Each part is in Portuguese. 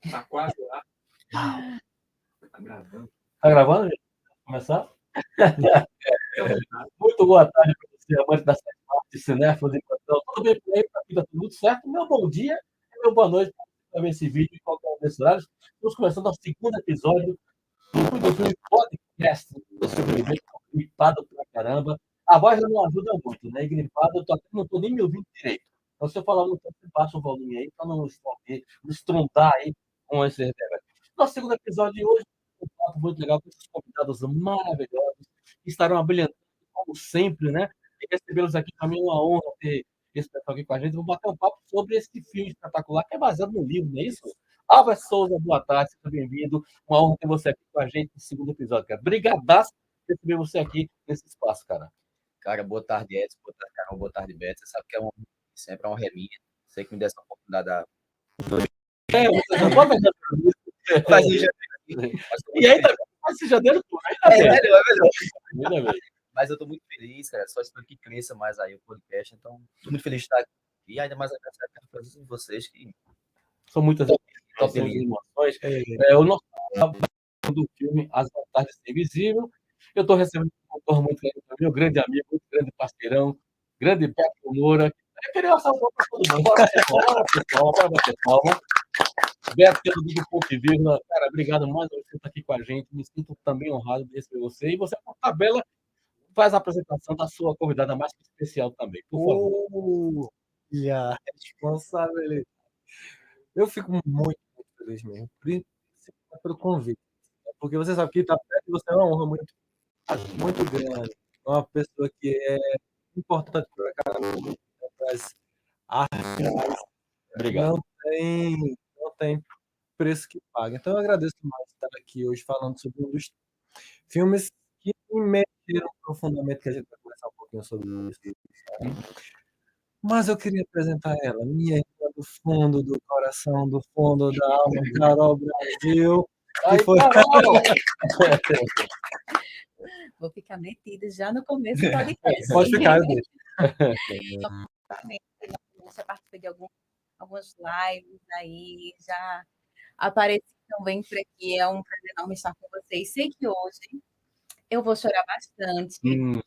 Tá quase lá. Tá gravando. Tá gravando, gente? Começar? Muito boa tarde para você, amante da série de cinéfilos e plantão. Tudo bem por aí? Para aqui tá tudo certo? Meu bom dia e meu boa noite para ver esse vídeo em qualquer um desses horários. Estamos começando o segundo episódio do filme Podcast. Esse filme gripado pra caramba. A voz já não ajuda muito, né? E gripado, não tô nem me ouvindo direito. Então, se eu falar muito, você baixa o volume aí para não estrondar aí com esse reverb. Nosso segundo episódio de hoje, um papo muito legal com esses convidados maravilhosos que estarão abrilhantando, como sempre, né? E recebê-los aqui para mim é uma honra ter esse pessoal aqui com a gente. Vamos bater um papo sobre esse filme espetacular que é baseado no livro, não é isso? Álvaro Souza, boa tarde, seja bem-vindo. Uma honra ter você aqui com a gente no segundo episódio, cara. Brigadaço por receber você aqui nesse espaço, cara. Cara, boa tarde, Edson. Boa tarde, Carol. Boa tarde, Beto. Você sabe que sempre é uma reminha. Você que me deu essa oportunidade. Você não pode fazer isso. Faz em janeiro. E aí, tá esse janeiro tudo. É melhor. Ainda bem. Mas eu tô muito feliz, cara. Só espero que cresça mais aí o podcast. Então, tô muito feliz de estar aqui. E ainda mais agradecer a todos vocês que São muitas emoções. O nosso do filme As Vantagens de Ser Invisível. Eu estou recebendo um autor muito grande, meu grande amigo, muito grande parceirão, grande Beto Moura. Eu queria passar um pouco para todo mundo. Bora bater palma. Beto, pelo do Ponto e Vírgula, cara, obrigado mais uma vez por estar aqui com a gente. Me sinto também honrado de receber você. E você, por tabela, faz a apresentação da sua convidada mais especial também, por favor. E a responsabilidade. Eu fico muito feliz mesmo, principalmente pelo convite. Porque você sabe que estar perto de você é uma honra muito grande. É uma pessoa que é importante para as artes. Obrigado. Não tem preço que paga. Então eu agradeço mais estar aqui hoje falando sobre um dos filmes que me mexeram profundamente, que a gente vai conversar um pouquinho sobre isso. Mas eu queria apresentar ela, minha irmã do fundo do coração, do fundo da alma, Carol Brasil. Aí, Carol! Vou ficar metida já no começo do podcast. Pode ficar, deixa. Já participei de algumas lives aí, já apareci também por aqui. É um prazer enorme estar com vocês. Sei que hoje eu vou chorar bastante,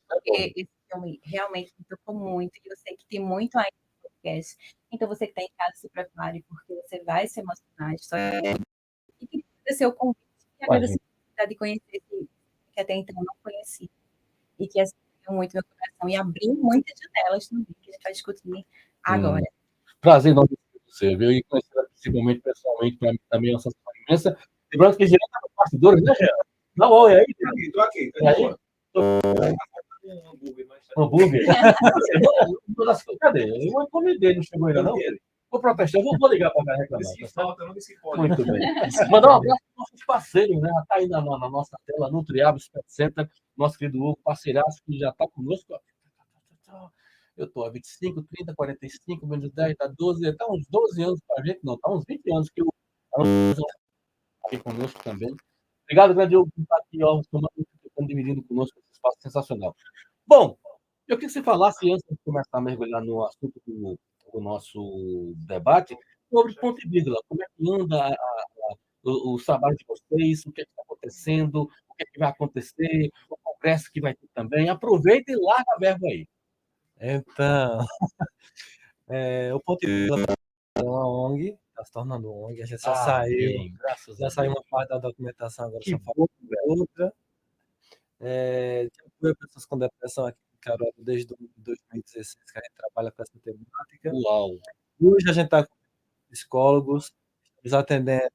porque esse filme realmente me tocou muito, e eu sei que tem muito aí no podcast. Então, você que está em casa, se prepare, porque você vai se emocionar. A história e queria agradecer o convite e agradecer a oportunidade de conhecer esse filme, que até então eu não conhecia, e que acendeu muito meu coração e abriu muitas janelas também, que a gente vai discutir agora. Prazer enorme de você, viu? E conhecer principalmente pessoalmente, para mim também é uma satisfação imensa. Lembrando que Jean está no bastidores, né, Jean? Dá um oi aí. Tô aqui. E aí? Hambúrguer. Cadê? Eu encomendei, não chegou ainda não? Vou protestar, eu vou ligar para reclamar. Não disse que pode. Muito bem. Mandar um abraço para os nossos parceiros, né? Está aí na nossa tela, Nutriabos Pet Center, nosso querido Hugo, parceiraço, que já está conosco. Eu estou há 25, 30, 45, menos 10, dá 12, está uns 12 anos para a gente, não, está uns 20 anos que o aqui conosco também. Obrigado, grande Hugo, por estar aqui, ó, dividindo conosco esse espaço sensacional. Bom, eu queria que você falasse, antes de começar a mergulhar no assunto do nosso debate, sobre ponto e vírgula, como é que anda o trabalho de vocês, o que está acontecendo, o que vai acontecer, o congresso que vai ter também. Aproveita e larga a verba aí. Então, o Ponto de Vírgula é uma ONG, está se tornando ONG, a gente já saiu uma parte da documentação, agora só falta outra. Já fui pessoas com depressão aqui em Caruaru desde 2016, que a gente trabalha com essa temática. Uau! Hoje a gente está com psicólogos, estamos atendendo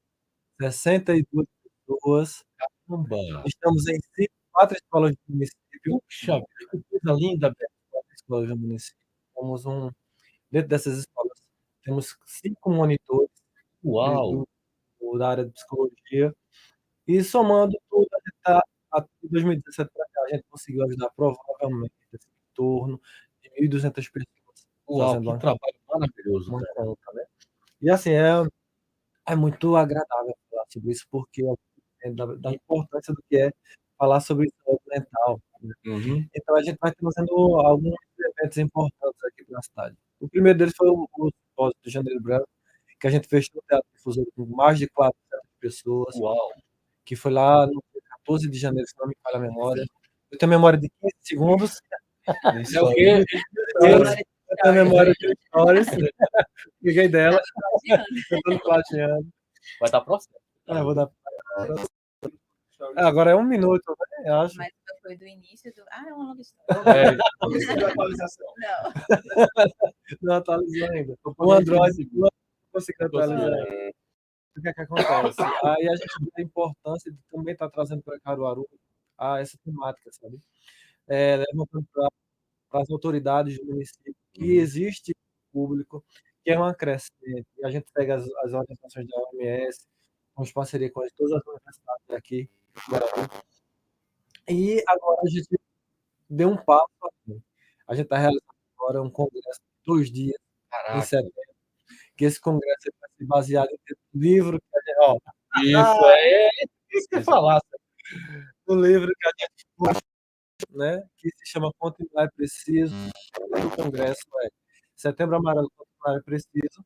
62 pessoas. Caramba! Estamos em 4 escolas do município. Puxa, que coisa linda, Beto. 4 escolas do município. Dentro dessas escolas, temos 5 monitores da área de psicologia. E somando tudo, a gente está, de 2017 para cá, a gente conseguiu ajudar provavelmente esse torno de 1.200 pessoas. Uau, que trabalho maravilhoso. Uma conta, né? E assim, é muito agradável falar sobre isso, porque da importância do que é falar sobre saúde mental. Né? Então, a gente vai trazendo alguns eventos importantes aqui para a cidade. O primeiro deles foi o Simpósio do Janeiro Branco, que a gente fez no Teatro Difusor com mais de 400 pessoas, Uau! que foi lá no dia 14 de janeiro, se não me falha a memória. Eu tenho memória de 15 segundos. É o quê? Eu tenho memória de stories. Peguei dela, eu tô platinando. Vai estar próximo. Vou dar. Agora é 1 minuto, né? Eu acho. Mas foi do início do. Ah, é uma longa história. Atualização. Não. Não atualizou ainda. O Android não conseguiu atualizar. O que é que acontece? Aí a gente vê a importância de também estar trazendo para Caruaru essa temática, sabe? Levantando para as autoridades do município que existe público, que é uma crescente. E a gente pega as orientações da OMS, temos parceria com todas as universidades aqui. E agora a gente deu um passo assim. A gente está realizando agora um congresso de 2 dias em Caraca, setembro, que esse congresso vai ser baseado em um livro que a gente, isso que eu ia falar. no livro que a gente, né, que se chama Continuar é Preciso. O congresso é Setembro Amarelo, Continuar é Preciso,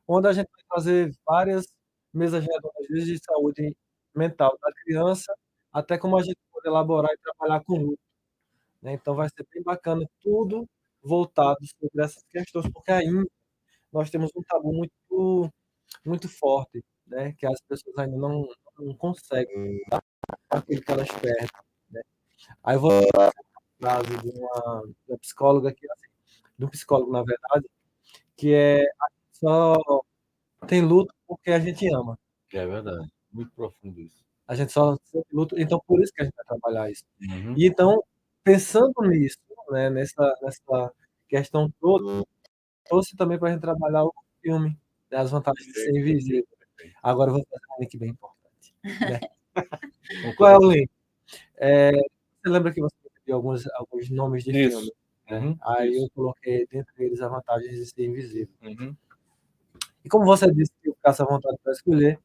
onde a gente vai trazer várias mesas redondas desde saúde mental da criança até como a gente pode elaborar e trabalhar com luto, né? Então vai ser bem bacana, tudo voltado sobre essas questões, porque ainda nós temos um tabu muito forte, né? Que as pessoas ainda não conseguem dar aquilo que elas perdem, né? Aí eu vou dar uma frase de uma psicóloga aqui, assim, de um psicólogo, na verdade, que é: a gente só tem luto porque a gente ama. É verdade. Muito profundo isso. A gente só sente luto, então por isso que a gente vai trabalhar isso. Uhum. E então, pensando nisso, né, nessa questão toda, trouxe também para a gente trabalhar o filme, né, as vantagens de ser invisível. Agora eu vou fazer um link bem importante, né? Qual é o link? Você lembra que você pediu alguns nomes de Isso. filme, né? Uhum. Aí Isso. eu coloquei dentre eles a vantagem de ser invisível. Uhum. E como você disse que eu ficasse à vontade para escolher,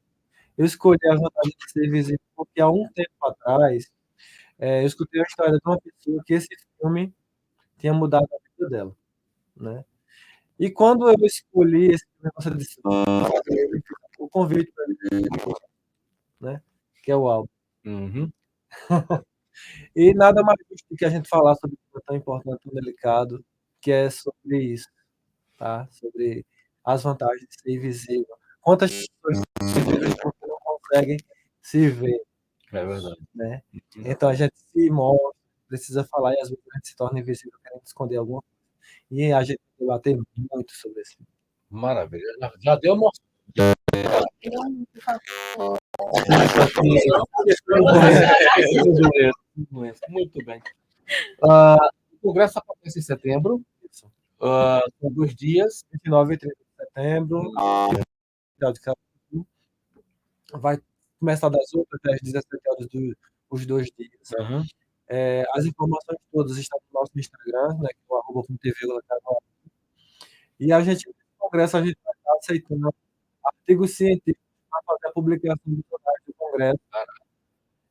eu escolhi a vantagem de ser invisível porque há um tempo atrás eu escutei a história de uma pessoa que esse filme tinha mudado a vida dela, né? E quando eu escolhi esse filme, você disse o convite para ele, né? Que é o álbum. Uhum. E nada mais justo do que a gente falar sobre um tema tão importante, tão delicado, que é sobre isso, tá? Sobre as vantagens de ser invisível. Quantas pessoas se veem porque não conseguem se ver, É verdade. né? Então a gente se mostra, precisa falar e às vezes a gente se torna invisível querendo esconder alguma coisa. E a gente vai debater muito sobre isso. Maravilha. Já deu uma. Muito bem. O congresso acontece em setembro. São 2 dias. 29 e 30 de setembro, de Caruaru. Vai começar das 8 até as 17 horas os 2 dias. Uhum. As informações todas estão no nosso Instagram, né, que é o @.tv. E a gente, nesse congresso, a gente vai estar aceitando artigos científicos para fazer a publicação dos anais do congresso.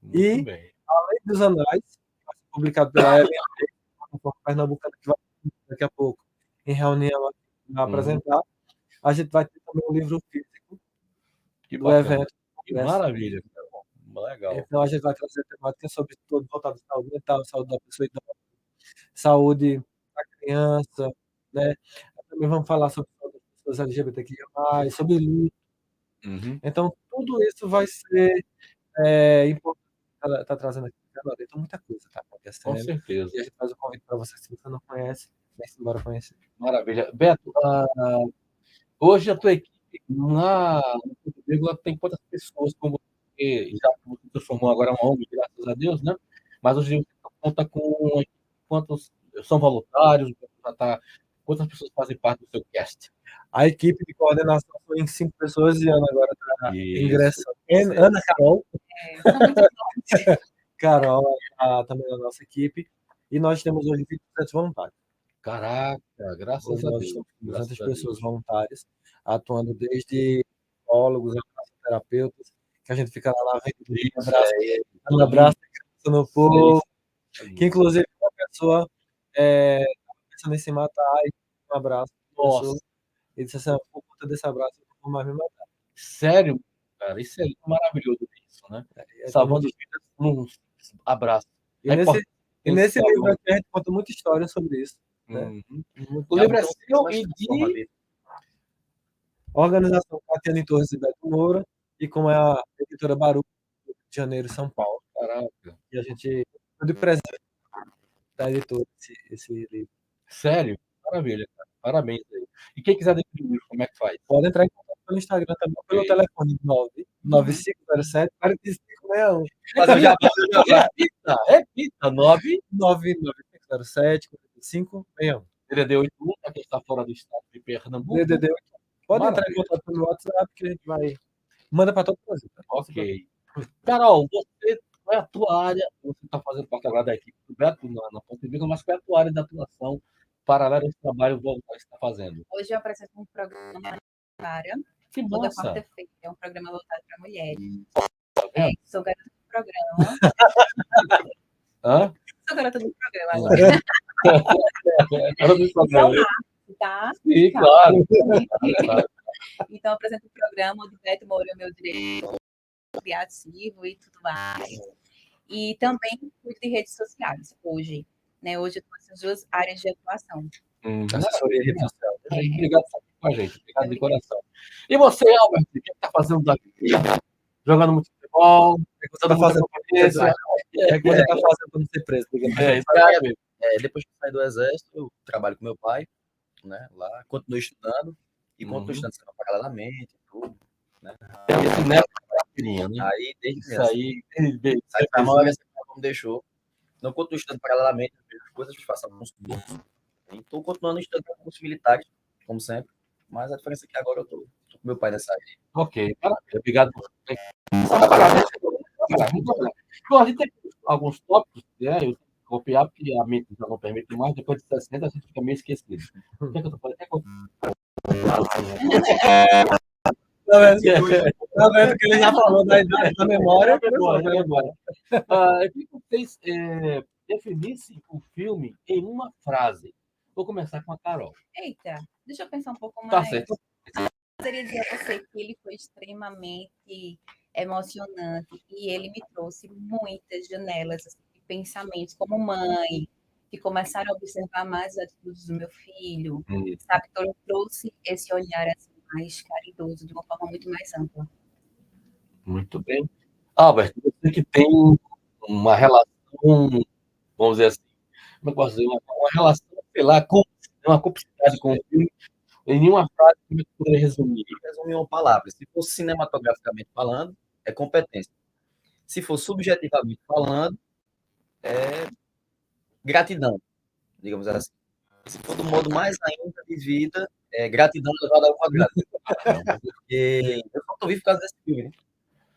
Muito E, bem. além dos anais, que vai ser publicado pela EVT, plataforma pernambucana, que vai daqui a pouco em reunião aqui para apresentar, a gente vai ter também um livro físico Que do bacana. evento. Que maravilha. Legal. Então a gente vai trazer temáticas sobre tudo voltado à saúde mental, saúde da pessoa idosa, saúde da criança, né? Também vamos falar sobre saúde das pessoas LGBTQIA+, sobre luto. Uhum. Então tudo isso vai ser importante tá trazendo aqui. Então muita coisa está Com acontecendo. certeza. E a gente faz o convite para você, se você não conhece, vem-se embora conhecer. Maravilha. Beto, hoje a tua equipe na Ponto Vírgula tem quantas pessoas como você? Já se transformou agora em uma ONG, graças a Deus, né? Mas hoje você conta com quantos são voluntários? Quantas pessoas fazem parte do seu cast? A equipe de coordenação foi em 5 pessoas e Ana agora está Isso. ingressando. Ana Carol. São muito bons. Carol está também na nossa equipe. E nós temos hoje 27 voluntários. Caraca, graças Hoje a nós Deus. estamos com Graças 200 a Deus. pessoas voluntárias, atuando desde psicólogos, terapeutas, que a gente fica lá na frente, dando abraço no povo, que inclusive uma pessoa pensando em se matar, e um abraço, Nossa. e disse assim: por conta desse abraço, eu por mais me matar. Sério, cara, isso é maravilhoso isso, né? Salvando vidas num abraço. E É nesse, importante e nesse esse livro amor. aqui a gente conta muita história sobre isso. Né? Uhum. Muito- O livro é Então, seu mas e transforma a de. vida. Organização Catiane Torres e Beto Moura, e como é a editora Baru, Rio de Janeiro e São Paulo. Caraca. E a gente deu de presente da editora esse livro. Sério? Maravilha, cara. Parabéns aí. E quem quiser adquirir o livro, como é que faz? Pode entrar em contato pelo Instagram também, pelo Ok. telefone 9507 4561 Fazer o jabá, Repita, repita. 9 99507 4561. DDD 81, para quem está fora do estado de Pernambuco. DDD. Pode entrar em Maravilha. contato pelo WhatsApp que a gente vai. Manda para todo mundo. Tá? Ok. Carol, você, qual é a tua área? Você está fazendo parte agora da equipe do Beto na Ponte Vírgula, mas qual é a tua área de atuação paralela a esse trabalho voluntário que você está fazendo? Hoje eu apresento um programa área, Que toda massa! quarta-feira. É um programa voltado para mulheres. Tá vendo? Sou garota do programa. Hã? Sou garota do programa agora. Era do programa. Tá? Sim, Tá. claro. Claro. Então, eu apresento o programa do Beto Moura, é o meu direito criativo e tudo mais. E também cuido de redes sociais hoje. Né? Hoje eu estou nessas duas áreas de atuação. Assessoria e rede social. Obrigado por estar aqui com a gente. Obrigado de coração. E você, Albert, o que está fazendo da vida? Jogando muito futebol? O que você está fazendo? O que você está fazendo para não ser preso? É, isso aí mesmo. depois que eu saí do exército, eu trabalho com meu pai, né? Lá, continuo estudando e continuo estudando paralelamente e tudo. Né? Esse neto é a filhinha, né? Aí, desde Isso criança, aí, desde sai pra mão, essa não me deixou. Não continuo estudando paralelamente, as coisas, faço alguns cursos. Estou continuando estudando cursos militares, como sempre. Mas a diferença é que agora eu tô com meu pai nessa área. Ok, maravilha. Obrigado por ter trabalhado. Bom, a gente tem alguns tópicos, né? Eu tenho que copiar, porque a mente já não permite mais. Depois de 60, a gente fica meio esquecido. O que é que eu tô falando? Tá vendo que ele já falou da idade da memória? Eu queria que vocês definissem o filme em uma frase. Vou começar com a Carol. Eita, deixa eu pensar um pouco Tá mais. certo. Eu poderia dizer a você que ele foi extremamente emocionante e ele me trouxe muitas janelas assim, de pensamentos como mãe, de começar a observar mais as atitudes do meu filho, sabe? Então, eu trouxe esse olhar assim, mais caridoso, de uma forma muito mais ampla. Muito bem. Albert, você que tem uma relação, vamos dizer assim, como eu posso dizer, uma relação, sei lá, uma cumplicidade com o filme, em nenhuma frase, como é que eu poderia resumir? Resumir em uma palavra. Se for cinematograficamente falando, é competência. Se for subjetivamente falando, é gratidão, digamos assim. Se for do modo mais ainda de vida, é gratidão levada ao quadrado. Porque eu só tô vivo por causa desse filme, né?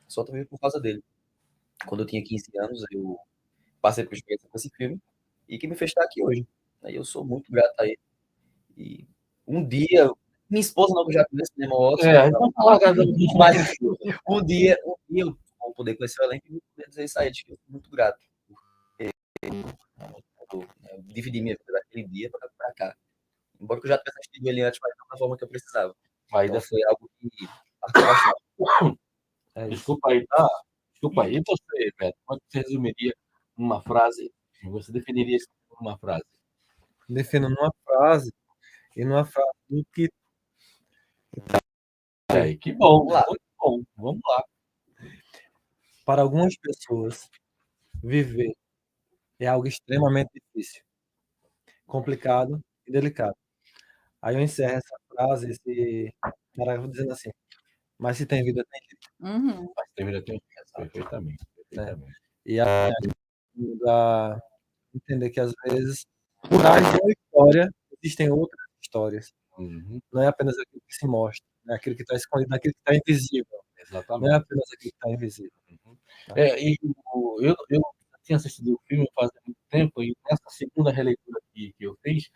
Só tô vivo por causa dele. Quando eu tinha 15 anos, eu passei por experiência com esse filme e que me fez estar aqui hoje. Aí eu sou muito grato a ele. E um dia, minha esposa não já viu cinema outro, Vamos falar mas um dia eu vou poder conhecer o elenco e vou poder dizer isso aí, que eu sou muito grato. Eu dividi minha vida daquele dia para cá. Embora eu já tivesse assistido ele antes, mas não da forma que eu precisava. Aí, Então foi algo que marcou bastante. desculpa aí, tá? Desculpa aí. E você, Beto, como é que você resumiria numa frase? Você definiria isso numa frase? Defino numa frase e numa frase do que Que bom, Vamos lá. muito bom. Vamos lá. para algumas pessoas viver é algo extremamente difícil, complicado e delicado. Aí eu encerro essa frase, esse parágrafo dizendo assim: mas se tem vida, tem jeito. Uhum. Mas termina teu perfeitamente. E a entender que às vezes, por trás de uma história, existem outras histórias. Não é apenas aquilo que se mostra, é aquilo que está escondido, aquilo que está invisível. Exatamente. Não é apenas aquilo que está invisível. Eu tinha assistido o filme faz muito tempo, e nessa segunda releitura que eu fiz,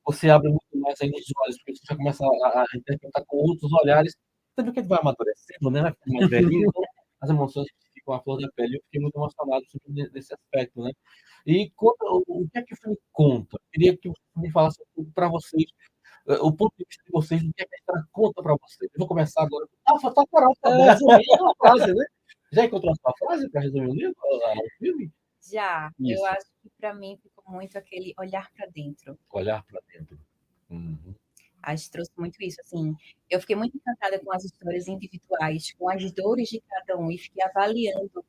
você abre muito mais ainda os olhos, porque você já começa a interpretar com outros olhares, também que ele vai amadurecendo, né? Vai ficando mais velhinho, então as emoções ficam à flor da pele. Eu fiquei muito emocionado nesse aspecto, né? E o que é que o filme conta? Eu queria que você me falasse um pouco para vocês o ponto de vista de vocês, do que a história conta para vocês. Eu vou começar agora. Só Carol, resumindo uma frase, né? Já encontrou a sua frase para resumir o livro, o filme? Já, Isso. eu acho que para mim ficou muito aquele olhar para dentro. Olhar para dentro. Uhum. Acho que trouxe muito isso, assim. Eu fiquei muito encantada com as histórias individuais, com as dores de cada um, e fiquei avaliando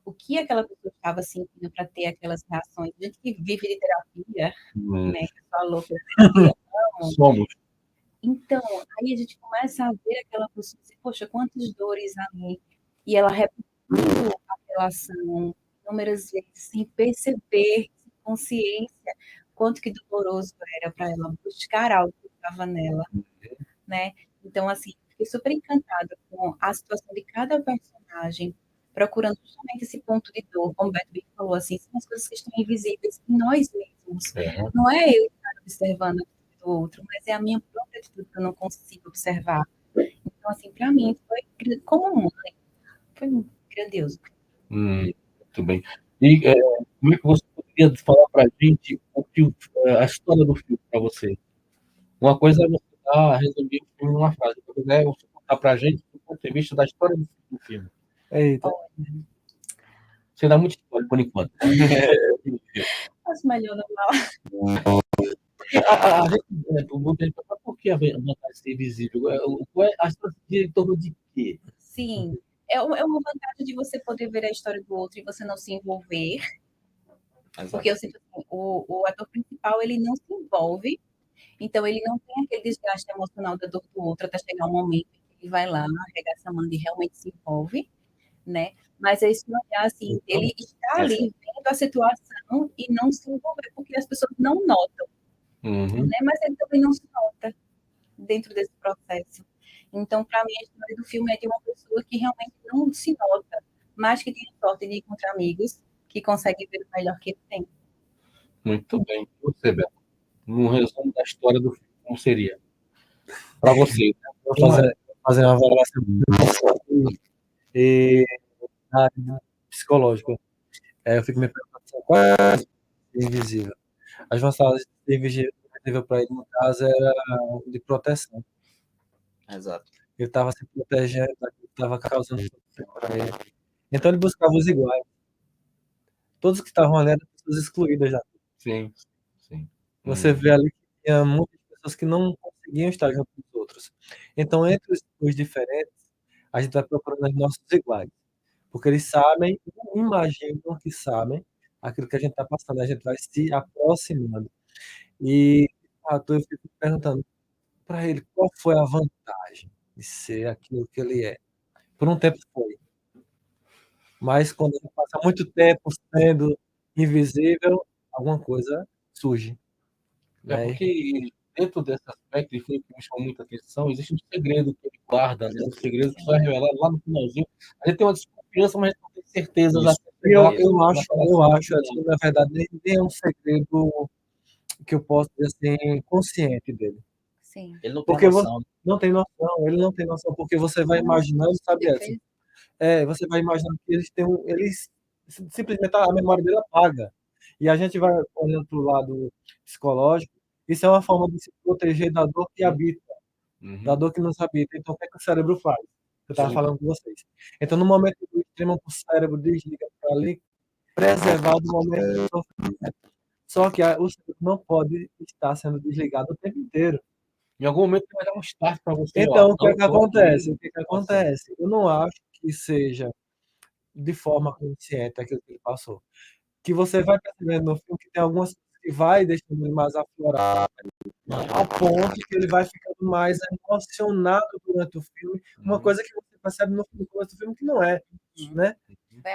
o que aquela pessoa estava sentindo para ter aquelas reações. A gente que vive de terapia, né, que falou que terapia, Somos. então, aí a gente começa a ver aquela pessoa e dizer, poxa, quantas dores ali. E ela repetiu a relação inúmeras vezes, sem perceber, sem consciência, quanto que doloroso era para ela buscar algo que estava nela, né? Então, assim, fiquei super encantada com a situação de cada personagem, procurando justamente esse ponto de dor, como o Beto bem falou, assim, são as coisas que estão invisíveis em nós mesmos. Não é eu estar observando a atitude do outro, mas é a minha própria atitude que eu não consigo observar. Então, assim, para mim, foi, como mãe, foi grandioso. Muito bem. E como é que você poderia falar para a gente a história do filme para você? Uma coisa é você resumir o filme numa frase, outra coisa é você contar para a gente do ponto de vista da história do filme. Eita. Você dá muito spoiler por enquanto. Acho melhor não falar. A gente pergunta por que a vantagem de ser invisível? A história gira em torno de quê? Sim, é uma vantagem de você poder ver a história do outro e você não se envolver. Porque eu sinto assim, o ator principal, ele não se envolve, então ele não tem aquele desgaste emocional da dor do outro até chegar um momento em que ele vai lá, arregaça a mão e realmente se envolve, né? Mas é esse olhar, assim, ele está ali vendo a situação e não se envolver, porque as pessoas não notam, né? Mas ele também não se nota dentro desse processo. Então, para mim, a história do filme é de uma pessoa que realmente não se nota, mas que tem a sorte de encontrar amigos que conseguem ver o melhor que ele tem. Muito bem. Você, Beto, no resumo da história do filme, como seria? Para você. Vou fazer uma avaliação e na área psicológica. Eu fico me perguntando qual é a invisível. As vantagens de invisível para ele, no caso, era de proteção. Exato. Ele estava se protegendo daquilo que estava causando sofrimento para ele. Então ele buscava os iguais. Todos que estavam ali eram pessoas excluídas já. Sim, sim. Você vê ali que tinha muitas pessoas que não conseguiam estar junto com os outros. Então, entre os diferentes, a gente vai procurando os nossos iguais. Porque eles sabem, imaginam que sabem aquilo que a gente está passando. A gente vai se aproximando. E eu fico me perguntando para ele qual foi a vantagem de ser aquilo que ele é. Por um tempo foi. Mas quando ele passa muito tempo sendo invisível, alguma coisa surge. É porque dentro desse aspecto, e foi o que me chamou muita atenção, existe um segredo que ele guarda, né? Um segredo que só é revelado lá no finalzinho. A gente tem uma desconfiança, mas não tem certeza. Eu acho assim, na verdade, nem é um segredo que eu posso dizer assim, consciente dele. Sim. Ele não tem Porque noção. não tem noção, ele não tem noção, porque você vai imaginando, sabe, Edson? Você vai imaginando que eles simplesmente a memória dele apaga. E a gente vai olhando para o lado psicológico, isso é uma forma de se proteger da dor que habita, da dor que nos habita. Então, o que é que o cérebro faz? Eu estava falando com vocês. Então, no momento do extremo, o cérebro desliga para ali, preservar do momento do sofrimento. Só que o cérebro não pode estar sendo desligado o tempo inteiro. Em algum momento vai dar um start para você. Então, o que é que acontece? O que é que acontece? Eu não acho que seja de forma consciente aquilo que ele passou. Que você vai percebendo no filme que tem algumas coisas que vai deixando ele mais aflorado, ao ponto que ele vai ficando mais emocionado durante o filme, uma coisa que você percebe no começo do filme que não é, né?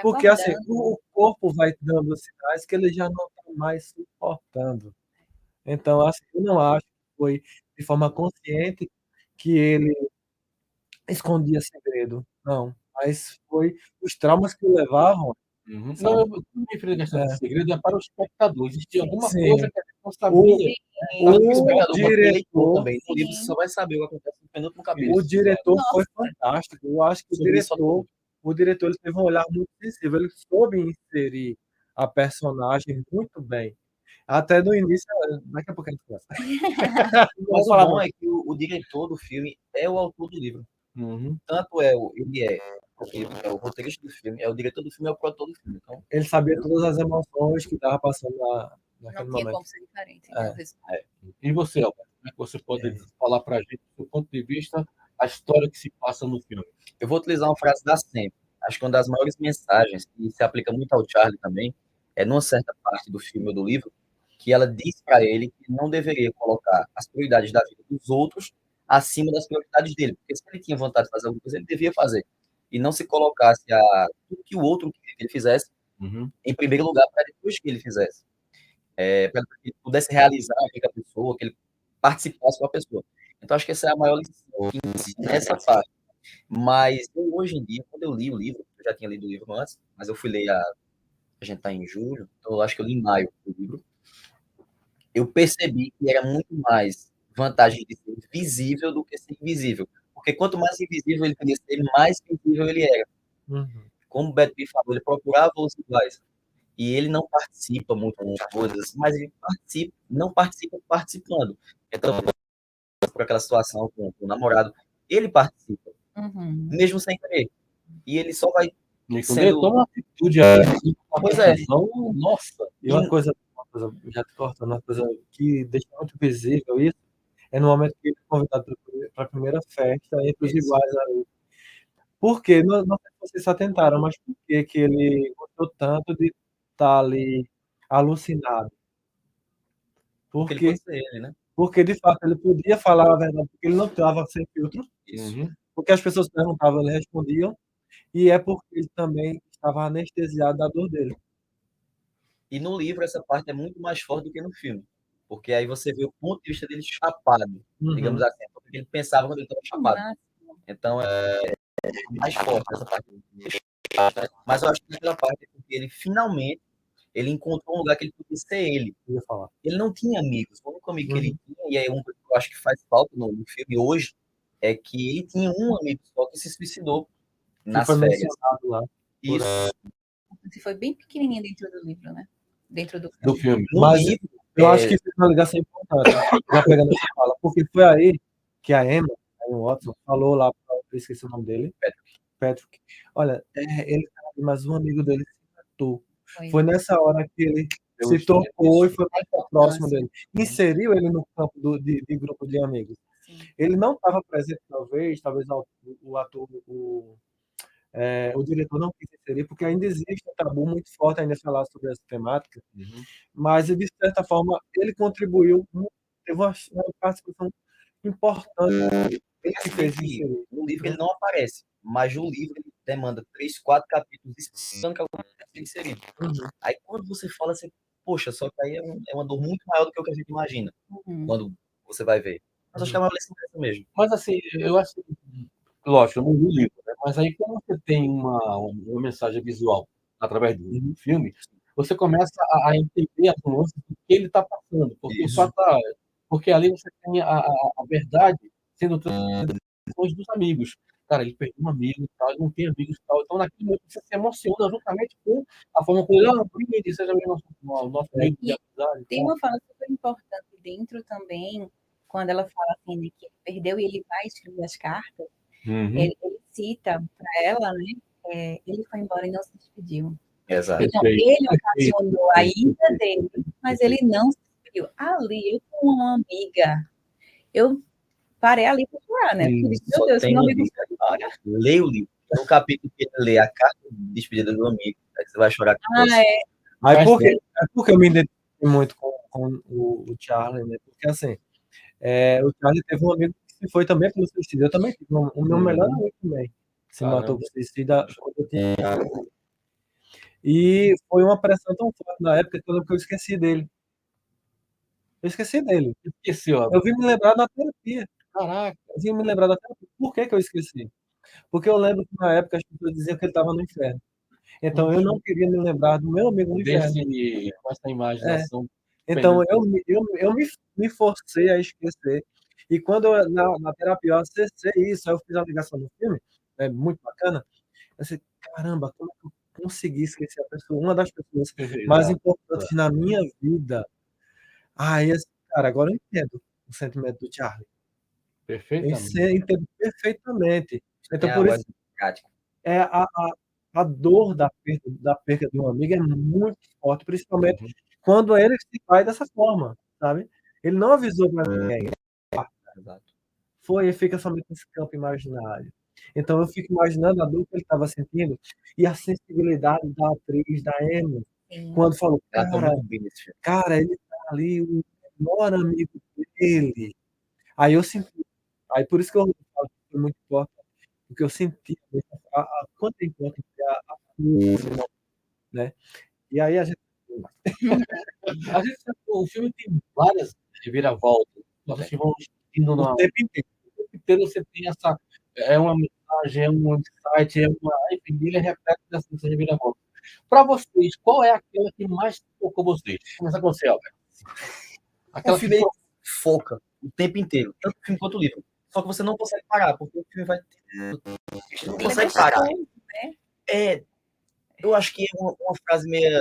Porque assim, o corpo vai dando sinais que ele já não está mais suportando. Então, assim, eu não acho que foi de forma consciente que ele escondia segredo, não. Mas foi os traumas que o levavam. Não, eu me refiro à questão do segredo, é para o espectador. Existia alguma Sim. coisa que a gente não sabia. O diretor também. No livro você só vai saber o que acontece no penúltimo capítulo. O diretor foi fantástico. Eu acho que o diretor ele teve um olhar muito sensível. Ele soube inserir a personagem muito bem. Até no início, daqui a pouco a gente começa. Mas o bom é que o diretor do filme é o autor do livro. Uhum. Tanto ele é o roteirista do filme, é o diretor do filme, é o produtor do filme. Então, Ele sabia todas as emoções que estava passando naquele Não tinha momento. como ser diferente. Né? E você, Alberto, como é que você pode falar para a gente, do seu ponto de vista, a história que se passa no filme? eu vou utilizar uma frase da sempre. Acho que uma das maiores mensagens, que se aplica muito ao Charlie também, é numa certa parte do filme ou do livro, que ela diz para ele que não deveria colocar as prioridades da vida dos outros acima das prioridades dele. Porque se ele tinha vontade de fazer alguma coisa, ele devia fazer. E não se colocasse tudo que o outro queria que ele fizesse Uhum. em primeiro lugar para depois que ele fizesse. Para que ele pudesse realizar aquela pessoa, que ele participasse com a pessoa. Então, acho que essa é a maior lição que ensina essa parte. Mas eu, hoje em dia, quando eu li o livro, eu já tinha lido o livro antes, mas eu fui ler a gente está em julho, então eu acho que eu li em maio o livro, eu percebi que era muito mais vantagem de ser visível do que ser invisível. Porque quanto mais invisível ele queria ser, mais visível ele era. Uhum. Como o Beto B falou, ele procurava os iguais. E ele não participa muito das coisas, mas ele participa, não participa participando. Então, por aquela situação com o namorado, ele participa, Uhum. mesmo sem querer. E ele só vai E quando sendo... ele toma uma atitude aí, Pois é. Nossa. E uma coisa, já te cortando, uma coisa que deixa muito visível isso, é no momento que ele é convidado para a primeira festa entre os iguais ali. Por quê? Não sei se vocês se atentaram, mas por que que ele gostou tanto de estar ali alucinado? Porque ele Porque, pode ser ele, né? porque de fato ele podia falar a verdade, porque ele não estava sem filtro, Isso. Uhum. porque as pessoas perguntavam, ele respondiam, e é porque ele também estava anestesiado da dor dele. E no livro essa parte é muito mais forte do que no filme. Porque aí você vê o ponto de vista dele chapado, digamos assim. Porque ele pensava quando ele estava chapado. Então é mais forte essa parte. Mas eu acho que naquela parte é porque ele finalmente ele encontrou um lugar que ele podia ser ele. Eu ia falar. Ele não tinha amigos. O único amigo que ele tinha, e é um que eu acho que faz falta no filme hoje, é que ele tinha um amigo só que se suicidou Que nas foi férias. mencionado lá. Isso. Você foi bem pequenininha dentro do livro, né? Dentro do Do filme. filme. No Mas livro, eu acho que fez uma ligação importante, já pegando essa fala, porque foi aí que a Emma Watson falou lá, eu esqueci o nome dele, Patrick, olha, ele tá ali, mas um amigo dele se matou. Foi nessa hora que ele se tocou e foi mais próximo dele. Inseriu ele no campo de grupo de amigos. Sim. Ele não estava presente, talvez o ator, o diretor não quis inserir, porque ainda existe um tabu muito forte ainda falar sobre essa temática, mas de certa forma ele contribuiu, teve uma participação importante. Ele que fez inserir. no livro ele não aparece, mas no livro ele demanda 3, 4 capítulos explicando que alguma coisa tem inserido. Aí quando você fala assim, poxa, só que aí é uma dor muito maior do que o que a gente imagina, quando você vai ver. Mas acho que é uma lição dessa mesmo. Mas assim, eu acho que, lógico, eu não li o livro, né? Mas aí quando você tem uma mensagem visual através do filme, você começa a entender as nuances do que ele está passando. Porque, o fato porque ali você tem a verdade sendo transmitida dos amigos. Cara, ele perdeu um amigo e tal, ele não tem amigos e tal. Então, naquele momento, você se emociona juntamente com a forma como ele, brinde, seja nosso amigo de amizade. Tem uma fala super importante dentro também, quando ela fala assim, né, que ele perdeu e ele vai escrever as cartas. Ele cita para ela, né? Ele foi embora e não se despediu. Exato. Então, ele ocasionou a ida dele, mas ele não se despediu. Ali, eu com uma amiga, eu parei ali para chorar, né? Porque, meu Deus, meu amigo foi embora. Leia o livro. No capítulo que ele lê a carta de despedida do amigo, aí você vai chorar com você. Aí porque eu me identifiquei muito com o Charlie, né? Porque assim, o Charlie teve um amigo que se foi também pelo suicídio. Eu também tive o meu melhor amigo também. Se matou por suicídio quando eu tinha. E foi uma pressão tão forte na época que eu lembro que eu esqueci dele. Eu esqueci dele. Esqueceu. Eu vim me lembrar na terapia. Caraca. Eu vim me lembrar da terapia. Por que eu esqueci? Porque eu lembro que na época as pessoas diziam que ele estava no inferno. Então eu não queria me lembrar do meu amigo no inferno. Com essa imaginação. Então eu me forcei a esquecer. E quando na terapia eu acessei isso, aí eu fiz a ligação no filme, é muito bacana. Eu disse, caramba, como eu consegui esquecer a pessoa, uma das pessoas mais importantes na minha vida, Aí, assim, cara, agora eu entendo o sentimento do Charlie. Eu Perfeitamente. entendo perfeitamente. Então, É a por voz isso, prática. a dor da perda de um amigo é muito forte, principalmente Uhum. quando ele se vai dessa forma, sabe? Ele não avisou pra ninguém. Exato. Foi e fica somente nesse campo imaginário. Então eu fico imaginando a dor que ele estava sentindo e a sensibilidade da atriz, da Emma, Sim. quando falou, Ela atua muito bem nesse filme. cara, ele tá ali, o melhor amigo dele. Aí eu senti, aí por isso que eu falo que foi muito forte, porque eu senti quanto é importante a força, né? E aí a gente A gente sabe que o filme tem várias reviravoltas, coisas que vão indo o tempo inteiro. o tempo inteiro você tem essa é uma mensagem, é um insight, enfim, ele é repleto dessas reviravoltas. Para vocês, qual é aquela que mais tocou vocês? Começa com você, Albert. O Aquela que filme ele foca o tempo inteiro, tanto o filme quanto o livro. Só que você não consegue parar, porque o filme vai. Você não Ele é consegue parar. gostoso, né? Eu acho que é uma frase meio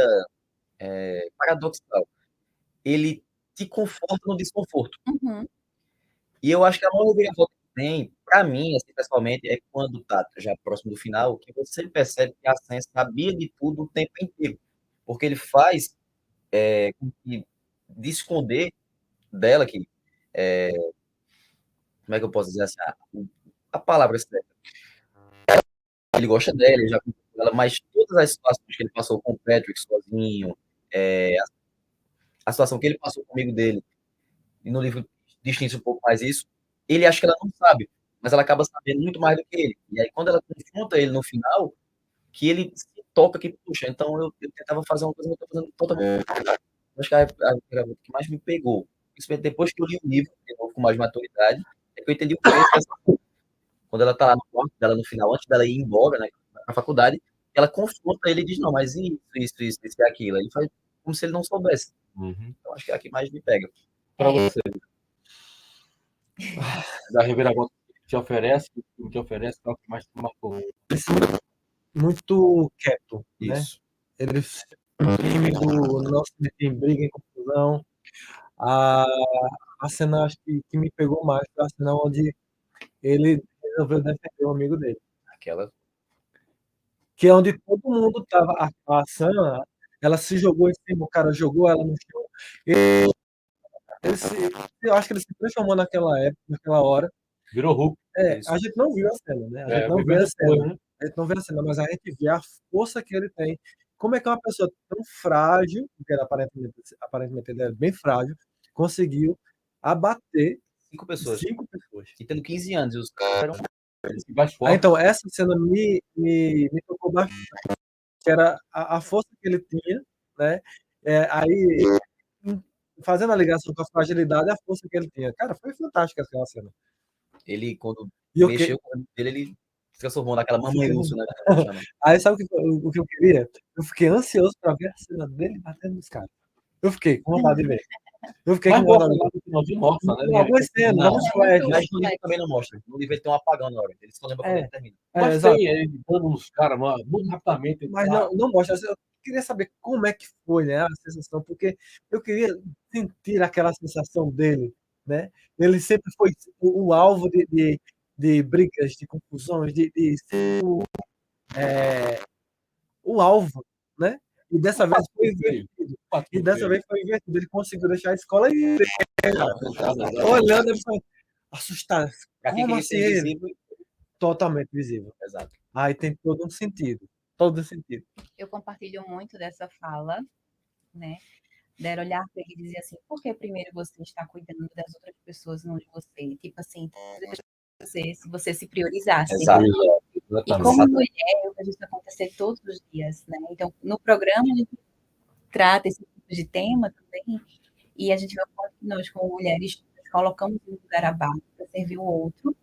paradoxal. Ele te conforta no desconforto. Uhum. E eu acho que a maior reviravolta que tem, pra mim, assim, pessoalmente, é quando tá já próximo do final, que você percebe que a Sam sabia de tudo o tempo inteiro. Porque ele faz com que de esconder dela que como é que eu posso dizer assim, a palavra certa. Ele gosta dela, ele já contou com ela, mas todas as situações que ele passou com o Patrick sozinho, a situação que ele passou com o amigo dele, e no livro distingue um pouco mais isso, ele acha que ela não sabe, mas ela acaba sabendo muito mais do que ele. E aí, quando ela confronta ele no final, que ele se toca que, puxa, então eu tentava fazer uma coisa que eu tô fazendo totalmente. Acho que a que mais me pegou, principalmente depois que eu li o livro, de novo, com mais maturidade, é que eu entendi o preço dessa coisa. Quando ela tá lá no quarto dela no final, antes dela ir embora, né, pra faculdade, ela confronta ele e diz, não, mas isso e aquilo. Ele faz como se ele não soubesse. Uhum. Então, acho que é a que mais me pega. Para você, da reviravolta que te oferece, que o filme te oferece, qual que mais te marcou? Muito quieto, né? Isso. Ele tímido, não se mete em briga, em confusão. A, a cena acho que me pegou mais foi a cena onde ele resolveu defender o amigo dele. Aquela. Que é onde todo mundo tava. A Sam, ela se jogou em cima, o cara jogou ela no chão. Ele se, eu acho que ele se transformou naquela época, naquela hora. Virou Hulk. Isso. A gente não viu a cena, né? A gente não vê Viveu a depois, cena. né? A gente não vê a cena, mas a gente vê a força que ele tem. Como é que uma pessoa tão frágil, porque ele aparentemente ele é bem frágil, conseguiu abater 5 pessoas. 5 pessoas. E tendo 15 anos, e os caras eram Mais forte. Então, essa cena me tocou bastante, que era a força que ele tinha, né? Aí, fazendo a ligação com a fragilidade e a força que ele tinha. Cara, foi fantástica aquela cena. ele, quando E eu mexeu com o amigo dele, ele se transformou naquela mamãe urso, né? Aí sabe o que eu queria? Eu fiquei ansioso para ver a cena dele batendo nos caras. Eu fiquei com vontade de ver. Eu fiquei Mas com vontade de mostra lá no finalzinho, mostra, né? ver. Algumas cenas, Não, alguns flashes. mas no livro também não mostra. No livro ele tem um apagão na hora. Ele só lembra quando ele termina. Mas Exato. tem ele dando nos caras muito rapidamente. Ele Mas tá- não mostra. Eu queria saber como é que foi, né, a sensação, porque eu queria sentir aquela sensação dele, né? Ele sempre foi o alvo de brigas, de confusões, de ser o alvo, né? E dessa vez foi invertido. E dessa vez foi invertido. Ele conseguiu deixar a escola e olhando, ele foi assustado. Pra quem Como queria assim ser ele? invisível, Totalmente visível. exato. Aí tem todo um sentido. Todo um sentido. Eu compartilho muito dessa fala, né? Dera olhar para ele e dizer assim, por que primeiro você está cuidando das outras pessoas, não de você? Tipo assim, se você se priorizasse. Exato. E Exatamente. como mulher, eu vejo isso acontecer todos os dias, né? Então, no programa, a gente trata esse tipo de tema também, e a gente vê o quanto que nós, como mulheres, nos colocamos no lugar abaixo para servir o outro.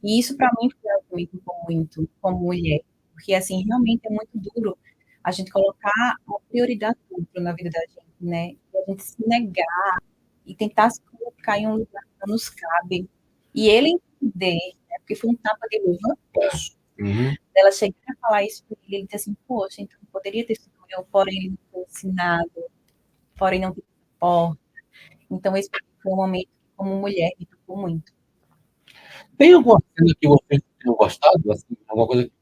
E isso, para mim, foi algo que me tocou muito, como mulher, porque, assim, realmente é muito duro a gente colocar a prioridade do outro na vida da gente, né? E a gente se negar e tentar se colocar em um lugar que não nos cabe. E ele entender, né? Porque foi um tapa de luva, Uhum. ela chegar a falar isso para ele, ele disse assim, poxa, então poderia ter sido eu, porém ele não foi ensinado, porém não tem suporte, Então, esse foi um momento que, como mulher, me tocou muito. Tem alguma cena que vocês tenham gostado? Assim, alguma coisa que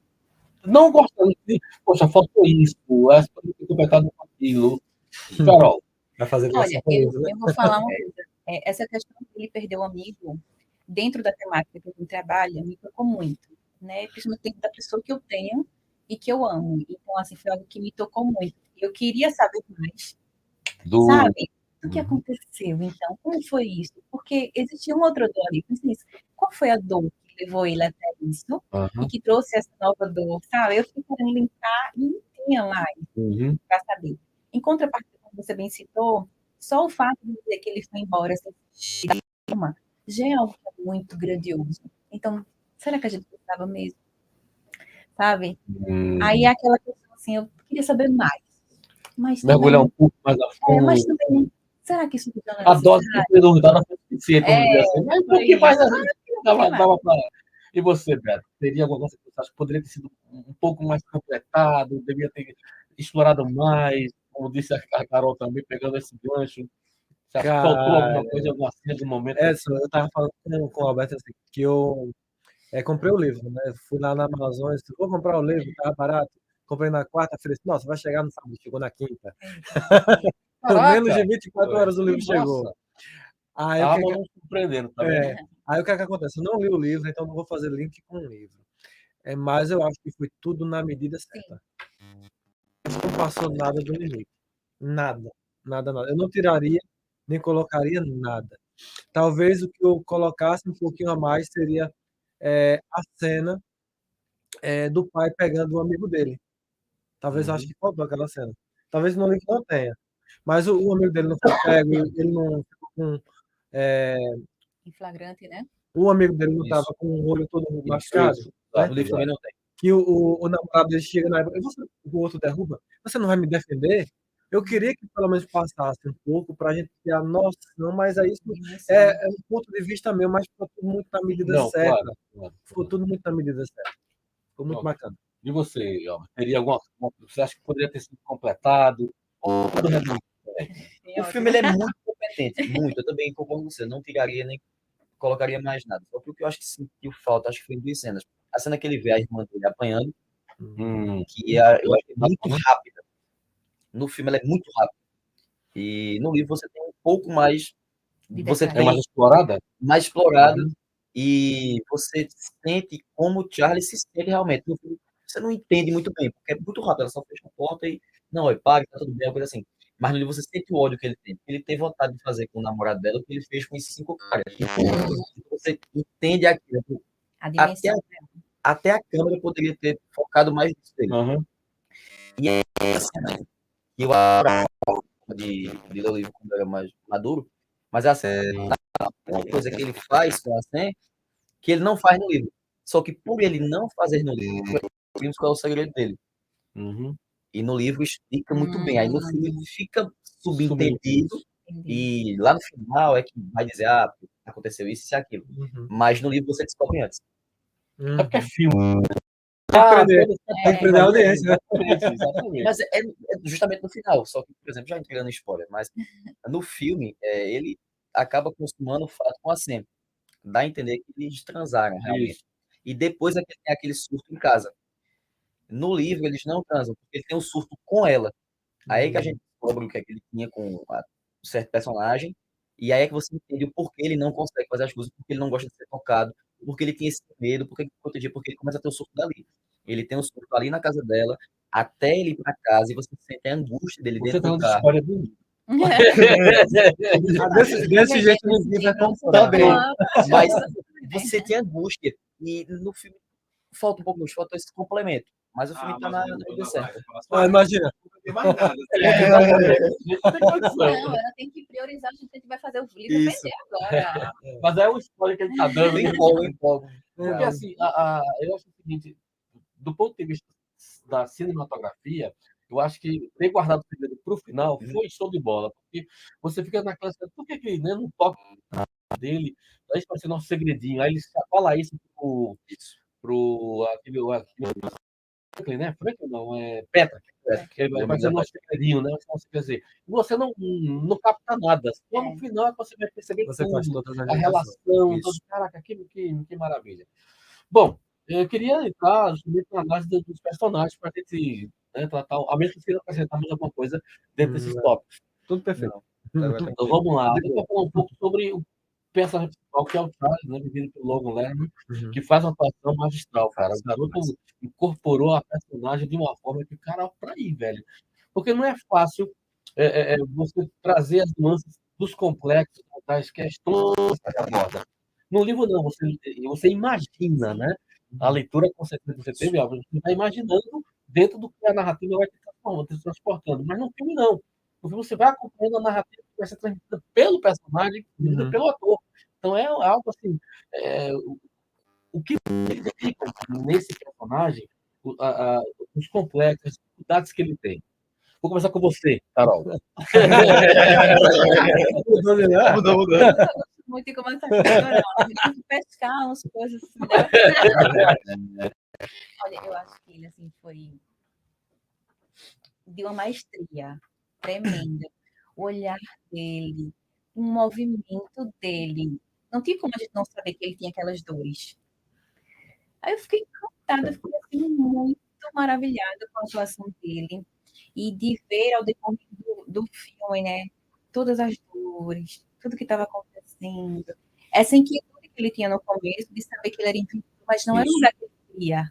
não gostando, que, poxa, faltou isso, essa poderia ter completado com aquilo. Carol, Vai fazer ligação Olha, com eu, isso, né? eu vou falar uma coisa. Essa questão que ele perdeu o amigo, dentro da temática que a gente trabalha, me tocou muito, né? Principalmente dentro da pessoa que eu tenho e que eu amo. Então, assim, foi algo que me tocou muito. Eu queria saber mais, do. sabe? O que Uhum. aconteceu, então? Como foi isso? Porque existia um outro dor ali. Pensei nisso. Qual foi a dor que levou ele até isso e Aham. que trouxe essa nova dor, sabe? Eu fiquei querendo linkar e não tinha mais Uhum. para saber. Em contrapartida, como você bem citou, só o fato de dizer que ele foi embora sem forma já é algo que é muito grandioso. Então, será que a gente precisava mesmo? Sabe? Aí é aquela questão assim, eu queria saber mais. Mas Mergulhar um também, pouco mais a mas fundo. também, será que isso tudo era A dose de necessário? incredulidade foi suficiente, vamos dizer assim. Mas um Foi pouquinho mais isso. assim, dava para. E você, Beto? Teria alguma coisa que você acha que poderia ter sido um pouco mais completado, devia ter explorado mais, como disse a Carol também, pegando esse gancho. Você acha que faltou Cara, alguma coisa, alguma cena de momento? eu tava falando com o Alberto assim, que eu comprei o livro, né? Fui lá na Amazon, disse, vou comprar o livro, tava barato. Comprei na quarta-feira, disse, nossa, vai chegar no sábado, chegou na quinta. Menos de Caraca! 24 horas o livro chegou. Nossa! Aí o A que Amazon que, nos surpreendendo, tá vendo? aí o que é que acontece? Eu não li o livro, então não vou fazer link com o livro. Mas eu acho que foi tudo na medida certa. Não passou nada do limite. Nada, nada, nada. Eu não tiraria, nem colocaria nada. Talvez o que eu colocasse um pouquinho a mais seria a cena do pai pegando o amigo dele. Talvez eu acho que faltou aquela cena. Talvez no livro não tenha. Mas o amigo dele não foi pego, ele não ficou com. é, Em flagrante, né? o amigo dele não estava Isso, com o olho todo isso, machucado, isso. né? No livro também não tem. Que o namorado dele chega na época, o outro derruba, você não vai me defender? Eu queria que pelo menos passasse um pouco para a gente ter a noção, mas aí isso Dimensão. é um ponto de vista meu, mas ficou tudo muito na medida Não, certa. claro. Ficou tudo muito na medida certa. Ficou muito Não. bacana. E você, Elma? Teria você acha que poderia ter sido completado? Ou tudo resolvido? O filme ele é muito competente, muito. Eu também concordo com você. Não tiraria nem colocaria mais nada. Só porque eu acho que sentiu falta, acho que foi em duas cenas. A cena que ele vê a irmã dele apanhando, que eu acho que é muito rápida. No filme ela é muito rápida. E no livro você tem um pouco mais. De Você detalhe. É mais tem explorada? mais explorado e você sente como o Charlie se sente realmente. No filme, você não entende muito bem, porque é muito rápido. Ela só fecha a porta e. Não, paga, tá tudo bem, uma coisa assim. Mas no livro você sente o ódio que ele tem. Ele tem vontade de fazer com o namorado dela o que ele fez com esses 5 caras. Você entende aquilo. A Até, dimensão. até a câmera poderia ter focado mais nisso dele. Aham. E é essa cena que eu acho de ler o livro quando era mais maduro, mas essa é uma coisa que ele faz com a Sam que ele não faz no livro. Só que por ele não fazer no livro, descobrimos qual é o segredo dele. Uhum. E no livro explica muito bem. Aí no filme fica subentendido Entendi. e lá no final é que vai dizer, aconteceu isso e aquilo. Mas no livro você descobre antes. É porque é filme. Prender. Toda Tem que prender a audiência, né? Exatamente. Mas é justamente no final. Só que, por exemplo, já entregando spoiler, mas no filme ele acaba consumando o fato com a Sam. Dá a entender que eles transaram realmente. Isso. E depois é que tem aquele surto em casa. No livro eles não transam, porque ele tem um surto com ela. Aí que a gente descobre o que é que ele tinha com um certo personagem, e aí é que você entende o porquê ele não consegue fazer as coisas, porque ele não gosta de ser tocado, porque ele tem esse medo, porque ele proteger, porque ele começa a ter o surto dali. Ele tem um surto ali na casa dela, até ele ir para casa, e você sente a angústia dele Você dentro tá do dando carro. spoiler do livro. Desse jeito ninguém vai comprar. Também. Mas você tem angústia, e no filme falta um pouco mais, falta esse complemento. Mas o filme tá na medida certa. Imagina. Não tem mais nada. Não tem condição. Não, ela tem que priorizar o que a gente vai fazer o livro Isso. vender agora. Mas é o spoiler que ele tá dando. Eu empolgo. Porque assim, eu acho o seguinte, do ponto de vista da cinematografia, eu acho que ter guardado o segredo para o final foi show de bola, porque você fica naquela cena, por que que né, não toca dele? Aí isso vai ser nosso segredinho. Aí ele fala isso pro aquele Franklin, né? Franklin não, é Petra. Que vai ser o nosso segredinho, né? Quer dizer, você não capta nada. Só no final é que você vai perceber Você faz tudo, todas as a ligações. relação, Isso. todo, caraca, que maravilha. Bom, eu queria entrar justamente na análise dos personagens para a gente, né, tratar, ao menos que acrescentarmos alguma coisa dentro desses tópicos. Tudo perfeito. Então vamos lá. Eu vou falar um pouco sobre o personagem principal, que é o Charles, né, vivido pelo Logan Lerman, que faz uma atuação magistral, cara. O garoto incorporou a personagem de uma forma que, cara, pra aí, velho. Porque não é fácil você trazer as nuances dos complexos, das questões que ele aborda. No livro, não, você imagina, né? A leitura com certeza que você teve, Álvaro, você vai imaginando dentro do que a narrativa vai te transformando, te transportando. Mas no filme, não. No filme, você vai acompanhando a narrativa que vai ser transmitida pelo personagem e pelo ator. Então, é algo assim. O que identifica nesse personagem, os complexos, as dificuldades que ele tem. Vou começar com você, Carol. Mudou. Eu gosto muito de como essa pessoa, não. Tem que pescar umas coisas assim, né? Olha, eu acho que ele assim foi de uma maestria tremenda. O olhar dele, o movimento dele. Não tinha como a gente não saber que ele tinha aquelas dores. Aí eu fiquei encantada, fiquei assim, muito maravilhada com a atuação dele. E de ver ao decorrer do filme, né? Todas as dores, tudo que estava acontecendo. Essa inquietude que ele tinha no começo, de saber que ele era infinito, mas não era um lugar que ele queria.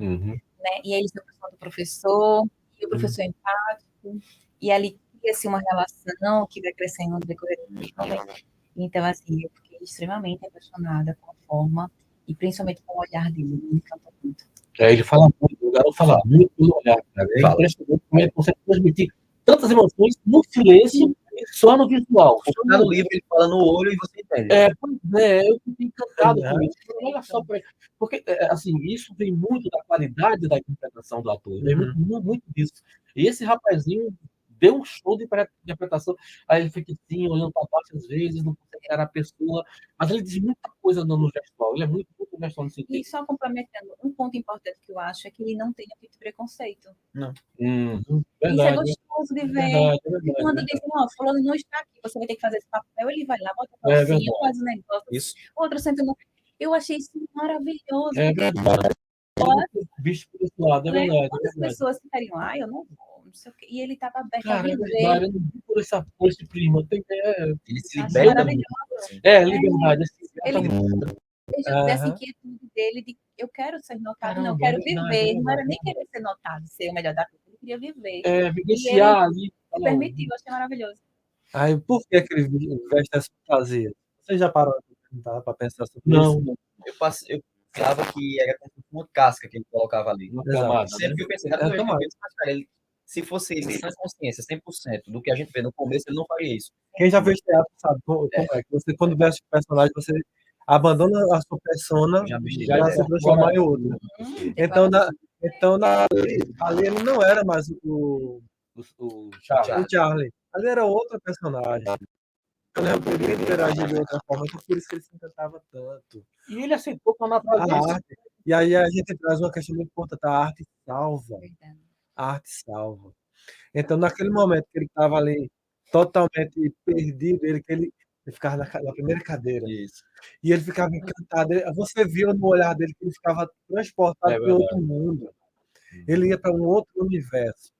Uhum. Né? E aí ele se aproximou do professor, e o professor é empático, e ali cria-se uma relação que vai crescendo no decorrer do filme. Então, assim, eu fiquei extremamente apaixonada com a forma, e principalmente com o olhar dele, me encantou muito. Ele fala muito, o garoto fala muito pelo olhar, cara. É impressionante como ele consegue transmitir tantas emoções no silêncio e só no visual. Tá no livro, ele fala no olho e você entende. Pois é, eu fiquei encantado com isso. Olha só, porque, assim, isso vem muito da qualidade da interpretação do ator, vem muito disso. E esse rapazinho deu um show de interpretação, aí ele fica assim, olhando para baixo às vezes, não consegue encarar a pessoa, mas ele diz muita coisa no gestual, ele é muito gestual nesse sentido. E só complementando, um ponto importante que eu acho é que ele não tem muito preconceito. Não. Isso é Verdade, gostoso de ver. verdade, Porque quando dizem, ó, fulano não está aqui, você vai ter que fazer esse papel, ele vai lá, bota a calcinha, verdade. faz o negócio, Isso. outro senta no... Eu achei isso maravilhoso. É verdade. Visto por esse lado, é verdade. Quantas pessoas ficariam, eu não vou, não sei o quê. E ele estava aberto a Cara, é viver. verdade, eu não vi por esse prima. Ele se Acho liberta maravilhoso. muito. Assim. Liberdade. Ele- Muito. Dessa inquietude dele de eu quero ser notado, não, eu Caramba, quero é verdade, viver. é Não era verdade. nem querer ser notado, ser o melhor da vida, ele queria viver. Vivenciar ali. Se permitiu, eu achei maravilhoso. Aí, por que ele veste essa fantasia? Você já parou para pensar sobre isso? Não, Eu pensava que era como uma casca que ele colocava ali. uma Exato. camada. Sempre que eu pensei, É, na primeira tomara. vez, mas, cara, se fosse ele sem consciência, 100% do que a gente vê no começo, ele não faria isso. Quem já fez teatro sabe como é que você, quando veste o personagem, você abandona a sua persona Já me para se transformar em outra. Então, ali ele não era mais o Charlie. Ali era outra personagem. Ele poderia interagir de outra forma, então por isso que ele se encantava tanto. E ele aceitou com a A naturalidade. arte. E aí a gente traz uma questão muito importante: a arte salva. Verdade. A arte salva. Então, naquele momento que ele estava ali totalmente perdido, que ele ficava na primeira cadeira. Isso. E ele ficava encantado. Você viu no olhar dele que ele ficava transportado para outro mundo. Ele ia para um outro universo.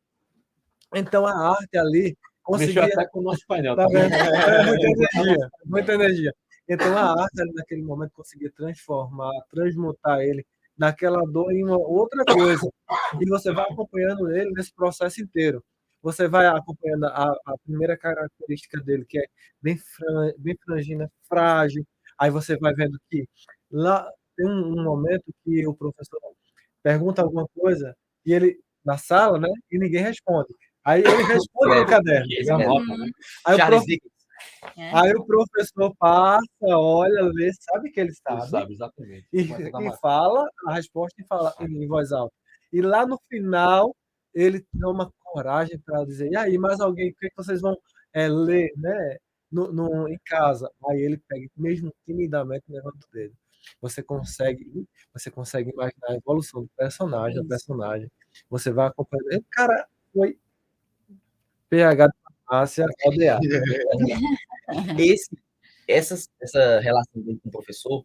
Então, a arte ali Mexeu conseguia. até com o nosso painel. Tá Tá vendo? vendo? Muita energia, muita energia. Então, a arte ali, naquele momento, conseguia transformar, transmutar ele naquela dor em uma outra coisa. E você vai acompanhando ele nesse processo inteiro. Você vai acompanhando a primeira característica dele, que é bem frangina, frágil. Aí você vai vendo que lá tem um momento que o professor pergunta alguma coisa e ele na sala, né? E ninguém responde. Aí ele responde no caderno. Ele anota, né? Aí o, Charles prof... Dickens. Aí o professor passa, olha, lê, sabe que ele Ele sabe, sabe, exatamente. e fala a resposta e fala em voz alta. E lá no final, ele toma coragem para dizer: e aí, mais alguém, o que vocês vão ler, né? Em casa. Aí ele pega, mesmo timidamente, levanta o dedo. você consegue imaginar a evolução do personagem, da personagem. Você vai acompanhando. O cara foi PH de farmácia, ODA. Essa relação dele com o professor,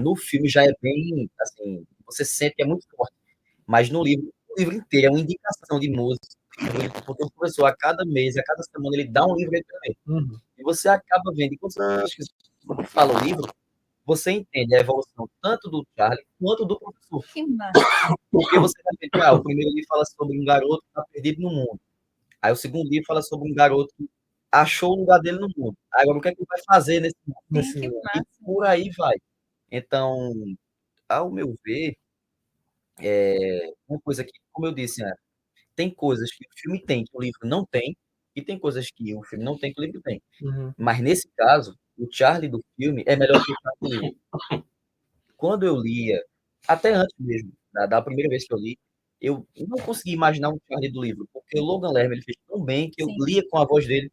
no filme já é bem, assim, você sente que é muito forte. Mas no livro, o livro inteiro é uma indicação de música. Porque o professor, a cada mês, a cada semana, ele dá um livro aí também. Uhum. E você acaba vendo, e quando você fala o livro, você entende a evolução tanto do Charlie quanto do professor. Que massa. Porque você vai ver que o primeiro livro fala sobre um garoto que está perdido no mundo. Aí o segundo livro fala sobre um garoto que achou o lugar dele no mundo. Agora, o que é que ele vai fazer nesse mundo? Sim, que E massa. por aí vai. Então, ao meu ver, uma coisa que, como eu disse, né, tem coisas que o filme tem que o livro não tem, e tem coisas que o filme não tem que o livro tem. Uhum. Mas nesse caso, o Charlie do filme é melhor que o Charlie do livro. Quando eu lia, até antes mesmo, da primeira vez que eu li, eu não consegui imaginar um Charlie do livro, porque o Logan Lerman ele fez tão bem que eu Sim. lia com a voz dele,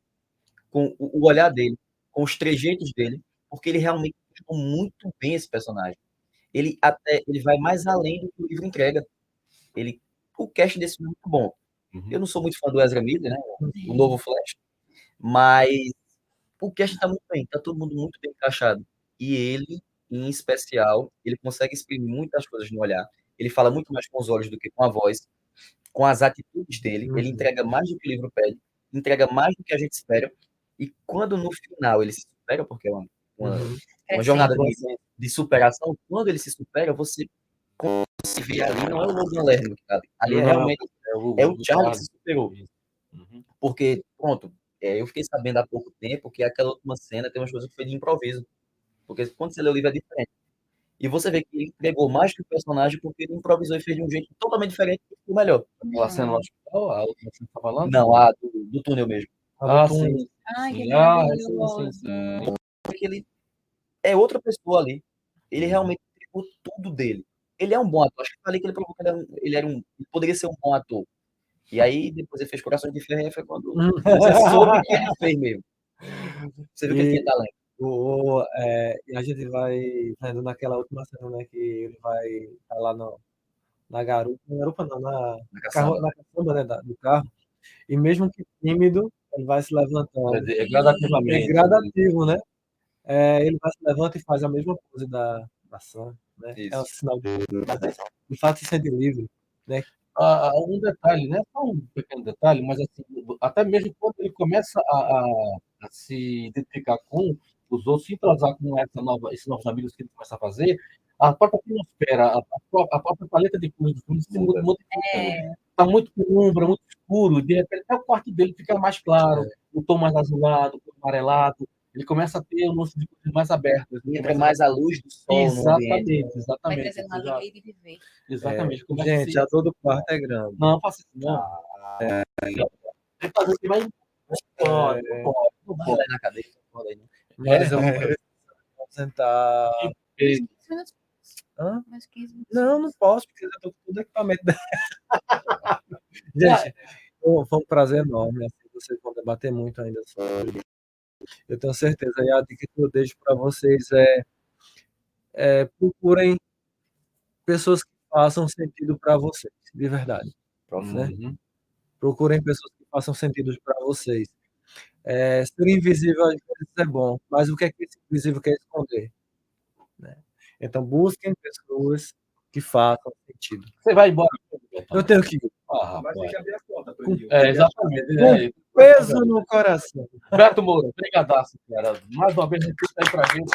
com o olhar dele, com os trejeitos dele, porque ele realmente ficou muito bem esse personagem. Ele vai mais além do que o livro entrega. O cast desse filme é muito bom. Eu não sou muito fã do Ezra Miller, né? O novo Flash, mas o cast tá muito bem, tá todo mundo muito bem encaixado. E ele, em especial, ele consegue exprimir muitas coisas no olhar. Ele fala muito mais com os olhos do que com a voz, com as atitudes dele. Ele Uhum. entrega mais do que o livro pede, entrega mais do que a gente espera. E quando no final ele se supera, porque é uma Uhum. jornada de superação, quando ele se supera, você se vê ali, não é o Logan Lerman que tá ali. Ali é Não, realmente é o do Charlie que se superou. Uhum. Porque, pronto, eu fiquei sabendo há pouco tempo que aquela última cena tem umas coisas que foi de improviso. Porque quando você lê o livro é diferente. E você vê que ele entregou mais que o personagem porque ele improvisou e fez de um jeito totalmente diferente e ficou melhor. Aquela cena no hospital, a outra que você tá falando? Não, a do túnel mesmo. Ah, Sim. sim. Ai, que Sim, maravilhoso. sim. Porque ele é outra pessoa ali. Ele realmente entregou tudo dele. Ele é um bom ator. Acho que eu falei que ele provou que ele poderia ser um bom ator. E aí, depois ele fez Corações de Ferro, e aí foi quando você soube que ele fez mesmo. Você viu que ele tinha talento. E a gente vai vendo naquela última cena, né, que ele vai estar lá na garupa não, Na caçamba. na caçamba, né, do carro, e mesmo que tímido, ele vai se levantando. É É gradativamente. gradativo, né? Ele vai se levanta e faz a mesma coisa da Sam, né? É um Isso. sinal de fato se sente livre, né? Um detalhe, né? Só um pequeno detalhe, mas assim, até mesmo quando ele começa a se identificar com os outros, se entrosar com esses novos amigos que ele começa a fazer, a própria atmosfera, a própria paleta de cores do filme se muda muito. Está muito penumbra, muito escuro, de repente até o quarto dele fica mais claro, o tom mais azulado, o tom amarelado, ele começa a ter um lance de cores mais abertas. Entra mais a luz do sol no ambiente. Vai Exatamente. trazendo uma alegria de viver. Exatamente. Começa Gente, a dor do quarto é grande. Não, faça isso não. Tem que fazer assim, mas não pode. Olha na cadeira. Olha aí, né? Mas eu vou tentar. 15 minutos. Hã? Mais 15 minutos. Não posso, porque eu já tô com todo o equipamento. Gente, foi um prazer enorme. Assim, vocês vão debater muito ainda sobre. Eu tenho certeza. E a dica que eu deixo para vocês procurem pessoas que façam sentido para vocês, de verdade. Né? Uhum. Procurem pessoas que façam sentido para vocês. Ser invisível às vezes é bom, mas o que é que esse invisível quer esconder? Né? Então, busquem pessoas que façam sentido. Você vai embora. Eu tenho que ir. Ah, Mas tem rapaz. que abrir a porta pra Com- ele. Exatamente. Peso no coração. Beto Moura, brigadaço, cara. Mais uma vez, repita aí pra gente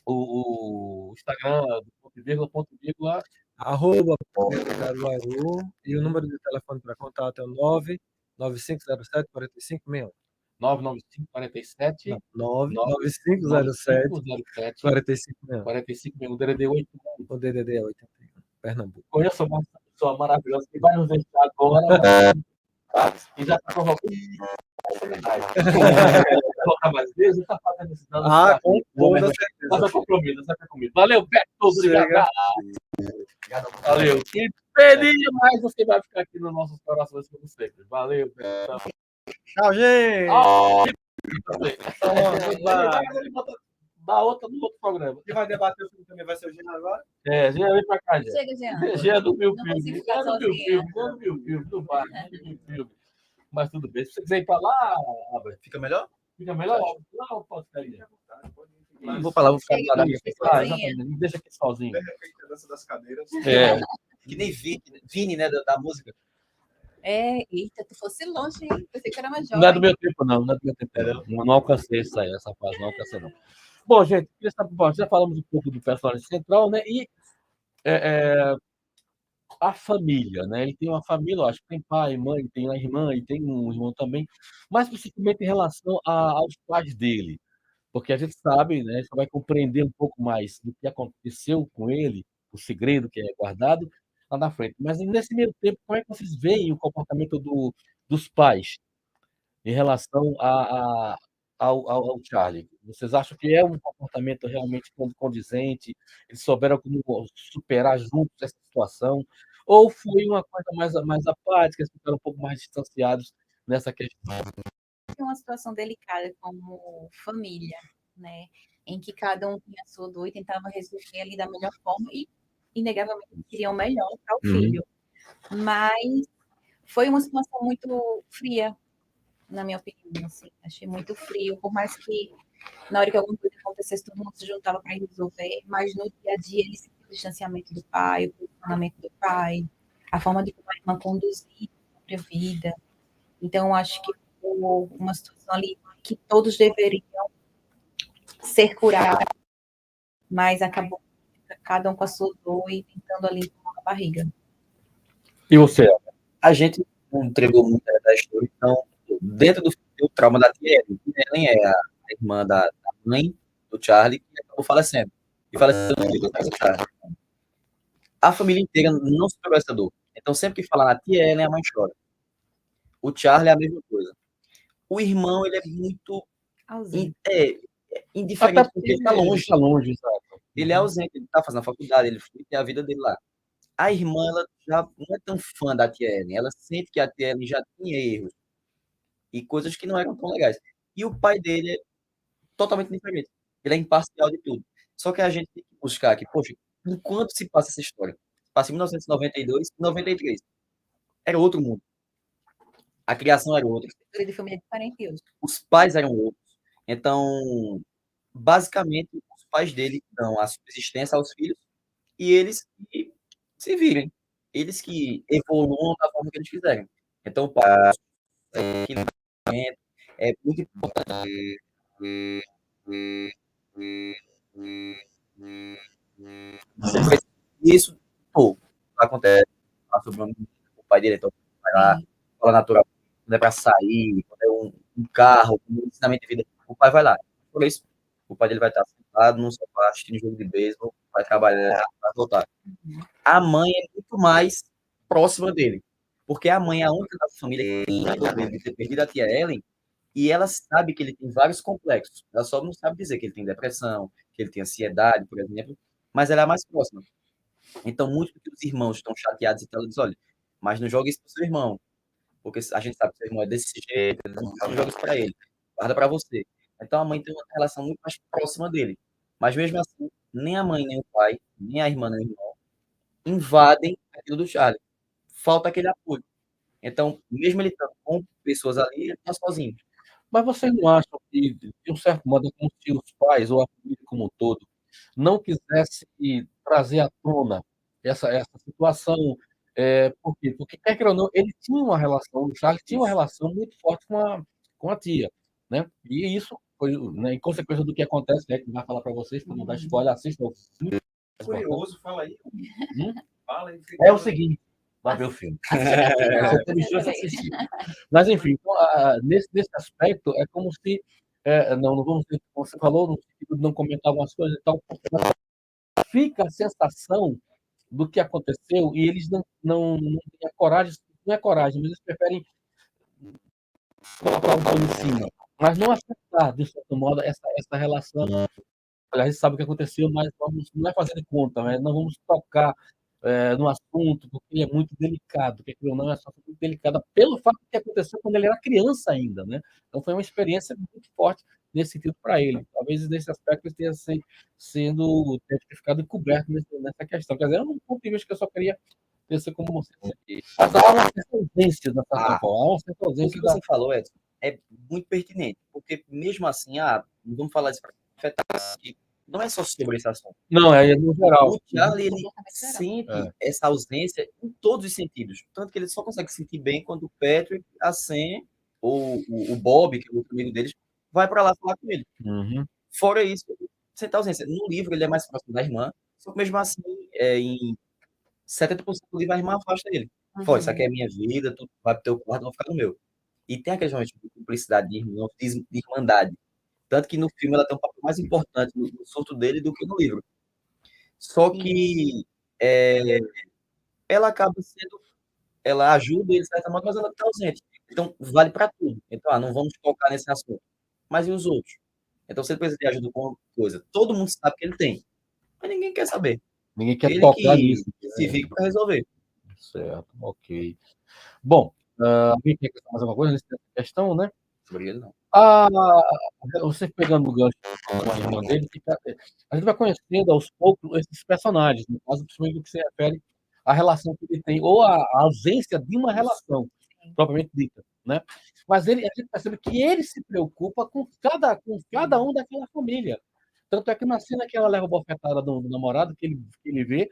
o Instagram do ponto e vírgula, @Caruaru, e o número de telefone para contato é o 99507 4561. 99547 Não, 99507 9507 4561. 45 o DDD 8. O DDD é 81, Pernambuco. Conheça uma pessoa maravilhosa que vai nos deixar agora. E já está provocando. Colocar mais vezes, está fazendo esse dano. Com toda certeza. Mas é compromisso, é comigo. Valeu, Beto. Chega. Obrigado. Valeu. E pedir mais, você vai ficar aqui nos nossos corações como sempre. Valeu, Beto. Tchau, gente! Ah, Goodbye. da outra no outro programa. Quem vai debater o filme também vai ser o Jean agora? Jean, vem pra cá, Jean. Chega, Jean. Jean não viu o Não filme. consigo ficar Jean não viu o sozinha. filme. Jean não viu o filme. Não vai, Jean não viu o filme. Mas tudo bem. Se você quiser ir pra lá, Albert, Fica melhor? fica melhor? Lá ou pode ficar aí? Vou falar, vou ficar do lado da minha Chega, Ah, sozinha. exatamente. Me deixa aqui sozinho. De repente, a dança das cadeiras. É. Que nem Vini, né, da música. Eita, tu fosse longe, hein? Pensei que era mais Não é do jovem. meu tempo, não. Não é do meu tempo, não. Não alcancei isso aí, essa fase, não alcancei, não. Bom, gente, bom, já falamos um pouco do personagem central, né? E a família, né? Ele tem uma família, eu acho que tem pai, mãe, tem uma irmã e tem um irmão também, mas principalmente em relação aos pais dele, porque a gente sabe, né? A gente vai compreender um pouco mais do que aconteceu com ele, o segredo que é guardado lá na frente. Mas nesse meio tempo, como é que vocês veem o comportamento dos pais em relação ao Charlie? Vocês acham que é um comportamento realmente condizente? Eles souberam como superar juntos essa situação? Ou foi uma coisa mais apática, eles ficaram um pouco mais distanciados nessa questão? É uma situação delicada como família, né? Em que cada um tinha a sua dor e tentava resolver ali da melhor forma e, inegavelmente, queriam o melhor para o filho. Mas foi uma situação muito fria, na minha opinião, assim. Achei muito frio, por mais que na hora que alguma coisa acontecesse, todo mundo se juntava para resolver, mas no dia a dia ele sentiu o distanciamento do pai, o posicionamento do pai, a forma de como a irmã conduzia a própria vida. Então, acho que foi uma situação ali que todos deveriam ser curados, mas acabou cada um com a sua dor e tentando ali empurrar a barriga. E você? A gente não entregou muito da história, então, dentro do filme, tem o trauma da tia Ellen. A tia Ellen é a irmã da mãe do Charlie, que acabou falecendo. E faleceu no filho do Charlie. A família inteira não superou essa dor. Então, sempre que fala na tia Ellen, a mãe chora. O Charlie é a mesma coisa. O irmão, ele é muito Ausente. indiferente, porque ele está longe. Está longe, exato. Ele é ausente, ele está fazendo a faculdade, ele tem a vida dele lá. A irmã, ela já não é tão fã da tia Ellen. Ela sente que a tia Ellen já tinha erros e coisas que não eram tão legais. E o pai dele é totalmente diferente. Ele é imparcial de tudo. Só que a gente tem que buscar aqui, poxa, enquanto se passa essa história, passa em 1992 e 93. Era outro mundo. A criação era outra. A estrutura de família é diferente hoje. Os pais eram outros. Então, basicamente, os pais dele dão a subsistência aos filhos e eles que se virem. Eles que evoluam da forma que eles quiserem. Então, o pai é muito importante. Isso, pô, acontece. Sobre o pai dele, então, vai lá, fala natural, quando é para sair, quando é um carro, um ensinamento de vida, o pai vai lá. Por isso, o pai dele vai estar sentado no sofá, assistindo jogo de beisebol, vai trabalhar, vai voltar. A mãe é muito mais próxima dele, porque a mãe é a única da família que tem a dor de ter perdido a tia Ellen, e ela sabe que ele tem vários complexos. Ela só não sabe dizer que ele tem depressão, que ele tem ansiedade, por exemplo, mas ela é a mais próxima. Então, muitos dos irmãos estão chateados e ela diz, olha, mas não jogue isso pro seu irmão, porque a gente sabe que seu irmão é desse jeito, não joga isso para ele, guarda para você. Então, a mãe tem uma relação muito mais próxima dele. Mas, mesmo assim, nem a mãe, nem o pai, nem a irmã, nem o irmão invadem aquilo do Charlie. Falta aquele apoio. Então, mesmo ele estando com pessoas ali, ele está sozinho. Mas vocês não acham que, de um certo modo, é como se os pais ou a família como um todo não quisesse trazer à tona essa situação? Por quê? Porque, quer queira ou não, ele tinha uma relação, o Charles tinha uma relação muito forte com a tia, né? E isso foi, né, em consequência do que acontece, né, que vai falar para vocês, para não dar spoiler, assistam. Curioso, fala aí. Fala aí. É o seguinte, vai ver o filme. Você teve chance de assistir. Mas, enfim, então, nesse aspecto, é como se, não vamos dizer, como você falou, no sentido de não comentar algumas coisas e tal, fica a sensação do que aconteceu e eles não têm a coragem, não é coragem, mas eles preferem colocar um pano em cima, mas não aceitar, de certo modo, essa relação. Olha, a gente sabe o que aconteceu, mas não é fazer de conta, né? Não vamos tocar no assunto, porque ele é muito delicado, porque aquilo não é só muito delicada pelo fato que aconteceu quando ele era criança ainda, né? Então foi uma experiência muito forte nesse sentido para ele. Talvez nesse aspecto ele tenha ficado encoberto nessa questão. Quer dizer, é um ponto de vista que eu só queria ter como você. Mas há uma certa ausência da certa forma. Há uma certa O ausência que da. você falou, Edson, é muito pertinente, porque mesmo assim, não vamos falar isso para afetar, que não é só sobre esse assunto. Não, é no geral. O Charlie, ele Completamente geral. sente essa ausência em todos os sentidos. Tanto que ele só consegue se sentir bem quando o Patrick, a Sam, ou o Bob, que é o outro amigo deles, vai para lá falar com ele. Uhum. Fora isso, sente a ausência. No livro, ele é mais próximo da irmã, só que mesmo assim, em 70% do livro, a irmã afasta ele. Fala, isso aqui é minha vida, tu vai pro teu quarto, eu vou ficar no meu. E tem aquele momento de cumplicidade, de irmão, de irmandade. Tanto que no filme ela tem um papel mais importante no surto dele do que no livro. Só que ela acaba sendo, ela ajuda ele de certa modo, mas ela está ausente. Então, vale para tudo. Então, não vamos focar nesse assunto. Mas e os outros? Então, se ele precisa de ajuda com alguma coisa, todo mundo sabe que ele tem, mas ninguém quer saber. Ninguém quer Ele tocar que nisso. se vira para resolver. Certo, ok. Bom, alguém quer acrescentar mais alguma coisa nessa questão, né? Sobre ele, não. Você pegando o gancho com a irmã dele, a gente vai conhecendo aos poucos esses personagens, no caso, principalmente do que se refere à relação que ele tem, ou à ausência de uma relação, propriamente dita, né? Mas a gente percebe que ele se preocupa com cada um daquela família. Tanto é que na cena que ela leva a bofetada do namorado, que ele vê,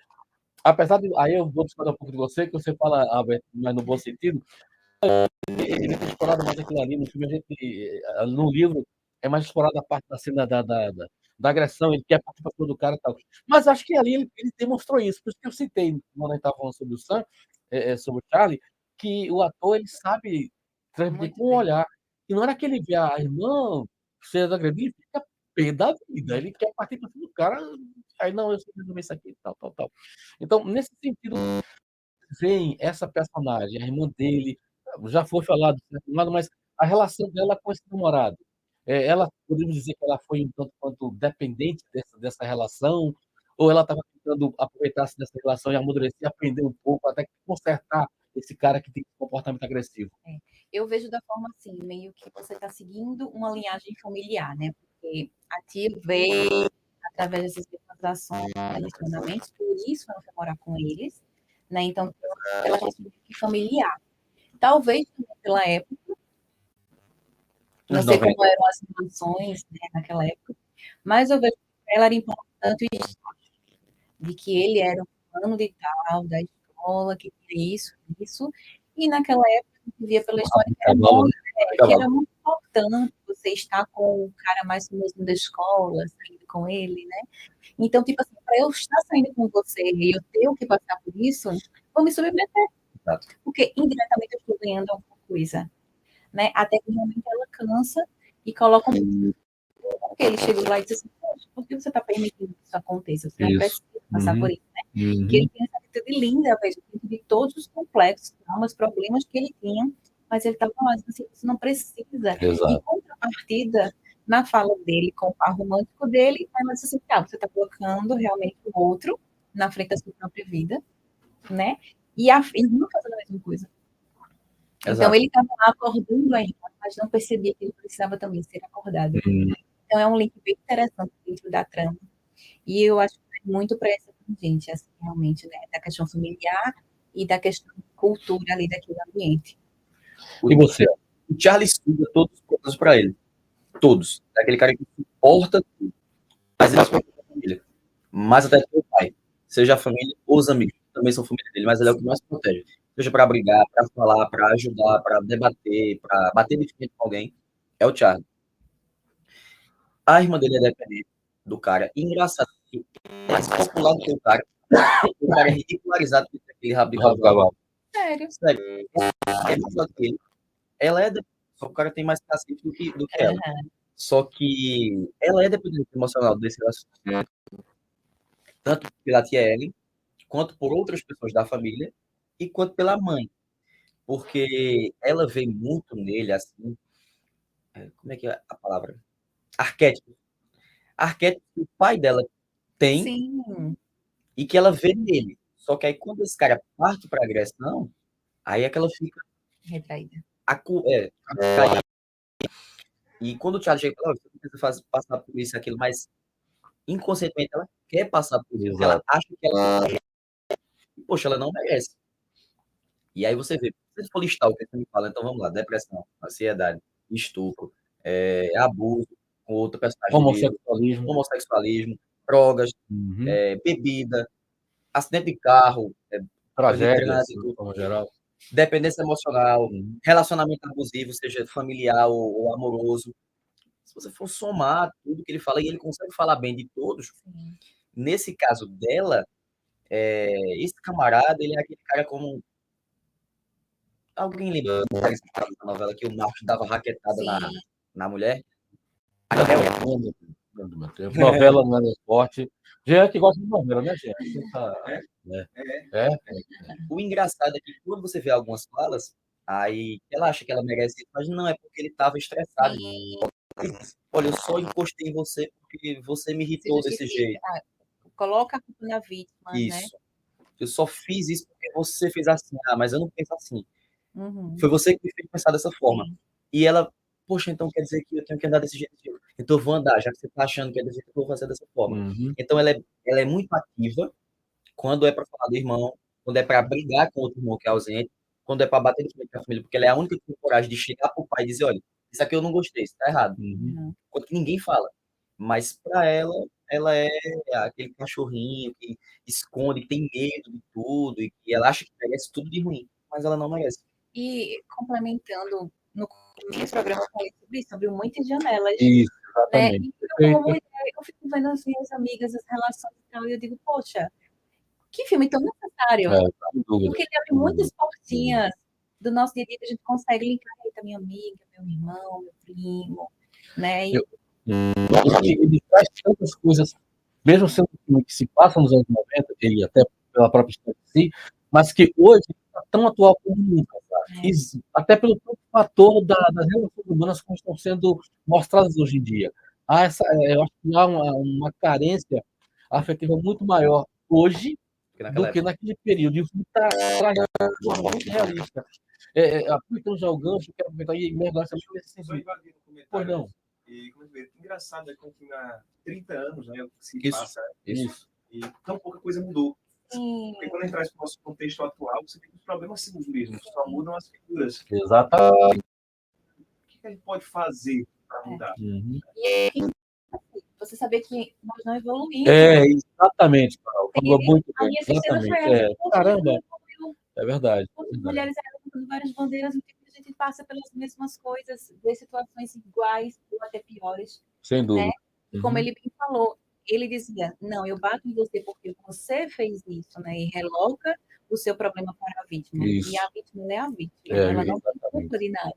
apesar de. Aí eu vou discordar um pouco de você, que você fala, Alberto, mas no bom sentido, ele tem explorado mais aquilo ali. No filme, no livro, é mais explorada a parte da cena da agressão, ele quer a participação do cara e tal. Mas acho que ali ele demonstrou isso. Por isso que eu citei, quando a gente estava falando sobre o Sam, sobre o Charlie, que o ator ele sabe transmitir Muito com um bem. olhar. E na hora que ele vê a irmã sendo agredida, ele fica pé da vida. Ele quer partir para cima do cara. Aí, não, eu sei resolver isso aqui, tal, tal, tal. Então, nesse sentido, vem essa personagem, a irmã dele, já foi falado, mas a relação dela com esse namorado. Ela, podemos dizer que ela foi um tanto quanto dependente dessa relação, ou ela estava tentando aproveitar-se dessa relação e amadurecer, aprender um pouco, até que consertar esse cara que tem esse comportamento agressivo. Eu vejo da forma assim, meio que você está seguindo uma linhagem familiar, né? Porque a tia veio através dessas ações, relacionamentos, por isso ela foi morar com eles, né? Então, ela é meio que familiar. Talvez também pela época, não Nos sei 90. como eram as relações, né, naquela época, mas eu vejo que para ela era importante isso, de que ele era um plano de tal, da escola, que tinha isso, e naquela época a gente via pela história que era muito importante você estar com o cara mais famoso da escola, saindo com ele, né? Então, tipo assim, para eu estar saindo com você e eu ter o que passar por isso, vou me submeter. Exato. Porque indiretamente eu estou ganhando alguma coisa, né? Até que realmente ela cansa e coloca porque ele chegou lá e disse assim, poxa, por que você está permitindo que isso aconteça? Você não precisa passar por isso, né? Que ele tem essa atitude linda, veja, de todos os complexos, traumas, problemas que ele tinha, mas ele estava lá, assim, você não precisa. Exato. Em contrapartida, na fala dele com o par romântico dele, ela disse assim, você está colocando realmente o outro na frente da sua própria vida, né? E a irmã fazendo a mesma coisa. Exato. Então, ele estava lá acordando a irmã, mas não percebia que ele precisava também ser acordado. Então, é um link bem interessante dentro da trama. E eu acho que é muito para essa gente, assim, realmente, né? Da questão familiar e da questão de cultura ali daquele ambiente. E você? O Charlie estuda todos os planos para ele. Todos. É aquele cara que suporta tudo. Mas ele suporta a família. Mais até que o pai. Seja a família ou os amigos. Também são família dele, mas ele é o que mais protege. Seja para brigar, para falar, para ajudar, para debater, para bater de frente com alguém. É o Charlie. A irmã dele é dependente do cara. E engraçado, mais popular do que o cara. O cara é ridicularizado por aquele rabo de cavalo. Sério. Sério. É mais do que ele. Ela é dependente. Só que o cara tem mais cacife do que ela. Só que ela é dependente emocional desse relacionamento. Tanto pela tia Ellen, quanto por outras pessoas da família, e quanto pela mãe. Porque ela vê muito nele, assim, como é que é a palavra? Arquétipo. Arquétipo que o pai dela tem. Sim. E que ela vê nele. Só que aí quando esse cara parte para agressão, aí é que ela fica Retraída. E quando o Charlie chega e fala, você não precisa passar por isso e aquilo, mas inconscientemente ela quer passar por isso, porque ela acha que ela merece. E, poxa, ela não merece. E aí você vê, se você for listar o que você me fala, então vamos lá, depressão, ansiedade, estupro, abuso com outro personagem do livro, homossexualismo, drogas, bebida, acidente de carro, Tragédias, trânsito, de forma geral. dependência emocional, relacionamento abusivo, seja familiar ou amoroso. Se você for somar tudo que ele fala, e ele consegue falar bem de todos, Sim. nesse caso dela, esse camarada, ele é aquele cara como... Alguém lembra da novela que o Marcos dava raquetada Sim. na mulher? Novela não é esporte. Jean que gosta de novela, né, Jean? O engraçado é que quando você vê algumas falas, aí ela acha que ela merece isso, mas não, é porque ele estava estressado. Sim. Olha, eu só encostei em você porque você me Se irritou desse justifica. jeito. Coloca a culpa na vítima, né? Isso. Eu só fiz isso porque você fez assim. Ah, mas eu não penso assim. Uhum. Foi você que me fez pensar dessa forma. Sim. E ela, poxa, então quer dizer que eu tenho que andar desse jeito. Então eu vou andar, já que você tá achando que é desse jeito, eu vou fazer dessa forma. Então ela é muito ativa quando é para falar do irmão, quando é para brigar com outro irmão que é ausente, quando é para bater de frente com a família, porque ela é a única que tem coragem de chegar pro pai e dizer, olha, isso aqui eu não gostei, isso tá errado. Enquanto que ninguém fala. Mas para ela é aquele cachorrinho que esconde, que tem medo de tudo, e que ela acha que merece tudo de ruim, mas ela não merece. E complementando, no começo do programa eu falei sobre isso, sobre muitas janelas. Isso, Né? exatamente. E eu, como mulher, eu fico vendo as minhas amigas, as relações e tal, e eu digo, poxa, que filme tão necessário. Sem dúvida. Porque ele abre muitas portinhas do nosso dia a dia que a gente consegue linkar, eita, minha amiga, meu irmão, meu primo, né? E Ele traz tantas coisas, mesmo sendo um filme que se passa nos anos 90, e até pela própria história em si, mas que hoje está tão atual como nunca, sabe? Até pelo próprio fator das relações humanas como estão sendo mostradas hoje em dia. Eu acho que há uma carência afetiva muito maior hoje do que naquele período. E o filme está trazendo de forma muito realista. Aproveitando já o gancho, eu quero aproveitar e mergulhar essa Só invadir no comentário. Pois não. E, como é que engraçado é que um filme há 30 anos, né, se Isso. passa, Isso. e tão pouca coisa mudou. sim, Porque quando entrar no nosso contexto atual, você tem que os problemas são os mesmos, só mudam as figuras. Exatamente. O que a gente pode fazer para mudar? você saber que nós não evoluímos. Exatamente, Carol. Falou muito A bem. minha terceira foi Exatamente. essa. Caramba, é verdade. Quantas mulheres levantando várias bandeiras, a gente passa pelas mesmas coisas, vê situações iguais ou até piores. Sem dúvida. Né? E como ele bem falou, ele dizia, não, eu bato em você porque você fez isso, né? E reloca o seu problema para a vítima. Isso. E a vítima é a vítima. Ela não tem culpa de nada.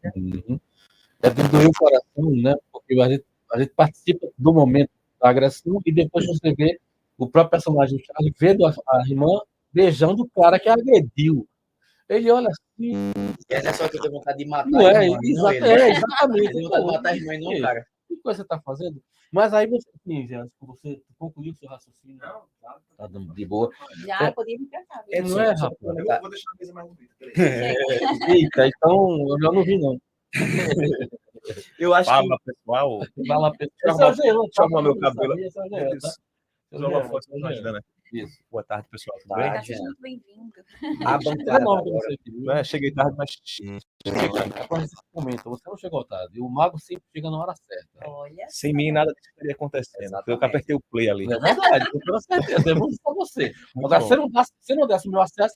É de doer o coração, né? Porque a gente participa do momento da agressão e depois você vê o próprio personagem, o Charlie, vendo a irmã beijando o cara que agrediu. Ele olha assim. É só que eu tenho vontade de matar Não é, a irmã, não ele. exatamente. Eu tenho vontade de matar a irmã e não o cara. Que coisa você está fazendo? Mas aí você, você concluiu o seu raciocínio. Não, tá de boa. Já podia me pensar. Não é, rapaz? Eu vou deixar a mesa mais bonita. Eita, então eu já não vi, não. Eu acho Fala, pessoal. Fala, pessoal. Chama meu cabelo. Tá? Fazer uma foto com nós, né? Isso. Boa tarde, pessoal. Tudo Tá, bem? Seja muito bem-vindo. A bancada Não, agora. você Não é, cheguei tarde, mas Agora esse momento, você não chegou tarde. O mago sempre chega na hora certa. Olha. sem mim nada disso estaria acontecendo. Eu que apertei o play ali. É verdade, com toda certeza. É muito pra você. Agora, se não desse o meu acesso.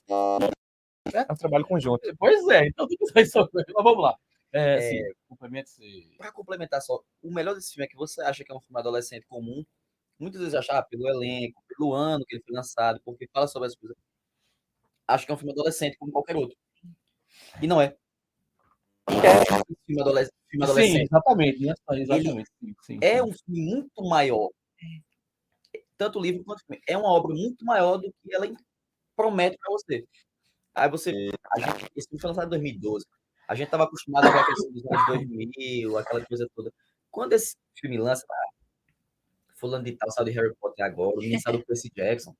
É um trabalho conjunto. Pois é, então tudo isso aí. Mas vamos lá. Sim, complemente-se. Para complementar só, o melhor desse filme é que você acha que é um filme adolescente comum. Muitas vezes acha pelo elenco, pelo ano que ele foi lançado, porque fala sobre as coisas. Acho que é um filme adolescente como qualquer outro. E não é. É um filme adolescente. Sim, exatamente. Exatamente. Sim. É um filme muito maior. Tanto o livro quanto o filme. É uma obra muito maior do que ela promete para você. Aí esse filme foi lançado em 2012. A gente estava acostumado a ver a questão dos anos 2000, aquela coisa toda. Quando esse filme lança, fulano de tal saiu de Harry Potter agora, o menino saiu do Percy Jackson.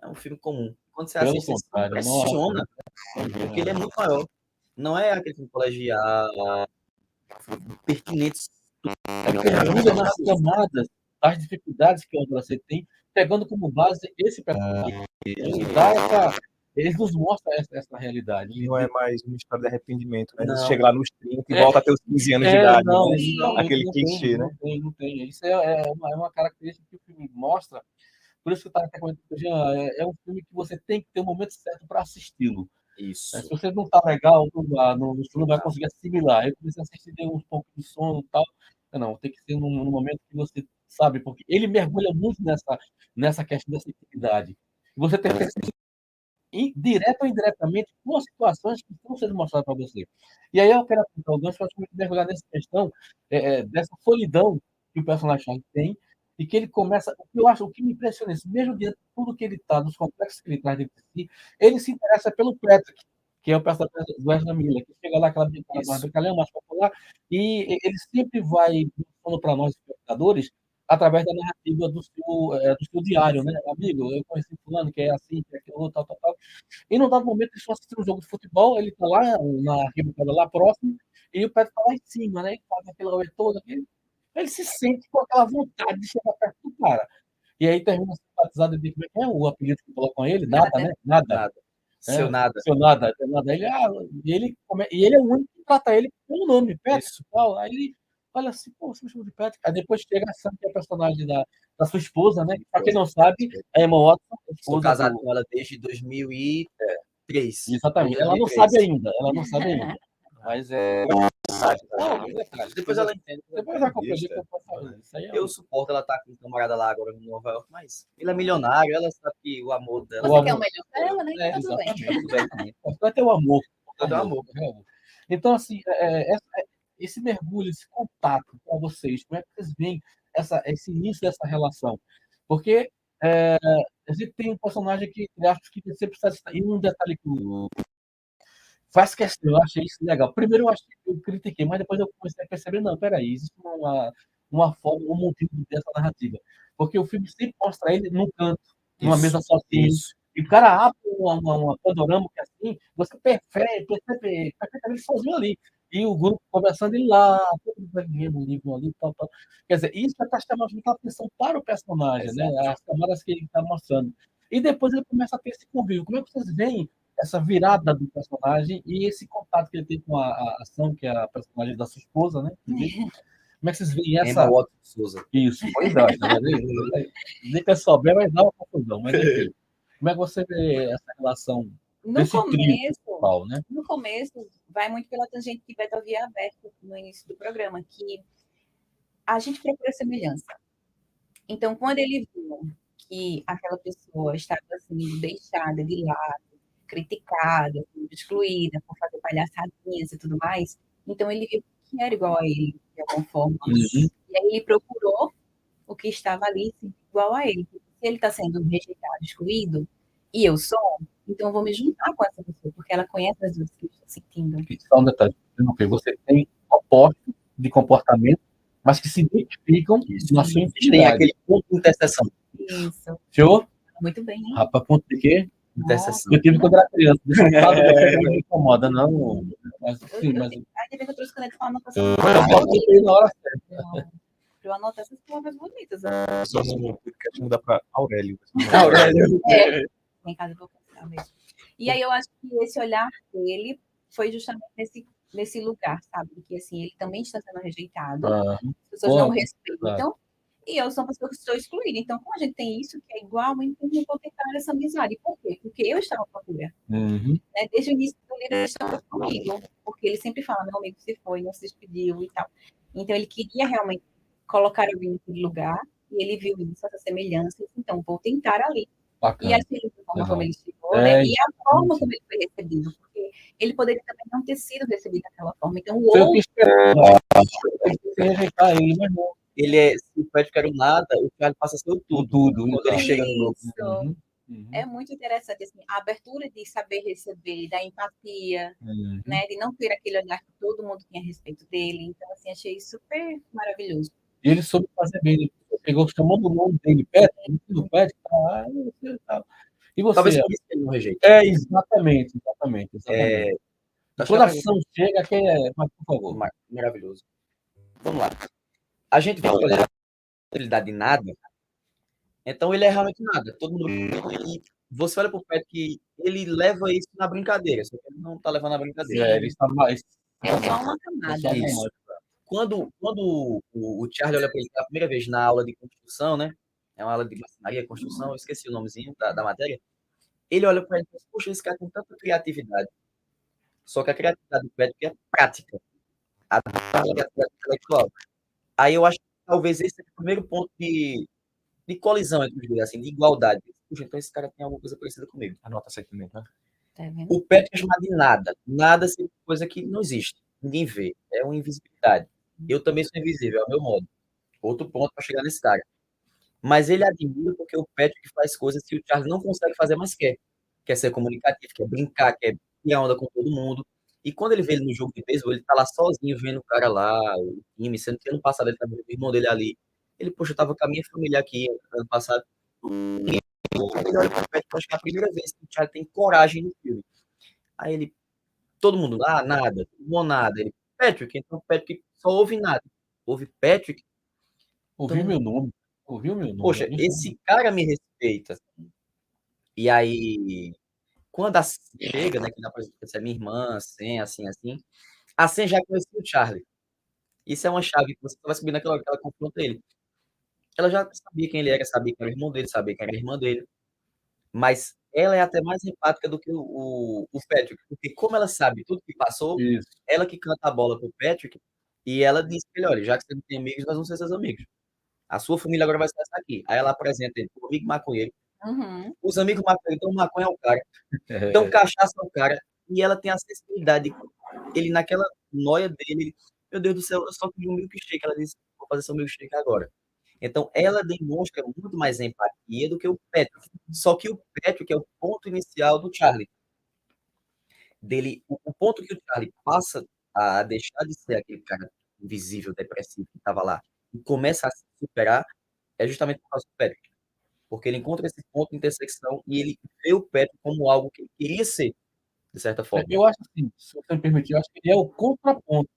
É um filme comum. Quando você assiste, você se impressiona, porque ele é muito maior. Não é aquele filme colegial, pertinente É que mergulha nas camadas das dificuldades que o adolescente tem, pegando como base esse personagem. Eles nos mostram essa realidade. E não é mais uma história de arrependimento, né? Não. Você chega lá nos 30 e volta a ter os 15 anos de idade, não, né? não, Aquele não clichê, né? não tem. Isso é uma característica que o filme mostra. Por isso que eu estava até comentando, Jean, é um filme que você tem que ter o momento certo para assisti-lo. Isso. Se você não está legal, você não vai conseguir assimilar. Eu comecei a assistir, dei uns poucos de sono e tal. Não, tem que ser num momento que você sabe, porque ele mergulha muito nessa questão dessa intimidade. Você tem que ser direto ou indiretamente com as situações que estão sendo mostradas para você. E aí eu quero apontar o gancho para mergulhar nessa questão dessa solidão que o personagem tem e que ele começa. O que eu acho, o que me impressiona é isso, mesmo diante de tudo que ele está, dos complexos que ele traz dentro de si, ele se interessa pelo Patrick, que é o personagem do Ezra Miller, que chega lá, aquela brincalhão mais popular, e ele sempre vai mostrando para nós, espectadores, através da narrativa do seu diário, né? Amigo, eu conheci fulano que é assim, que é aquilo, tal, tal, tal. E num dado momento, eles estão assistindo um jogo de futebol, ele está lá na arquibancada lá próximo, e o Pedro está lá em cima, né? Ele faz aquele auê todo, ele se sente com aquela vontade de chegar perto do cara. E aí termina simpatizado de como é que é o apelido que colocam a ele? Nada, né? Nada. Nada. Seu nada. Seu nada, seu nada. Ele é o único que trata ele pelo nome, Patrick. Isso. Tal. Aí ele olha assim, pô, você me chama de Patrick. Aí depois chega a Sam, que é a personagem da sua esposa, né? Pra quem não sabe, é a Emma Watson, a Sou esposa casado do... com ela desde 2003. Exatamente. Ela não 2003. sabe ainda. Ela não sabe ainda. Mas Não, detalhe. Depois ela entende. Depois vai compreender que eu posso fazer. Isso aí é Eu suporto ela estar com um camarada lá agora em Nova York, mas ele é milionário, ela sabe que o amor dela. Você quer o melhor pra ela, né? Tudo bem. Exatamente. vai ter o amor. Vai ter o amor. Então, assim, esse mergulho, esse contato com vocês, como é que vocês veem esse início dessa relação? Porque a gente tem um personagem que eu acho que sempre precisa estar. E um detalhe que faz questão, eu achei isso legal. Primeiro eu critiquei, mas depois eu comecei a perceber, não, peraí, existe uma forma, um motivo dessa narrativa. Porque o filme sempre mostra ele num canto, numa mesa sozinho. E o cara abre uma panorama que assim, você percebe perfeitamente sozinho ali. E o grupo conversando ele lá, todo mundo vai lendo um livro ali, tal, tal. Quer dizer, isso está chamando muita atenção para o personagem, né? As camadas que ele está mostrando. E depois ele começa a ter esse convívio. Como é que vocês veem essa virada do personagem e esse contato que ele tem com a ação, que é a personagem da sua esposa, né? Como é que vocês veem essa... Emma Watson Souza. Isso, pois é. Nem que souber, vai dar uma confusão. Mas, enfim, como é que você vê essa relação desse trio principal, né? No começo, vai muito pela tangente que Beto havia aberto no início do programa, que a gente procura semelhança. Então, quando ele viu que aquela pessoa estava sendo deixada de lado, criticada, excluída por fazer palhaçadinhas e tudo mais, então ele viu que era igual a ele, de alguma forma. E aí ele procurou o que estava ali igual a ele. Se ele está sendo rejeitado, excluído, e eu sou, então eu vou me juntar com essa pessoa, porque ela conhece as duas que eu estou sentindo. Só um detalhe, você tem opostos de comportamento, mas que se identificam na sua intimidade. Tem aquele ponto de interseção. Isso. Show? Muito bem, hein? Rapaz, ponto de quê? Interseção. Eu tive quando era criança. Deixa eu falar, não me incomoda, não. Mas, sim, mas... Ainda bem que eu trouxe caneta com anotação. Eu posso ir na hora certa. Eu anotar essas palavras bonitas. Só no podcast mudar para Aurélio. Em casa eu vou pensar mesmo. E aí eu acho que esse olhar dele foi justamente nesse lugar, sabe? Que assim, ele também está sendo rejeitado. As pessoas não respeitam. E eu sou uma pessoa que estou excluída. Então, como a gente tem isso que é igual, então eu vou tentar essa amizade. Por quê? Porque eu estava à procura. Né? Desde o início do livro, ele estava comigo. Porque ele sempre fala, meu amigo se foi, não se despediu e tal. Então, ele queria realmente colocar alguém naquele lugar. E ele viu isso, essa semelhança. Então, vou tentar ali. Bacana. E a forma como ele chegou, né? E a forma como ele foi recebido. Porque ele poderia também não ter sido recebido daquela forma. Então, o outro... Eu rejeitar ele, mas não. Ele é, se o Patrick era nada, o Charlie passa a ser o tudo. Quando ele chega no grupo. É muito interessante, assim, a abertura de saber receber, da empatia, né? De não ter aquele olhar que todo mundo tinha a respeito dele. Então, assim, achei super maravilhoso. E ele soube fazer bem. Ele pegou, chamando o nome dele, Patrick, e você? Talvez por isso que ele não rejeita. Exatamente. Quando a ação chega, mas, por favor. Maravilhoso. Vamos lá. a gente vê a possibilidade de nada, então ele é realmente nada. Todo mundo. E você olha pro Patrick que ele leva isso na brincadeira, só que ele não tá levando na brincadeira. Ele está mais. É só uma camada. Isso. Quando o Charlie olha para ele pela primeira vez na aula de construção, né? É uma aula de maçonaria, construção, eu esqueci o nomezinho da matéria. Ele olha para ele e pensa, poxa, esse cara tem tanta criatividade. Só que a criatividade do Patrick é prática. A criatividade intelectual. Aí eu acho que talvez esse seja o primeiro ponto de colisão entre os dois, assim, de igualdade. Puxa, então esse cara tem alguma coisa parecida comigo. Anota essa aqui também, né? Tá vendo? O Patrick é chamado de nada. Nada é coisa que não existe. Ninguém vê. É uma invisibilidade. Eu também sou invisível, é o meu modo. Outro ponto para chegar nesse cara. Mas ele admira porque o Patrick faz coisas que o Charles não consegue fazer, mas quer. Quer ser comunicativo, quer brincar, quer tirar onda com todo mundo. E quando ele vê ele no jogo de beisebol, ele tá lá sozinho vendo o cara lá, o time, sendo que ano passado ele tava vendo o irmão dele ali. Ele, poxa, eu tava com a minha família aqui ano passado. Ele olha pro Patrick, acho que é a primeira vez que o Charles tem coragem no filme. Aí ele, todo mundo, nada, não nada. Ele, Patrick, então Patrick só ouve nada. Ouve Patrick. Ouviu Então, meu nome. Ouviu meu nome. poxa, esse cara me respeita. E aí, quando a Sen chega, né, que dá pra ser minha irmã, Sen, assim, a Sen já conhecia o Charlie. Isso é uma chave que você vai subir naquela hora que ela confronta ele. Ela já sabia quem ele era, sabia que era o irmão dele, sabia que era a irmã dele. Mas ela é até mais empática do que o Patrick, porque como ela sabe tudo que passou, Isso. ela que canta a bola pro Patrick, e ela diz pra ele, olha, já que você não tem amigos, nós vamos ser seus amigos. A sua família agora vai ser essa aqui. Aí ela apresenta ele pro amigo maconheiro. Uhum. Os amigos maconheiros, então maconha é o cara. Então cachaça é o cara. E ela tem a sensibilidade. Ele naquela noia dele, meu Deus do céu, eu só pedi um milkshake. Ela disse, vou fazer seu milkshake agora. Então ela demonstra muito mais empatia do que o Patrick. Só que o Patrick é o ponto inicial do Charlie. O ponto que o Charlie passa a deixar de ser aquele cara invisível, depressivo que estava lá, e começa a se superar, é justamente por causa do Patrick. Porque ele encontra esse ponto de intersecção e ele vê o Patrick como algo que ele queria ser, de certa forma. Eu acho assim, se você me permitir, eu acho que ele é o contraponto.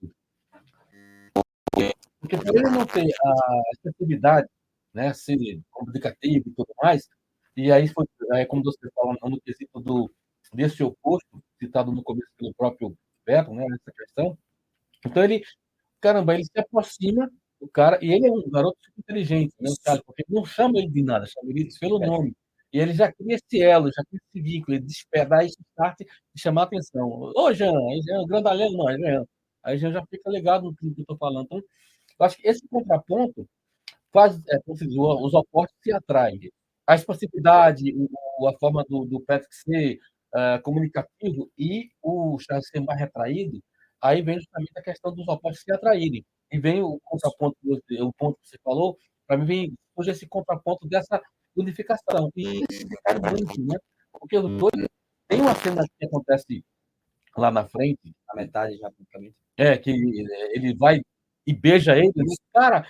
Porque por ele não ter a expressividade, né, ser comunicativo e tudo mais, e aí foi, como você fala, no quesito desse oposto, citado no começo pelo próprio Beto, né, essa questão. Então ele, caramba, ele se aproxima do cara, e ele é um garoto super inteligente, né, cara, porque ele não chama ele de nada, chama ele pelo nome. E ele já cria esse elo, já cria esse vínculo, ele dá esse start de chamar a atenção. Ô, Jean, aí Jean, grandalhão, não, Jean. Aí Jean já fica ligado no que eu estou falando. Então, eu acho que esse contraponto faz, como se diz, os opostos se atraem. A expressividade, a forma do Patrick ser comunicativo e o Charles ser mais retraído, aí vem justamente a questão dos opostos se atraírem. E vem o contraponto, o ponto que você falou, para mim vem hoje esse contraponto dessa unificação. E esse cara é muito, né? Porque os dois tem uma cena que acontece lá na frente, A metade já praticamente. que ele vai e beija ele, né? Cara,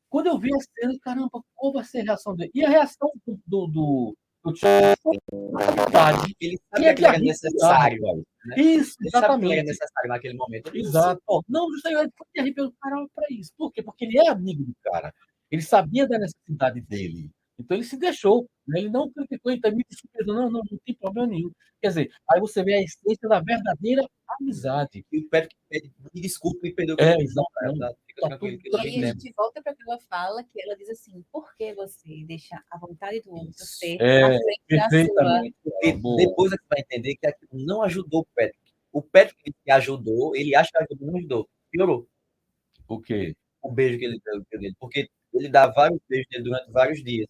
quando eu vi a cena, caramba, qual vai ser a reação dele? E a reação do Charles foi vontade. Ele E sabe é que de era arrepiar, necessário. velho. Né? Isso, Ele sabe que era exatamente. necessário naquele momento. Ele Exato. Não, justamente foi de arrepiar o cara para isso. Por quê? Porque ele é amigo do cara. Ele sabia da necessidade dele. Então ele se deixou. Né? Ele não criticou, então me desculpa, não tem problema nenhum. Quer dizer, aí você vê a essência da verdadeira amizade. E o Patrick pede, me desculpa, me perdoa. Exatamente. Fica tranquilo que eu E a entendo. gente volta para aquela fala que ela diz assim: por que você deixa a vontade do outro ser É, à frente da sua? perfeitamente. Porque Boa. depois você vai entender que aquilo não ajudou o Patrick. O Patrick que ajudou, ele acha que ajudou, não ajudou. Piorou O quê? o beijo que ele deu dele. Porque ele dá vários beijos dele durante vários dias.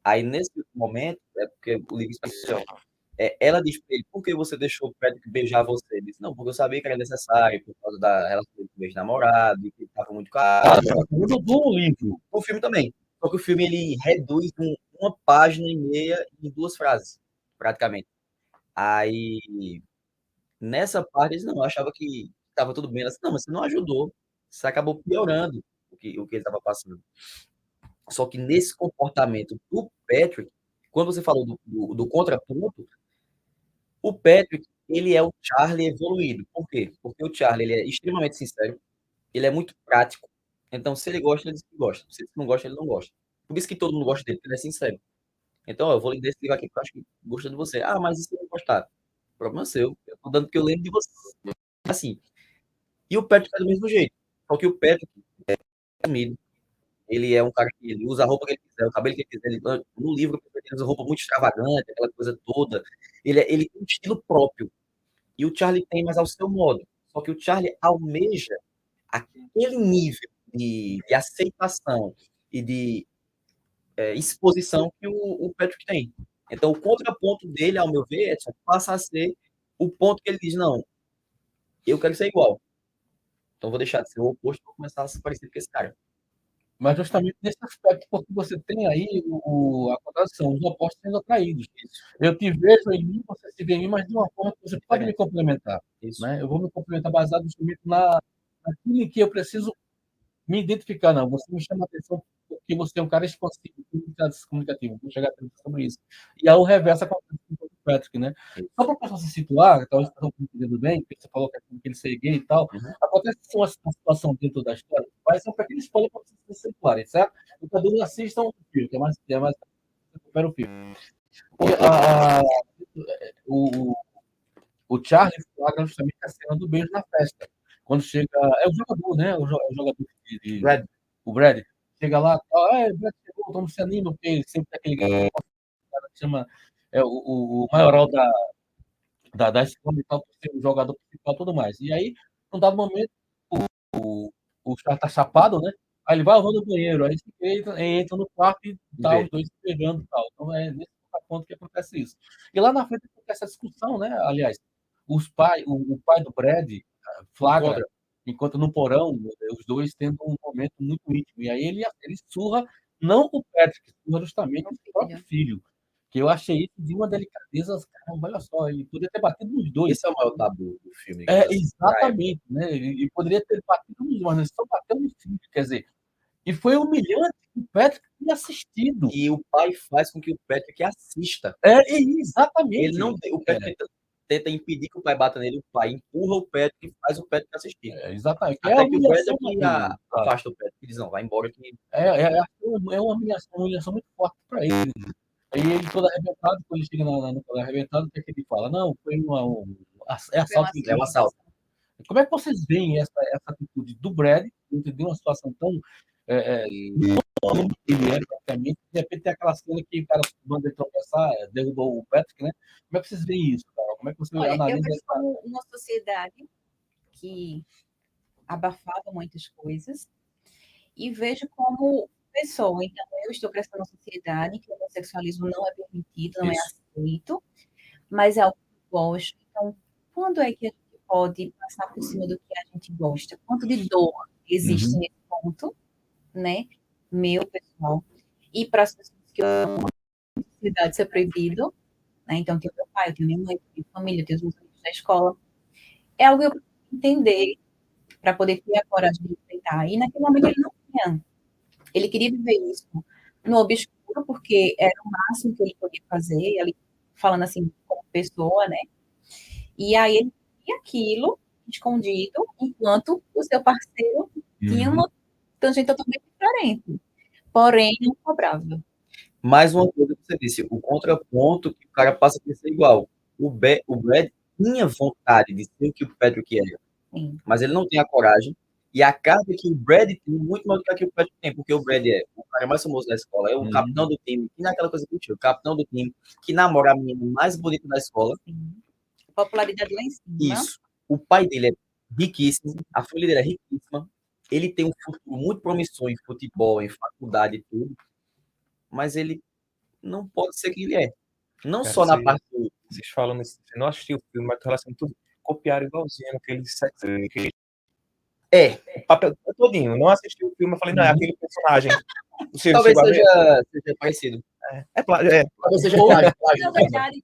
Aí, nesse momento, é porque o livro explica, ela diz para ele, por que você deixou o Patrick beijar você? Ele disse, não, porque eu sabia que era necessário, por causa da relação dele com o ex-namorado, e que estava muito caro. Tudo do livro. O filme também. Só que o filme, ele reduz uma página e meia em 2 frases, praticamente. Aí, nessa parte, eles não, eu achava que estava tudo bem. Ela disse, não, mas você não ajudou. Você acabou piorando o que ele estava passando. Só que nesse comportamento do Patrick, quando você falou do contraponto, o Patrick, ele é o Charlie evoluído. Por quê? Porque o Charlie, ele é extremamente sincero, ele é muito prático, Então, se ele gosta, ele diz que gosta. Se ele não gosta, ele não gosta. Por isso que todo mundo gosta dele, porque ele é sincero. Então, ó, eu vou ler desse livro aqui, porque eu acho que gosta de você. Ah, mas e se eu não gostar? Problema seu. Eu tô dando porque eu lembro de você. Assim. E o Patrick é do mesmo jeito. Só que o Patrick é tímido. Ele é um cara que ele usa a roupa que ele quiser, o cabelo que ele quiser. No livro, ele usa roupa muito extravagante, aquela coisa toda. Ele tem um estilo próprio. E o Charlie tem, mas ao seu modo. Só que o Charlie almeja aquele nível de aceitação e de exposição que o Patrick tem. Então, o contraponto dele, ao meu ver, passa a ser o ponto que ele diz: não, eu quero ser igual. Então, vou deixar de ser o oposto e vou começar a se parecer com esse cara. Mas justamente nesse aspecto, porque você tem aí a contradição, os opostos sendo atraídos. Eu te vejo em mim, você se vê em mim, mas de uma forma que você pode me complementar. Isso. Né? Eu vou me complementar baseado justamente naquilo em que eu preciso me identificar, não. Você me chama a atenção porque você é um cara expansivo, comunicativo. Vou chegar a atenção sobre isso. E aí o reverso acontece com o Patrick, né? Só para você se situar, talvez você não entendendo bem, porque você falou que ele ser gay e tal, acontece uma situação dentro da história, vai ser um pequeno spoiler para vocês se situarem, certo? Então, todos assistam o filme, que é mais recupera o filme. O, o Charlie flagra justamente a cena do beijo na festa. Quando chega. É o jogador, né? O jogador Brad. o Brad. Chega lá, Brad chegou, então se anima, porque ele sempre tem aquele cara que chama o maioral da escola e tal, por ser o jogador principal e tudo mais. E aí, num dado momento, o cara tá chapado, né? Aí ele vai, eu vou no banheiro, aí entra no quarto e tá os dois se pegando e tal. Então é nesse ponto que acontece isso. E lá na frente acontece essa discussão, né? Aliás, o pai do Brad flagra, enquanto no porão, os dois tendo um momento muito íntimo. E aí ele surra, não o Patrick, surra justamente o próprio filho. Que eu achei isso de uma delicadeza, caramba, olha só, ele poderia ter batido nos dois. Esse é o maior tabu do filme. Exatamente, né? Ele poderia ter batido nos dois, mas só bateu no filho, quer dizer. E foi humilhante que o Patrick tenha assistido. E o pai faz com que o Patrick assista. Exatamente. Ele não, o Patrick tenta impedir que o pai bata nele, o pai empurra o Patrick e faz o Patrick assistir. Exatamente. Até que o Brad afasta o Patrick e diz: não, vai embora. Que... É uma humilhação muito forte para ele. Aí ele todo arrebentado, quando ele chega no colégio arrebentado, o que é que ele fala? Não, foi assalto. É um assalto. Como é que vocês veem essa atitude do Brad, dentro de uma situação tão ele praticamente, de repente tem aquela cena que o cara manda ele tropeçar, derrubou o Patrick, né? Como é que vocês veem isso, cara? Como é que você analisa eu vejo essa... como uma sociedade que abafava muitas coisas e vejo como pessoa. Então, eu estou crescendo numa sociedade que o homossexualismo não é permitido, não é aceito, mas é algo que eu gosto. Então, quando é que a gente pode passar por cima do que a gente gosta? Quanto de dor existe nesse ponto, né? Meu, pessoal. E para as pessoas que eu amo, a sociedade ser proibido, né? Então, eu tenho meu pai, eu tenho minha mãe, eu tenho família, eu tenho os meus amigos da escola. É algo que eu preciso entender para poder ter a coragem de enfrentar. E naquele momento ele não tinha. Ele queria viver isso no obscuro, porque era o máximo que ele podia fazer, ele falando assim, como pessoa, né? E aí ele tinha aquilo escondido, enquanto o seu parceiro tinha uma tangente totalmente diferente. Porém, não cobrava. Mais uma coisa que você disse, o contraponto que o cara passa a ser igual. O Brad tinha vontade de ser o que o Patrick era, mas ele não tem a coragem. E a carga que o Brad tem muito mais do que a que o Patrick tem, porque o Brad é o cara mais famoso da escola, é o capitão do time, que não é aquela coisa que eu tinha, o capitão do time, que namora a menina mais bonita da escola. Popularidade lá em cima. Isso. O pai dele é riquíssimo, a família dele é riquíssima, ele tem um futuro muito promissor em futebol, em faculdade e tudo, mas ele não pode ser quem ele é. Não Cara, só na parte do... Vocês falam nisso, você não assistiu o filme, mas tu relaciona tudo, copiaram igualzinho aquele sexo. O papel todinho. Não assisti o filme, eu falei, não, é aquele personagem. Você Talvez seja parecido. Talvez seja plágio. Na verdade,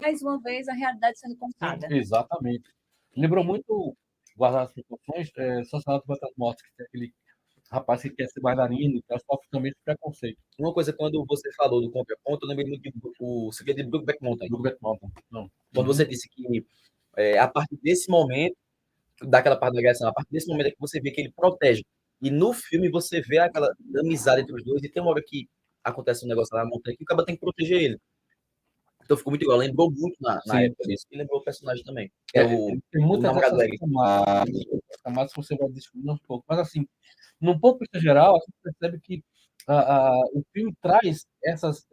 mais uma vez, a realidade sendo contada. Exatamente. Lembrou muito, guardar as proporções, Sociedade dos Poetas Mortos, que tem aquele rapaz que quer ser bailarino, que sofre também de preconceito. Uma coisa, quando você falou do contraponto, eu lembrei muito o segredo de Brokeback Mountain. Não. Quando você disse que a partir desse momento, daquela parte da agressão, a partir desse momento é que você vê que ele protege. E no filme você vê aquela amizade entre os dois, e tem uma hora que acontece um negócio lá na montanha que o cara tem que proteger ele. Então ficou muito igual, lembrou muito na Sim. época disso, e lembrou o personagem também, que é o Tem muitas namorado dessas Eric. camadas que você vai descobrindo um pouco. Mas, assim, num ponto de vista geral, a gente percebe que o filme traz essas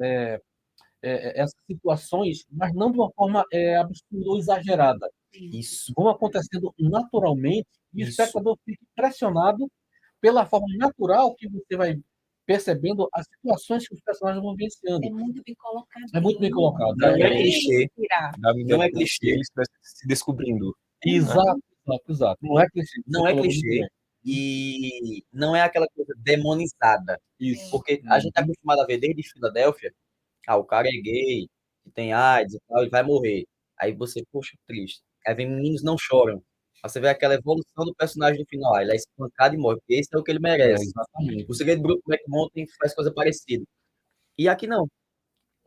situações, mas não de uma forma absurda ou exagerada. Isso. Vão acontecendo naturalmente e o Isso. espectador fica impressionado pela forma natural que você vai percebendo as situações que os personagens vão vivenciando. É muito bem colocado. É muito bem colocado. Não é É, clichê, não é que clichê, ele estivesse se descobrindo. exato. Não é clichê. não Você é falou muito clichê, bem. e não é aquela coisa demonizada. Isso. Porque a gente tá acostumado a ver desde Filadélfia, o cara é gay, que tem AIDS e tal, e vai morrer. Aí você, poxa, triste. Aí vem Meninos Não Choram. Aí você vê aquela evolução do personagem no final. Ele é espancado e morre, porque esse é o que ele merece. Exatamente. O Segredo de Brokeback Mountain faz coisa parecida. E aqui não,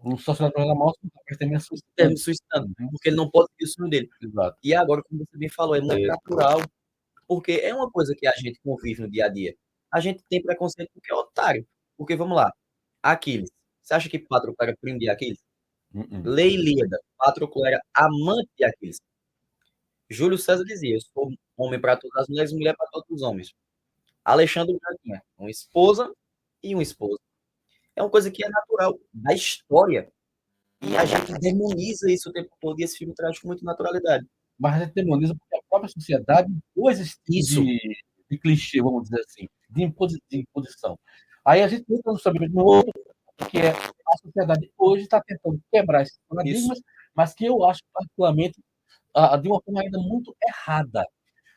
O Sociedade da Morte vai ter minha sugestão. termina suicidando, porque ele não pode seguir o sonho dele. Exato. E agora, como você bem falou, é muito natural, porque é uma coisa que a gente convive no dia a dia. A gente tem preconceito porque é otário. Porque, vamos lá, Aquiles. Você acha que Patroclo era primo de Aquiles? Lei Ilíada. Patroclo era amante de Aquiles. Júlio César dizia: eu sou homem para todas as mulheres e mulher para todos os homens. Alexandre já tinha uma esposa e um esposo. É uma coisa que é natural da história. E a gente demoniza isso o tempo todo, e esse filme traz com muita naturalidade. Mas a gente demoniza porque a própria sociedade impôs esse tipo Isso. de clichê, vamos dizer assim, de imposição. Aí a gente entra no outro, que é a sociedade hoje está tentando quebrar esses paradigmas, mas que eu acho particularmente de uma forma ainda muito errada.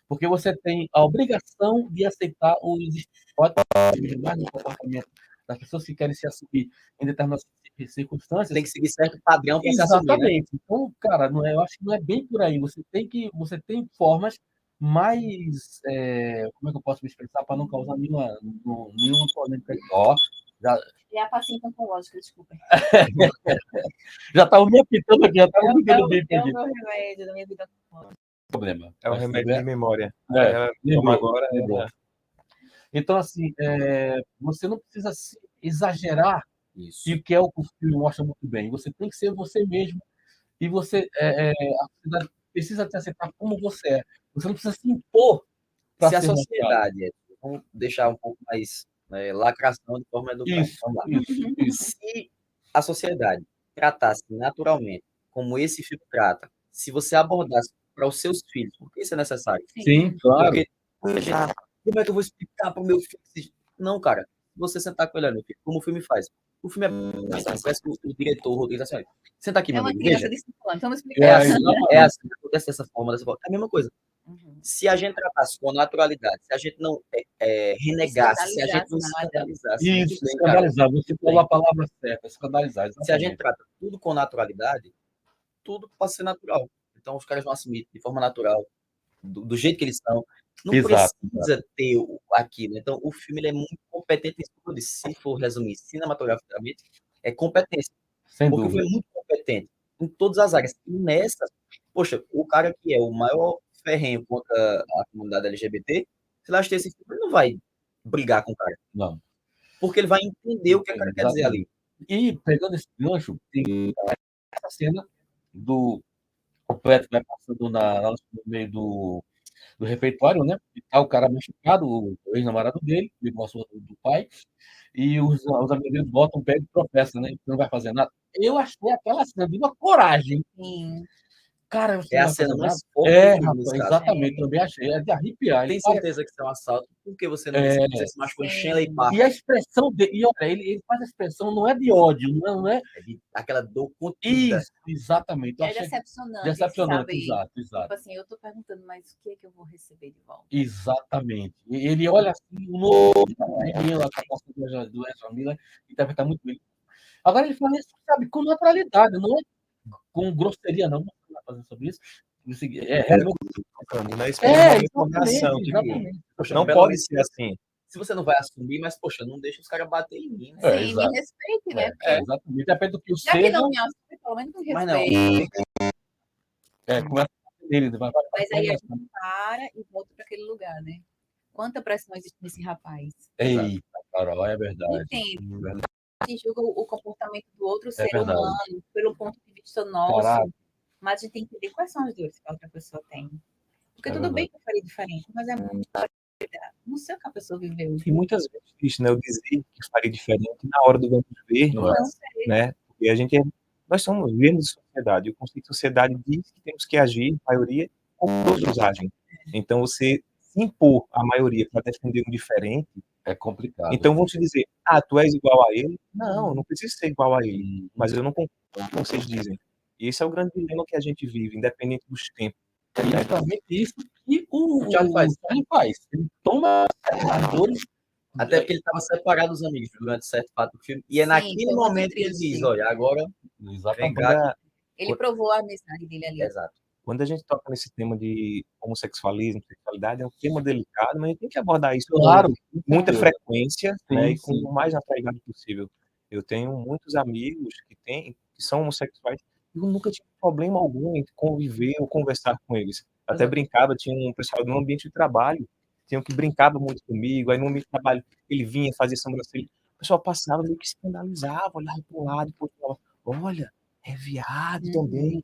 Porque você tem a obrigação de aceitar os estereótipos mais no comportamento das pessoas que querem se assumir em determinadas circunstâncias. Tem que seguir certo padrão para se assumir, né? Exatamente. Então, cara, eu acho que não é bem por aí. Você tem formas mais, como é que eu posso me expressar para não causar nenhuma polêmica? Ó, É a paciente oncológica, desculpa. já estava me apitando aqui, já estava É me dando o bem meu remédio da minha vida. problema. É um Mas, remédio de memória. lembrou, Toma agora. lembrou. Então, assim, você não precisa se exagerar, Isso. e o que é o que o filme mostra muito bem. Você tem que ser você mesmo, e a sociedade precisa te aceitar como você é. Você não precisa se impor para Se a ser mostrado. sociedade, vamos deixar um pouco mais lacração de forma educada. Isso, Vamos lá. isso. Se a sociedade tratasse naturalmente, como esse filme trata, se você abordasse para os seus filhos, porque isso é necessário. Sim, claro. Porque, como é que eu vou explicar para o meu filho? Não, cara, você sentar com ele, meu filho, como o filme faz. O filme parece que o diretor, o roteiro, assim, senta aqui, É meu uma amigo, criança veja. de 5 anos, vamos É explicar. assim, acontece dessa forma, dessa forma. É a mesma coisa. Se a gente tratasse com naturalidade, se a gente não renegasse, se a gente não escandalizasse, Isso, tudo bem, cara. escandalizar. Você falou a palavra certa, escandalizar. Se a gente trata tudo com naturalidade, tudo pode ser natural. Então os caras vão assumir de forma natural, do jeito que eles são. Não Exato, precisa ter aquilo. Então o filme ele é muito competente em tudo isso. Se for resumir cinematograficamente, é competência. sem Porque o dúvida. filme é muito competente em todas as áreas. E nessa, poxa, o cara que é o maior ferrenho contra a comunidade LGBT, se ele assistir esse filme, ele não vai brigar com o cara. Não. Porque ele vai entender o que o cara quer dizer ali. E pegando esse gancho, tem essa cena do completo que vai passando no meio do refeitório, né? E tá o cara machucado, o ex-namorado dele, o irmão do pai, e os amigos dele botam o pé e tropeçam, né? Não vai fazer nada. Eu achei aquela cena de uma coragem. Sim. Cara, você É não a vai cena fazer mais nada? forte do filme, Rapaz, nesse caso. exatamente, também achei. É de arrepiar. Tem Ele para- certeza que isso é um assalto? Por que você não disse que você se machucou em Shenley Park? E a expressão dele, e olha, ele faz a expressão, não é de ódio, não é. É de aquela dor contida. Isso, exatamente. Eu É achei decepcionante, decepcionante, sabe? exato. Tipo assim, eu tô perguntando, mas o que é que eu vou receber de volta? Exatamente. E ele olha assim, no menino, a capacidade do Ezra Miller, interpreta muito bem. Agora ele fala isso, sabe, com naturalidade, não é com grosseria, não. Não vai fazer sobre isso. Não é esperando uma informação. Exatamente. Poxa, Não pelo pode menos, ser assim. se você não vai assumir, mas, poxa, não deixa os caras bater em mim, né? Sim, exato. me respeite, né? Exatamente. Depende do que o Já que seja, não me assume, pelo menos me Mas não. respeite. começa a dele, vai Mas aí a gente para e volta para aquele lugar, né? quanta pressão existe nesse rapaz. Eita, Carol, é verdade. Entendo. Verdade. A gente julga o comportamento do outro ser verdade. humano pelo ponto de vista nosso, Caraca. mas a gente tem que entender quais são as dores que a outra pessoa tem. Porque É tudo bem verdade. que eu faria diferente, mas é muito não sei o que a pessoa viveu. E muitas vezes isso, né? Eu dizer que faria diferente na hora do vamos ver, Não é? Não sei. né? Porque nós vivemos em sociedade. O conceito de sociedade diz que temos que agir, a maioria, como todos agem. Então, você se impor à maioria para defender um diferente, É complicado. então vão te dizer, tu és igual a ele? Não, eu não preciso ser igual a ele, mas eu não concordo com o que vocês dizem. E esse é o grande dilema que a gente vive, independente dos tempos. É justamente isso que o Charlie faz. Charlie faz. Ele toma as dores. Até porque ele estava separado dos amigos durante certo fato do filme. E é Sim, naquele foi muito momento que ele triste. diz, olha, agora Exatamente. vem cá. Ele provou a amizade dele ali. Exato. Quando a gente toca nesse tema de homossexualismo, sexualidade, é um tema delicado, mas a gente tem que abordar isso Claro. com muita Sim, frequência, né, e com sim. o mais naturalidade possível. Eu tenho muitos amigos que são homossexuais, e eu nunca tive problema algum em conviver ou conversar com eles. Até Exato. brincava, tinha um pessoal no ambiente de trabalho, tinha um que brincava muito comigo, aí no ambiente de trabalho ele vinha, fazia sobrancelha, o pessoal passava meio que escandalizava, olhava para um lado, e falava, olha, é viado também.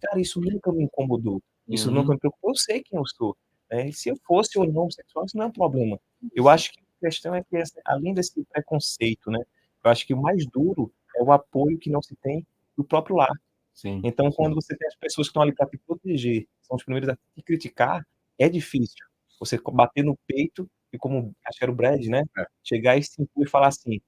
Cara, isso nunca me incomodou. Isso nunca me preocupou. Eu sei quem eu sou. Né? E se eu fosse ou não homossexual, isso não é um problema. Eu acho que a questão é que, além desse preconceito, né, eu acho que o mais duro é o apoio que não se tem do próprio lar. Sim. Então, quando você tem as pessoas que estão ali para te proteger, são os primeiros a te criticar, é difícil. Você bater no peito e, como acho que era o Brad, né, chegar e se impor e falar assim,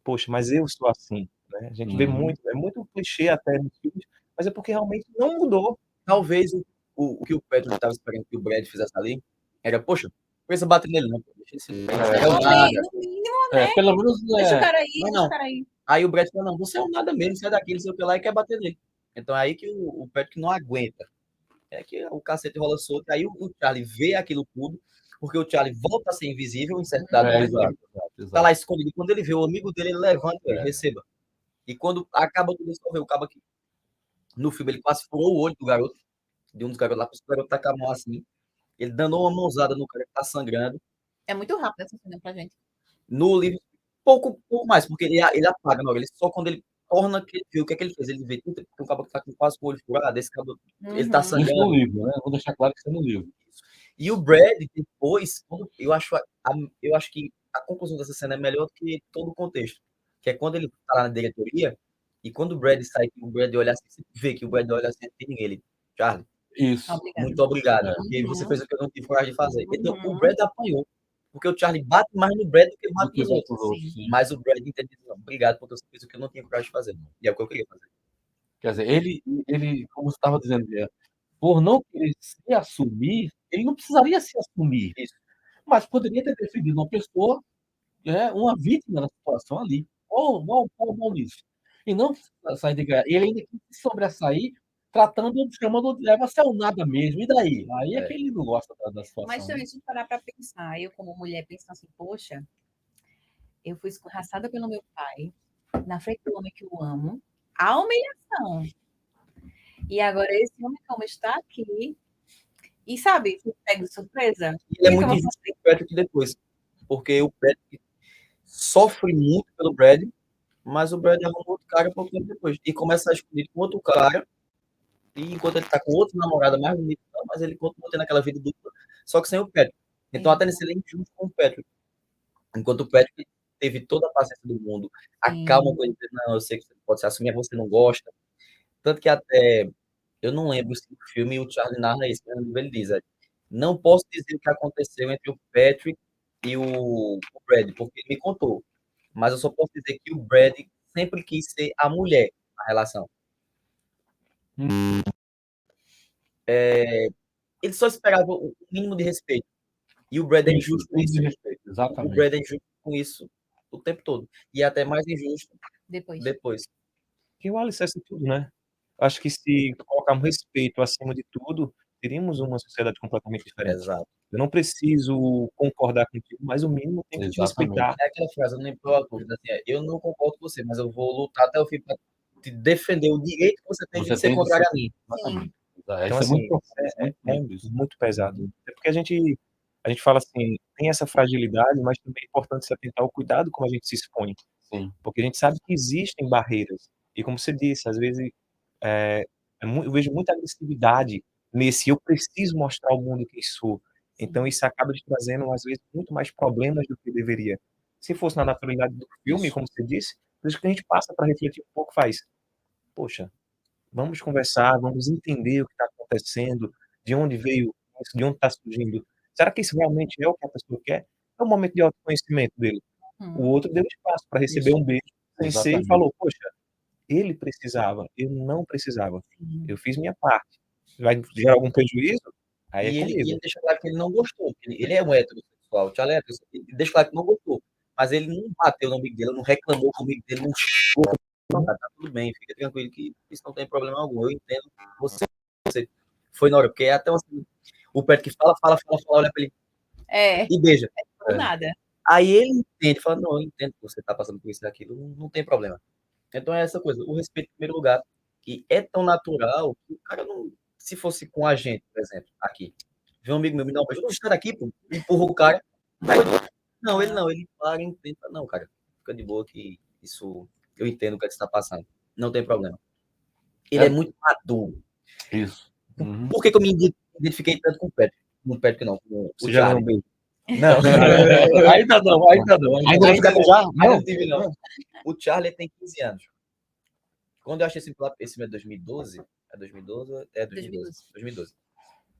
poxa, mas eu sou assim. Né? A gente vê muito, é muito clichê até nos filmes, mas é porque realmente não mudou. Talvez o que o Pedro estava esperando que o Brad fizesse ali era, poxa, não precisa bater nele, não. Deixa esse No nada. mínimo, né? Pelo menos Deixa o cara aí, Não, deixa não. o cara aí. Aí o Brad falou, não, você é um nada mesmo, sai daqui, não sei o que lá, e quer bater nele. Então é aí que o Patrick não aguenta. É que o cacete rola solto. Aí o Charlie vê aquilo tudo, porque o Charlie volta a ser invisível em certo dado momento. exato. Tá lá escondido. Quando ele vê o amigo dele, ele levanta e receba. E quando acaba tudo isso, vê o cabo aqui. No filme, ele quase furou o olho do garoto, de um dos garotos lá, para o garoto tá com a mão assim. Ele dando uma mãozada no cara que tá sangrando. É muito rápido essa cena pra gente. No livro, pouco mais, porque ele apaga na hora. Ele só quando ele torna que ele vê o que é que ele fez. Ele vê tudo, um cabo que tá com quase com o olho furado, esse cabo, ele tá Isso sangrando. no livro, né? Vou deixar claro que isso é no livro. E o Brad, depois, eu acho que a conclusão dessa cena é melhor do que todo o contexto. Que é quando ele tá lá na diretoria, e quando o Brad sai, o Brad olha assim, você vê que o Brad olha assim, tem ele. Charlie, Isso. muito obrigado, porque você fez o que eu não tive coragem de fazer. Então, o Uhum. Brad apanhou, porque o Charlie bate mais no Brad do que bate nos outros. Sim. Mas o Brad entende, não, obrigado, porque você fez o que eu não tinha coragem de fazer. E é o que eu queria fazer. Quer dizer, ele como você estava dizendo, por não querer se assumir, ele não precisaria se assumir. Isso. Mas poderia ter defendido uma pessoa, uma vítima da situação ali. Ou mal nisso. E não sair de ganhar. Ele ainda quis se sobressair, chamando de você é um nada mesmo. E daí? Aí é que ele não gosta da situação. Mas também, se a gente parar pra pensar, eu como mulher pensando assim, poxa, eu fui escorraçada pelo meu pai, na frente do homem que eu amo, a humilhação. E agora esse homem como está aqui, e sabe, se pega de surpresa. E ele é muito injusto com o Patrick depois, porque o Patrick sofre muito pelo Brad, mas o Brad arruma outro cara pouco tempo depois. E começa a escolher com outro cara, e enquanto ele tá com outro namorado mais bonito, mas ele continua tendo aquela vida dupla, só que sem o Patrick. Então até nesse ele é injusto com o Patrick. Enquanto o Patrick teve toda a paciência do mundo, a calma com ele, não, eu sei que você pode se assumir, você não gosta. Tanto que até, eu não lembro se o filme o Charlie narra isso, mas ele diz, não posso dizer o que aconteceu entre o Patrick e o Brad, porque ele me contou. Mas eu só posso dizer que o Brad sempre quis ser a mulher na relação. Ele só esperava o mínimo de respeito. E o Brad é injusto com isso. Exatamente. O Brad é injusto com isso o tempo todo. E é até mais injusto depois. Que o alicerce é tudo, né? Acho que se colocarmos respeito acima de tudo, teríamos uma sociedade completamente diferente. Exato. Eu não preciso concordar contigo, mas o mínimo tem que te respeitar. É aquela frase, eu não lembro qual autor, assim, eu não concordo com você, mas eu vou lutar até o fim para te defender o direito que você tem de ser contrário a mim. Exatamente. Então, assim, é muito pesado. É porque a gente a gente fala assim, tem essa fragilidade, mas também é importante se atentar ao cuidado como a gente se expõe. Sim. Porque a gente sabe que existem barreiras. E como você disse, às vezes eu vejo muita agressividade nesse eu preciso mostrar ao mundo quem sou. Então isso acaba te trazendo, às vezes, muito mais problemas do que deveria. Se fosse na naturalidade do filme, como você disse, por isso que a gente passa para refletir um pouco, poxa, vamos conversar, vamos entender o que está acontecendo, de onde veio isso, de onde está surgindo. Será que isso realmente é o que a pessoa quer? É um momento de autoconhecimento dele. O outro deu espaço para receber Isso. um beijo sem ser e Exatamente. falou, poxa, ele precisava, eu não precisava. Eu fiz minha parte. Vai gerar algum prejuízo? Aí é E comigo. ele deixa claro que ele não gostou. Ele é um heterossexual. O Charlie é heterossexual. Ele deixa claro que não gostou. Mas ele não bateu no amigo dele, não reclamou com o amigo dele, não chegou. Não, tá tudo bem, fica tranquilo que isso não tem problema algum. Eu entendo você. Foi na hora, porque é até assim, o Pet que fala, olha pra ele e beija. Por nada. Aí ele entende, fala, não, eu entendo que você tá passando por isso e aquilo, não tem problema. Então é essa coisa, o respeito em primeiro lugar, que é tão natural que o cara não. Se fosse com a gente, por exemplo, aqui, vê um amigo meu me dá um beijo, não, esse cara aqui, pô, empurra o cara. Não, ele para e entende, não, cara, fica de boa que isso, eu entendo o que você está passando, não tem problema. Ele é muito maduro. Isso. Uhum. Por que eu me identifiquei tanto com o Patrick? Com o Patrick não, com Você o já deu Charlie. um beijo? Não, ainda não. Ainda não fica já? Ainda não tive, não. O Charlie tem 15 anos. Quando eu achei esse filme é 2012, é 2012? É 2012.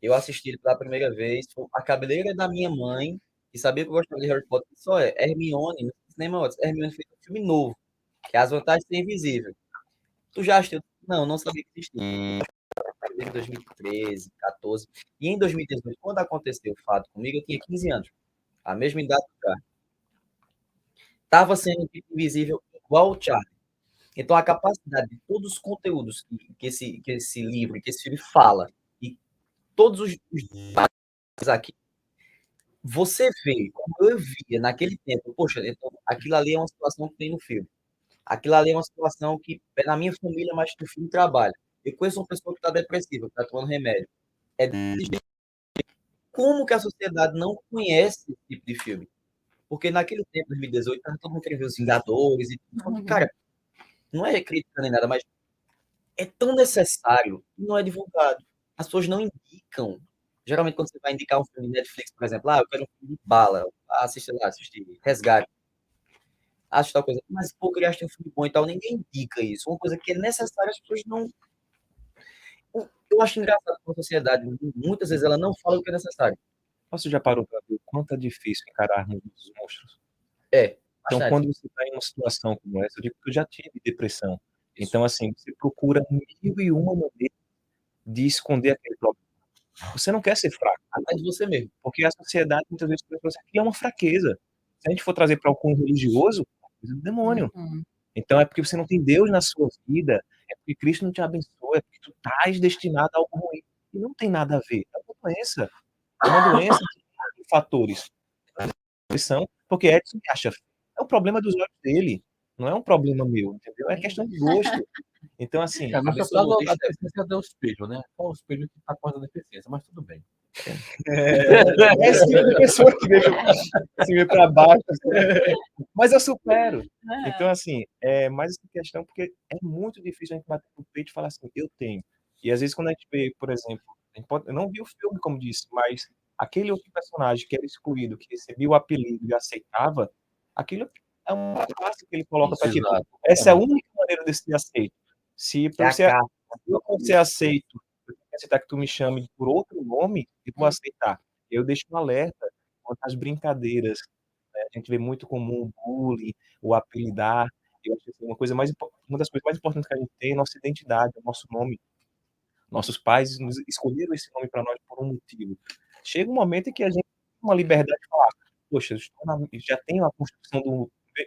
Eu assisti ele pela primeira vez, foi a cabeleira da minha mãe, que sabia que eu gostava de Harry Potter, só Hermione, no cinema, Hermione fez um filme novo, que é As Vantagens de Ser Invisível. Tu já assistiu? Não sabia que existia. Em 2013, 14. E em 2018, quando aconteceu o fato comigo, eu tinha 15 anos. A mesma idade do Charlie. Estava sendo invisível igual o Charlie. Então, a capacidade de todos os conteúdos que esse livro, que esse filme fala, e todos os aqui, você vê, como eu via naquele tempo, poxa, então, aquilo ali é uma situação que tem no filme. Aquilo ali é uma situação que é na minha família, mas que o filme trabalha. Eu conheço uma pessoa que está depressiva, que está tomando remédio. Como que a sociedade não conhece esse tipo de filme? Porque naquele tempo, 2018, todo mundo querendo ver os Vingadores e tudo. Cara, não é crítica nem nada, mas é tão necessário e não é divulgado. As pessoas não indicam. Geralmente, quando você vai indicar um filme de Netflix, por exemplo, eu quero um filme de bala, assiste Resgate, acho tal coisa. Mas, pô, eu queria assistir um filme bom e tal, ninguém indica isso. Uma coisa que é necessária, as pessoas não. Eu acho engraçado que a sociedade, muitas vezes, ela não fala o que é necessário. Você já parou para ver o quanto é difícil encararmos os monstros? Então, Bastante. quando você está em uma situação como essa, eu digo que eu já tive depressão. Então, assim, você procura 1001 maneiras de esconder aquele problema. Você não quer ser fraco, Até de você mesmo. porque a sociedade muitas vezes pensa que é uma fraqueza. Se a gente for trazer para o cunho religioso, é coisa do demônio. Então é porque você não tem Deus na sua vida, é porque Cristo não te abençoa, é porque tu estás destinado a algo ruim. E não tem nada a ver. É uma doença. É uma doença que tem fatores. Porque Edson acha feio. É um problema dos olhos dele. Não é um problema meu, entendeu? É questão de gosto. Então, assim, No seu pessoa caso, não a deixa- deficiência é o espelho, né? Qual o espelho que está com a deficiência, mas tudo bem. é esse tipo de pessoa que deixa assim, para baixo. Assim. Mas eu supero. Então, assim, é mais essa questão, porque é muito difícil a gente bater no peito e falar assim, eu tenho. E às vezes, quando a gente vê, por exemplo, eu não vi o filme, como disse, mas aquele outro personagem que era excluído, que recebia o apelido e aceitava, aquilo é uma classe que ele coloca para tipo, Exato. essa é a única maneira de ser aceito. Se para você, eu vou ser aceito, eu tenho que aceitar que tu me chame por outro nome, eu vou aceitar. Eu deixo um alerta quanto às brincadeiras. Né? A gente vê muito comum o bullying, o apelidar. Eu acho que uma uma das coisas mais importantes que a gente tem é a nossa identidade, o nosso nome. Nossos pais escolheram esse nome para nós por um motivo. Chega um momento em que a gente tem uma liberdade de falar, poxa, já tenho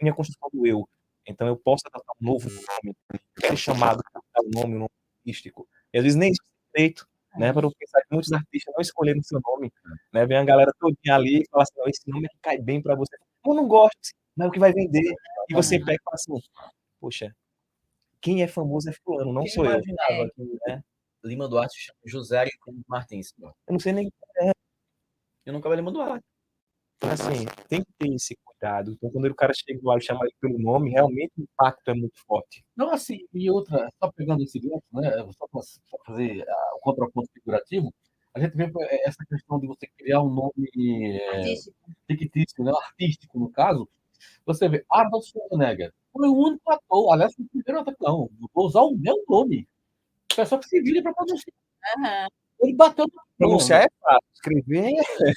minha construção do eu, então eu posso adotar um novo nome, ser chamado por um nome artístico. E às vezes nem isso é feito, né? Para pensar que muitos artistas não escolheram seu nome, né? Vem a galera todinha ali e fala assim, esse nome que cai bem para você. Eu não gosto, mas é o que vai vender. E você pega e fala assim, poxa, quem é famoso é fulano, não Quem sou eu. imaginava que Lima Duarte se chama José Ayrton Martins? Eu não sei nem Eu nunca me lembro do ar. Assim, tem que ter esse cuidado. Então, quando o cara chega lá e chama ele pelo nome, realmente o impacto é muito forte. Não, assim, e outra, só pegando esse gancho, né, só para fazer o contraponto figurativo, a gente vê essa questão de você criar um nome Artístico. fictício, né, artístico, no caso. Você vê, Arnold Schwarzenegger foi o único ator, aliás, foi o primeiro ator, não, vou usar o meu nome. O pessoal que se vira para produzir. Aham. Ele bateu no Pronunciar é fácil, escrever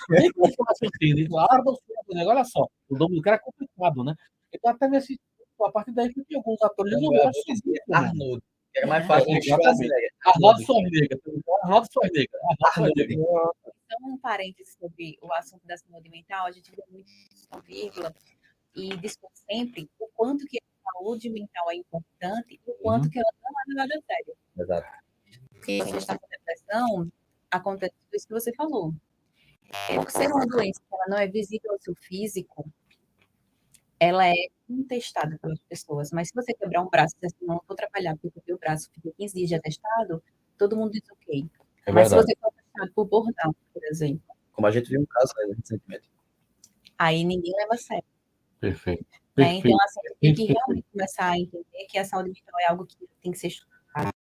nem com esse raciocínio. Arnold Schwarzenegger, olha só, o nome do cara é complicado, né? Então, até nesse, a partir daí que tem alguns atores Então, resolveram eu dizia assumir como. Arnold. Era mais fácil do que Exatamente. Schwarzenegger. Arnold Schwarzenegger. Arnold Schwarzenegger. Arnold Schwarzenegger. Então, um parênteses sobre o assunto da saúde mental, a gente vê muito com vírgula e discute sempre o quanto que a saúde mental é importante e o quanto que ela não é levada a sério. Exato. Porque quando a gente está com depressão, acontece isso que você falou. Por ser uma doença que ela não é visível ao seu físico, ela é contestada pelas pessoas. Mas se você quebrar um braço e dizer assim, não vou trabalhar porque eu quebrei o braço, fiquei 15 dias de atestado, todo mundo diz ok. É Mas se verdade. você for atestado por burnout, por exemplo, Como a gente viu um caso aí recentemente. aí ninguém leva a sério. Perfeito. Né? Então, Perfeito. assim, a gente tem que realmente começar a entender que a saúde mental é algo que tem que ser estudado,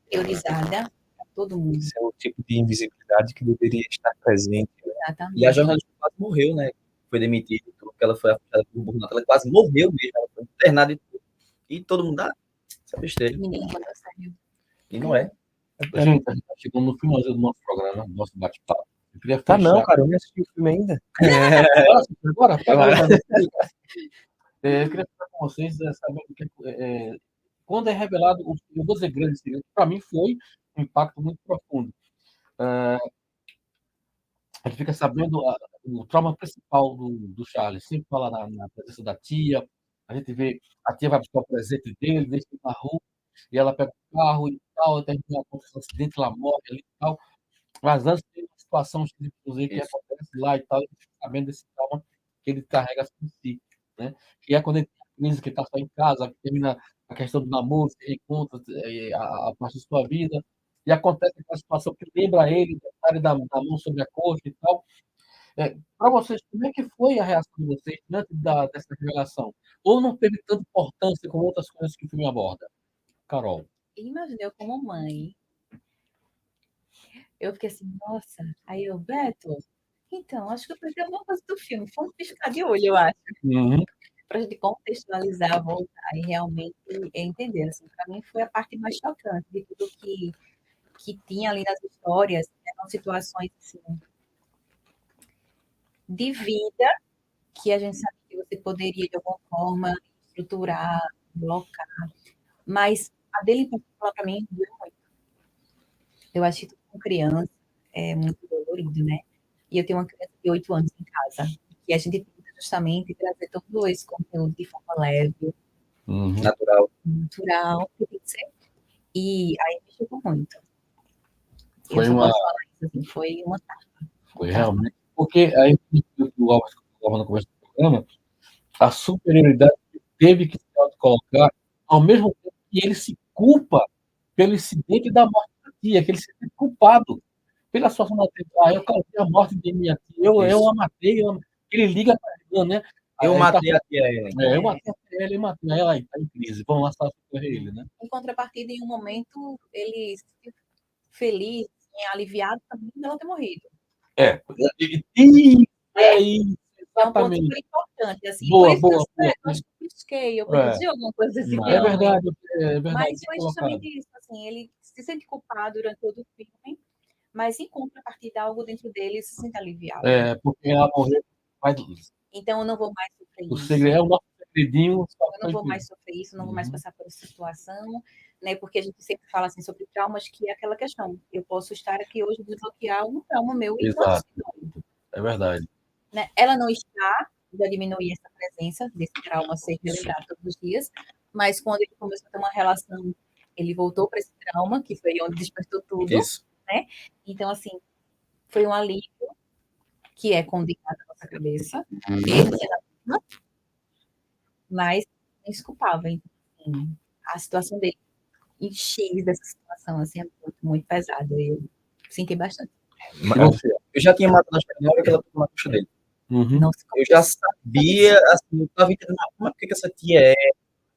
priorizada para todo mundo. Isso é um tipo de invisibilidade que deveria estar presente. Exatamente. E a jornalista quase morreu, né? Foi demitida, porque ela foi afastada por burnout. Ela quase morreu mesmo. Ela foi internada e tudo. E todo mundo dá essa besteira. Ninguém leva a sério. E não é. Gente, a gente está chegando no finalzinho do nosso programa, do nosso bate-papo. Eu queria Tá fechar. não, cara, eu nem assisti o filme ainda. Agora. Eu queria falar com vocês, sabendo que quando é revelado, eu vou dizer grande segredo, para mim foi um impacto muito profundo. A gente fica sabendo o trauma principal do Charles, sempre fala na presença da tia, a gente vê, a tia vai buscar o presente dele, deixa ele na rua, e ela pega o carro e tal, até que acontece um acidente, ela morre ali e tal. Mas antes tem uma situação que Isso. acontece lá e tal, e fica sabendo desse trauma que ele carrega em si, né? Que é quando ele tem a crise, que está só em casa, que termina a questão do namoro, se reencontra a parte da sua vida, e acontece aquela situação que lembra ele, o detalhe da mão sobre a coxa e tal. Para vocês, como é que foi a reação de vocês diante dessa revelação? Ou não teve tanta importância como outras coisas que o filme aborda? Carol. Imagina, eu como mãe, eu fiquei assim, nossa. Aí eu, Beto, então, acho que eu perdi alguma coisa do filme. Foi um piscar de olho, eu acho. Uhum. Para a gente contextualizar, voltar e realmente entender. Assim, para mim foi a parte mais chocante de tudo que tinha ali nas histórias, eram situações assim, de vida que a gente sabe que você poderia, de alguma forma, estruturar, colocar, mas a dele, em particular, para mim, doeu muito. Eu acho que tudo com criança é muito dolorido, né? E eu tenho uma criança de 8 anos em casa, e a gente tenta justamente trazer todo esse conteúdo de forma leve, Uhum. Natural. natural, que tem que ser. E aí me chocou muito. Foi Eu só uma- posso falar isso, assim, foi uma Foi realmente. Porque aí o Alves falava no começo do programa, a superioridade que teve que se colocar, ao mesmo tempo que ele se culpa pelo incidente da morte da tia, que ele se sente culpado pela situação da tia. Eu causei a morte de minha tia, eu a matei. Ele liga para ela, né? Eu Aí tá- matei a tia Ellen. eu matei ela, eu matei ela, aí tá em crise. Vamos lá socorrer ele, né? Em contrapartida, em um momento, ele se sentiu feliz, assim, aliviado também dela ter morrido. É isso, É um ponto exatamente. super importante, assim. Boa, Por isso boa, que eu acho que eu pisquei, eu É. produzi alguma coisa desse Não. É filme. verdade, Mas bem foi colocado. justamente isso, assim, ele se sente culpado durante todo o filme, mas em contrapartida, algo dentro dele se sente aliviado. Porque ela morreu. Mas Então, eu não vou mais sofrer o isso. segredo é o nosso segredinho. Só Eu não vou mais sofrer isso, não vou mais Uhum. passar por essa situação, né? Porque a gente sempre fala assim sobre traumas, que é aquela questão. Eu posso estar aqui hoje desbloquear um trauma meu e Exato. pode, É verdade. né? Ela não está, já diminuir essa presença desse trauma ser relembrado todos os dias, mas quando ele começou a ter uma relação, ele voltou para esse trauma, que foi onde despertou tudo. Isso. Então, assim, foi um alívio que é condenado na nossa cabeça, mesmo sendo a vítima, mas não se culpava. Então, assim, a situação dele encher dessa situação assim, é muito, muito pesada. Eu senti bastante. E você? Eu já tinha matado na hora que ela tocou na coxa dele. Uhum. Nossa, Eu já sabia, assim, eu tava entendendo, mas por que essa tia é?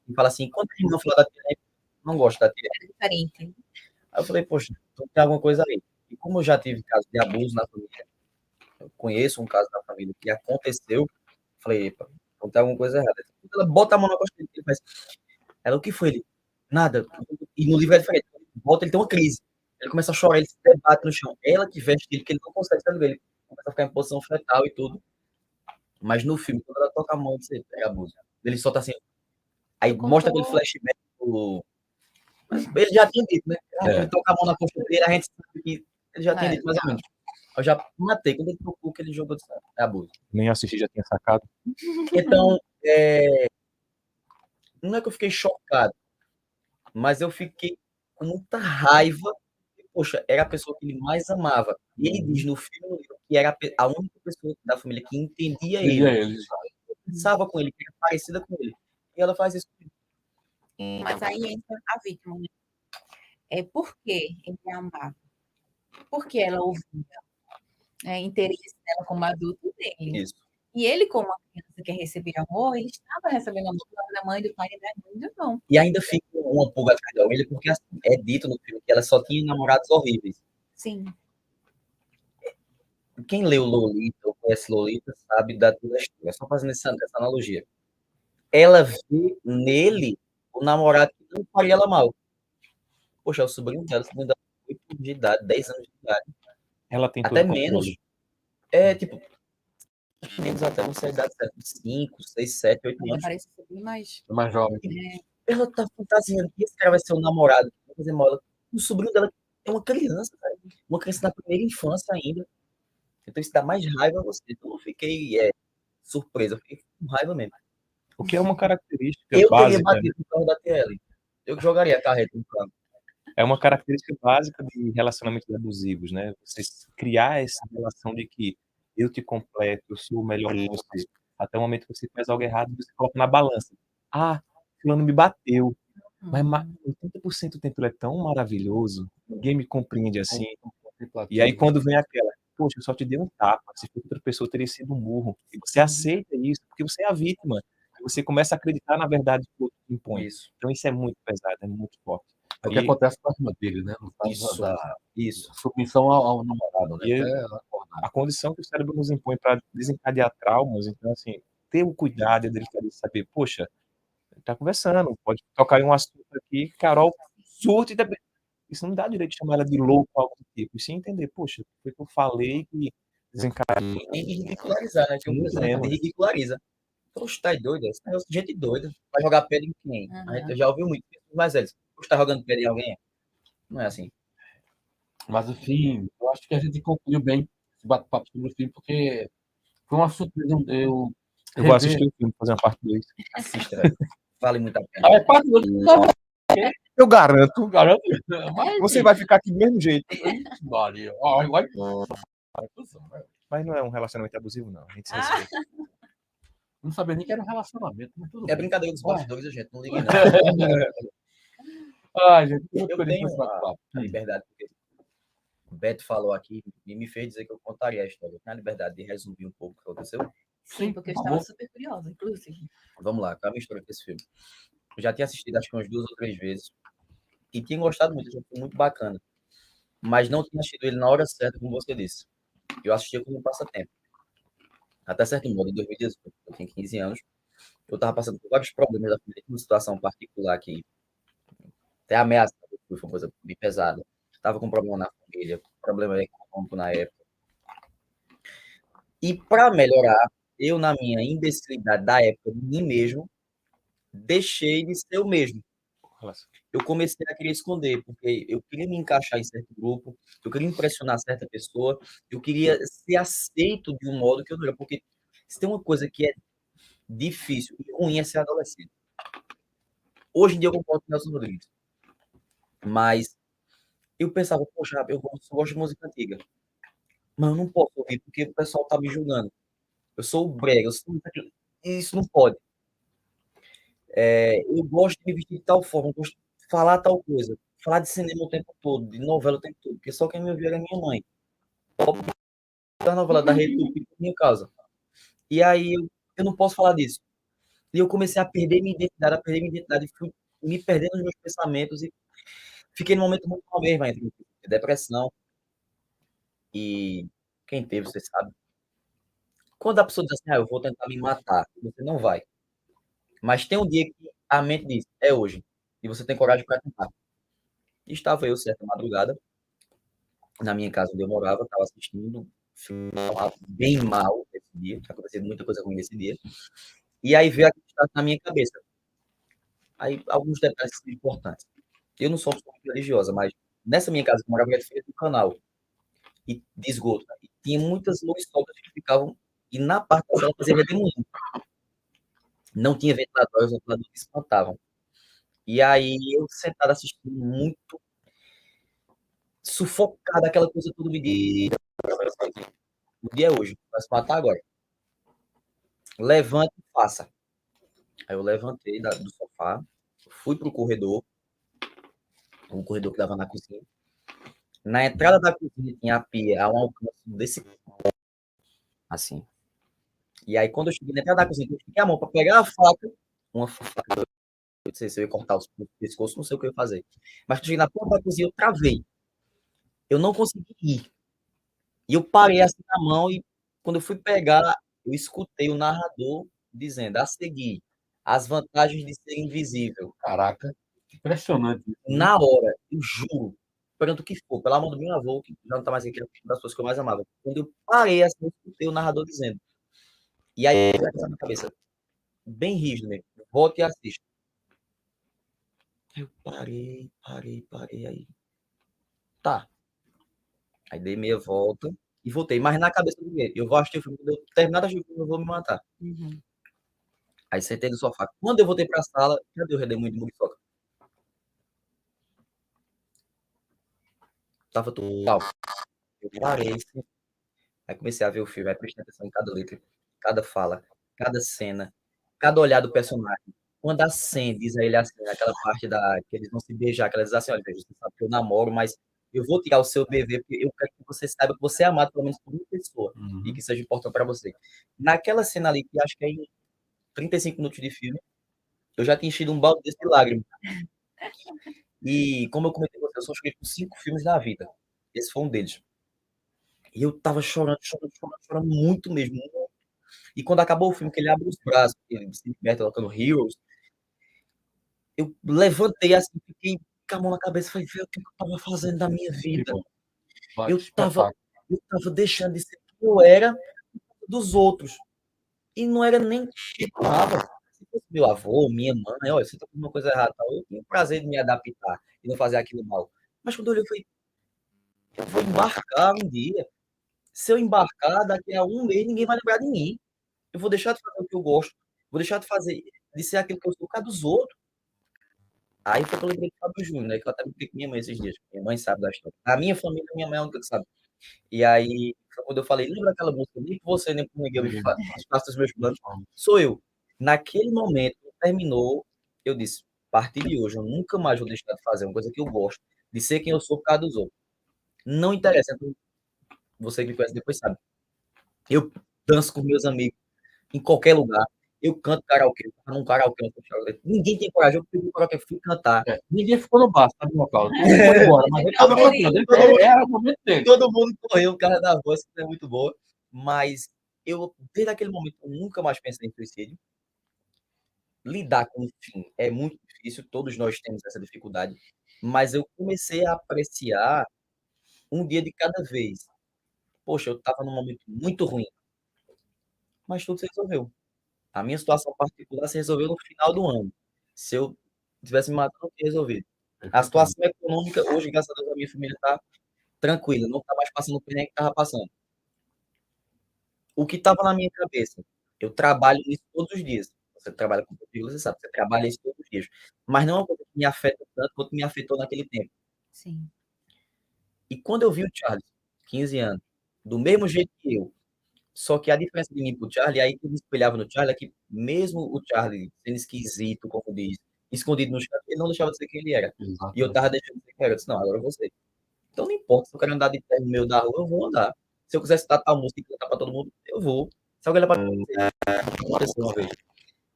E fala assim, quando a não falar da tia, eu não gosto da tia. é diferente. Aí eu falei, poxa, então tem alguma coisa aí. E como eu já tive caso de abuso na família, eu conheço um caso na família que aconteceu, falei, epa, então tem alguma coisa errada. Ela bota a mão na costa dele, ele faz, ela, o que foi ele? Nada. E no livro é diferente. Bota, ele tem uma crise. Ele começa a chorar, ele se debate no chão. Ela que veste ele, porque ele não consegue sair dele. Começa a ficar em posição fetal e tudo. Mas no filme, quando ela toca a mão, você é abuso. Ele só tá assim. Aí mostra aquele flashback do. Mas ele já tinha dito, né? Ele toca a mão na costa dele, a gente sabe que ele já tinha dito mais ou menos. Eu já matei. Quando ele tocou, que ele jogou de é abuso. Nem assisti, já tinha sacado. Então, não é que eu fiquei chocado, mas eu fiquei com muita raiva. Poxa, era a pessoa que ele mais amava. E ele diz no filme no livro, que era a única pessoa da família que entendia Entendia ele, ele. pensava com ele, que era parecida com ele. E ela faz isso. Mas aí entra a vítima, né? É por que ele amava? Por que ela ouvia? Interesse dela como adulto dele. Isso. E ele, como uma criança que receber amor, ele estava recebendo amor da mãe, do pai e da mãe, não. E ainda fica uma pulga atrás da orelha, porque assim, é dito no filme que ela só tinha namorados horríveis. Sim. Quem leu Lolita ou conhece Lolita sabe da toda a história. Só fazendo essa analogia. Ela vê nele o namorado que não faria ela mal. Poxa, é o sobrinho dela, 8 anos de idade, 10 anos de idade. Ela tem Até todo menos. controle. Tipo, menos até não sei a idade certa, 5, 6, 7, 8 anos. Parece ser bem mais. É mais jovem. Ela tá fantasiando que esse cara vai ser o namorado, que vai fazer mal. O sobrinho dela é uma criança, cara. Uma criança na primeira infância ainda. Então isso dá mais raiva a você. Então eu fiquei surpresa, eu fiquei com raiva mesmo. O que é uma característica Eu teria básica, batido no carro da TL. Eu jogaria a carreta no carro. é uma característica básica de relacionamentos abusivos, né? Você criar essa relação de que eu te completo, eu sou o melhor de você. Até o momento que você faz algo errado, você coloca na balança. Ah, fulano me bateu. Mas 80% do tempo ele é tão maravilhoso, ninguém me compreende assim. E aí quando vem aquela, poxa, eu só te dei um tapa, se fosse outra pessoa teria sido um burro. E você aceita isso, porque você é a vítima. E você começa a acreditar na verdade que o outro impõe. Isso. Então isso é muito pesado, é muito forte. É o que acontece com a irmã dele, né? No caso Isso. da Isso. submissão ao namorado, né? E Até ela acordar. a condição que o cérebro nos impõe para desencadear traumas, então assim, ter o cuidado e a delicadeza de saber, poxa, tá conversando, pode tocar em um assunto aqui, Carol surta e isso não dá direito de chamar ela de louco ou algo do tipo, e sim entender, poxa, foi que eu falei que desencadeou. E ridicularizar, né? Tem um presidente que ridiculariza. Poxa, tá doido? Esse negócio de gente doida. Vai jogar pedra em quem? A gente já ouviu muito. Mas eles, poxa, tá jogando pedra em alguém? Não é assim. Mas, enfim, eu acho que a gente concluiu bem esse bate-papo sobre o filme, porque foi uma surpresa eu Eu vou assistir o filme, fazer uma parte 2. Assista, velho. Vale muito a pena. Ah, é parte 2. Eu garanto, Garanto. Mas, você vai ficar aqui do mesmo jeito. Maria. Ai, vai. Mas não é um relacionamento abusivo, não. A gente se respeita. Não sabia nem que era um relacionamento, mas tudo É bem. brincadeira dos bastidores, gente. Não ligue, não. Ai, gente, muito Eu feliz com tenho esse bate-papo. a liberdade, porque o Beto falou aqui e me fez dizer que eu contaria a história. Eu tenho a liberdade de resumir um pouco o que aconteceu. Sim, porque eu estava super curiosa, inclusive. Vamos lá, qual é a minha história com esse filme? Eu já tinha assistido acho que umas 2 ou 3 vezes e tinha gostado muito, foi muito bacana. Mas não tinha assistido ele na hora certa, como você disse. Eu assistia como um passatempo. Até certo modo, em 2018, eu tinha 15 anos, eu estava passando por vários problemas da família, uma situação particular que até ameaça foi uma coisa bem pesada. Estava com problema na família, problema econômico na época. E para melhorar, eu, na minha imbecilidade da época de mim mesmo, deixei de ser eu mesmo. Eu comecei a querer esconder, porque eu queria me encaixar em certo grupo, eu queria impressionar certa pessoa, eu queria ser aceito de um modo que eu não era. Porque se tem uma coisa que é difícil e ruim é ser adolescente. Hoje em dia eu concordo com o Nelson Rodrigues. Mas eu pensava, poxa, eu gosto de música antiga. Mas eu não posso ouvir porque o pessoal tá me julgando. Eu sou o brega, isso não pode. Eu gosto de me vestir de tal forma, eu gosto de falar tal coisa. Falar de cinema o tempo todo, de novela o tempo todo, porque só quem me ouvia era minha mãe. da novela da Rede Tupi por minha causa. E aí eu não posso falar disso. E eu comecei a perder minha identidade, fui me perdendo nos meus pensamentos e fiquei num momento muito mal mesmo, entre depressão e quem teve, você sabe. Quando a pessoa diz assim, eu vou tentar me matar, você não vai. Mas tem um dia que a mente diz, é hoje. E você tem coragem para tentar. E estava eu, certa madrugada, na minha casa onde eu morava, estava assistindo filme bem mal esse dia, tinha acontecido muita coisa ruim nesse dia. E aí veio aquele estado na minha cabeça. Aí, alguns detalhes importantes. Eu não sou uma pessoa religiosa, mas nessa minha casa que eu morava, era frente do canal e de esgoto. E tinha muitas luzes soltas que ficavam, e na parte da sala fazia redemoinho. Não tinha ventilador, os ventiladores espantavam. E aí eu sentado assistindo muito sufocado, aquela coisa toda me diz, o dia é hoje, vai se matar agora. Levante e faça. Aí eu levantei do sofá, fui pro corredor, um corredor que dava na cozinha. Na entrada da cozinha tinha a pia a um alcance desse assim. E aí quando eu cheguei na entrada da cozinha, eu estiquei a mão para pegar a faca, uma faca, eu não sei se eu ia cortar o pescoço, não sei o que eu ia fazer. Mas quando eu cheguei na porta da cozinha, eu travei. Eu não consegui ir. E eu parei assim na mão e quando eu fui pegar, eu escutei o narrador dizendo a seguir as vantagens de ser invisível. Caraca, impressionante isso, né? Na hora, eu juro, perante o que for, pelo amor do meu avô, que já não está mais aqui, é uma das pessoas que eu mais amava. Quando eu parei assim, eu escutei o narrador dizendo. E aí, eu na minha cabeça, bem rígido mesmo, volte e assista. Eu parei, aí. Tá. Aí dei meia volta e voltei. Mas na cabeça do meio, eu vou assistir o filme, quando eu terminar de assistir o filme, eu vou me matar. Uhum. Aí sentei no sofá. Quando eu voltei pra sala, cadê o redemoinho de muriçoca? Tava tudo tal. Eu parei, assim. Aí comecei a ver o filme, aí prestei atenção em cada letra, cada fala, cada cena, cada olhar do personagem. Quando a Sen diz a ele assim, naquela parte que eles vão se beijar, que ela diz assim, olha, você sabe que eu namoro, mas eu vou tirar o seu bebê porque eu quero que você saiba que você é amado pelo menos por uma pessoa e que seja importante para você. Naquela cena ali, que acho que é em 35 minutos de filme, eu já tinha enchido um balde desse de lágrimas. E, como eu comentei com você, eu só cheguei com 5 filmes na vida. Esse foi um deles. E eu tava chorando muito mesmo. E quando acabou o filme, que ele abre os braços, que ele se liberta tocando Heroes, eu levantei assim, fiquei com a mão na cabeça e falei, ver o que eu tava fazendo da minha vida. Eu tava deixando de ser quem eu era dos outros. E não era nem que eu amava. Se fosse meu avô, minha mãe, olha, você tá fazendo uma coisa errada, eu tinha o prazer de me adaptar e não fazer aquilo mal. Mas quando eu olhei, eu falei, eu vou embarcar um dia. Se eu embarcar, daqui a um mês, ninguém vai lembrar de mim. Eu vou deixar de fazer o que eu gosto. Vou deixar de ser aquilo que eu sou por causa dos outros. Aí foi que eu lembrei do Fábio Júnior, né? Que eu até brinquei com minha mãe esses dias. Minha mãe sabe da história. A minha família, minha mãe é a única que sabe. E aí, foi quando eu falei, lembra aquela música? Nem por você, nem por ninguém, eu faço os meus planos. Sou eu. Naquele momento, terminou, eu disse, a partir de hoje, eu nunca mais vou deixar de fazer uma coisa que eu gosto, de ser quem eu sou por causa dos outros. Não interessa. Você que me conhece depois sabe. Eu danço com meus amigos em qualquer lugar. Eu canto karaokê, eu tava num karaokê, ninguém tem coragem, eu fui no karaokê, fui cantar. Ninguém ficou no bar, sabe, no local. Todo mundo foi embora, mas ele tava cantando. Era o momento dele. Todo mundo correu, o cara da voz, que é muito boa. Mas eu, desde aquele momento, eu nunca mais pensei em suicídio. Lidar com o fim é muito difícil, todos nós temos essa dificuldade. Mas eu comecei a apreciar um dia de cada vez. Poxa, eu estava num momento muito ruim, mas tudo se resolveu. A minha situação particular se resolveu no final do ano. Se eu tivesse me matado, não tinha resolvido. A situação econômica, hoje, graças a Deus, a minha família está tranquila, não está mais passando o perrengue que estava passando. O que estava na minha cabeça, eu trabalho isso todos os dias. Você trabalha com perfil, você sabe, você trabalha isso todos os dias. Mas não é uma coisa que me afeta tanto quanto me afetou naquele tempo. Sim. E quando eu vi o Charles, 15 anos, do mesmo jeito que eu, só que a diferença de mim pro Charlie, aí que eu me espelhava no Charlie, é que mesmo o Charlie sendo esquisito, como diz, escondido no chat, ele não deixava de ser quem ele era. E eu tava deixando de ser quem era. Eu disse, não, agora eu vou ser. Então não importa, se eu quero andar de terno no meio da rua, eu vou andar. Se eu quiser citar tal música e cantar pra todo mundo, eu vou. Se alguém olhar pra mim, aconteceu uma vez.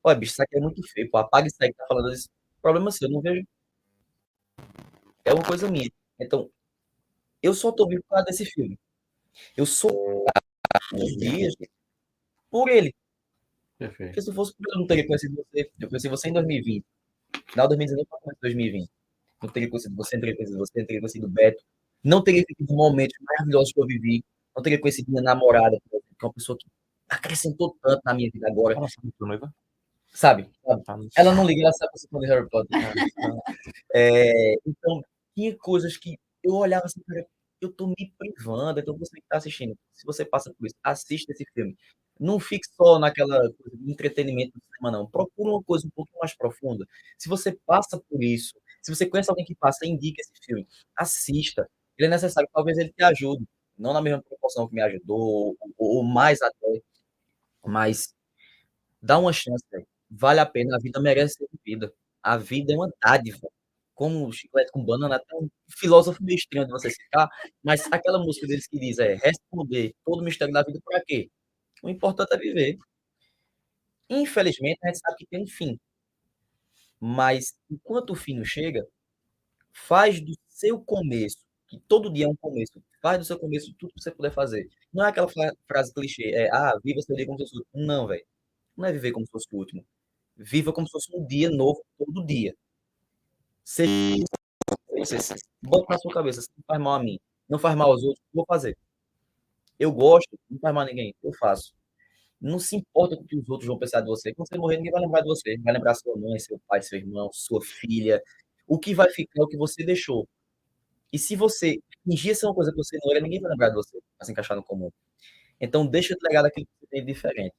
Olha, bicho, isso aqui é muito feio, pô. Apaga isso aí que tá falando isso. Problema seu, eu não vejo. É uma coisa minha. Então, eu só tô vivo por causa desse filme. Eu sou os dias por ele. Perfeito. Porque se fosse por ele, eu não teria conhecido você. Eu conheci você em 2020. Final de 2019 para começo de 2020. Não teria conhecido você, não teria conhecido você, não teria conhecido o Beto. Não teria vivido momentos maravilhosos que eu vivi. Não teria conhecido minha namorada, por exemplo, que é uma pessoa que acrescentou tanto na minha vida agora. Ela sabe tua noiva? Sabe? Tá no- Ela não liga, ela sabe que você de Harry Potter. Então, tinha coisas que eu olhava assim, cara, eu tô me privando. Então, você que tá assistindo, se você passa por isso, assista esse filme. Não fique só naquela coisa de entretenimento do cinema, não. Procura uma coisa um pouquinho mais profunda. Se você passa por isso, se você conhece alguém que passa, indica esse filme. Assista. Ele é necessário, talvez ele te ajude. Não na mesma proporção que me ajudou, ou mais até. Mas dá uma chance, velho. Vale a pena, a vida merece ser vivida. A vida é uma dádiva. Como o Chiclete com Banana, até um filósofo meio estranho de você citar, mas aquela música deles que diz responder todo o mistério da vida para quê? O importante é viver. Infelizmente, a gente sabe que tem um fim. Mas enquanto o fim não chega, faz do seu começo, que todo dia é um começo, faz do seu começo tudo que você puder fazer. Não é aquela frase clichê, viva seu dia como se fosse o último. Não, velho. Não é viver como se fosse o último. Viva como se fosse um dia novo todo dia. Você bota na sua cabeça, se não faz mal a mim, não faz mal aos outros, vou fazer. Eu gosto, não faz mal a ninguém, eu faço. Não se importa com o que os outros vão pensar de você. Quando você morrer, ninguém vai lembrar de você. Vai lembrar sua mãe, seu pai, seu irmão, sua filha. O que vai ficar é o que você deixou. E se você fingir ser uma coisa que você não era, ninguém vai lembrar de você. Vai se encaixar no comum. Então, deixa de legar daquilo que você tem de diferente.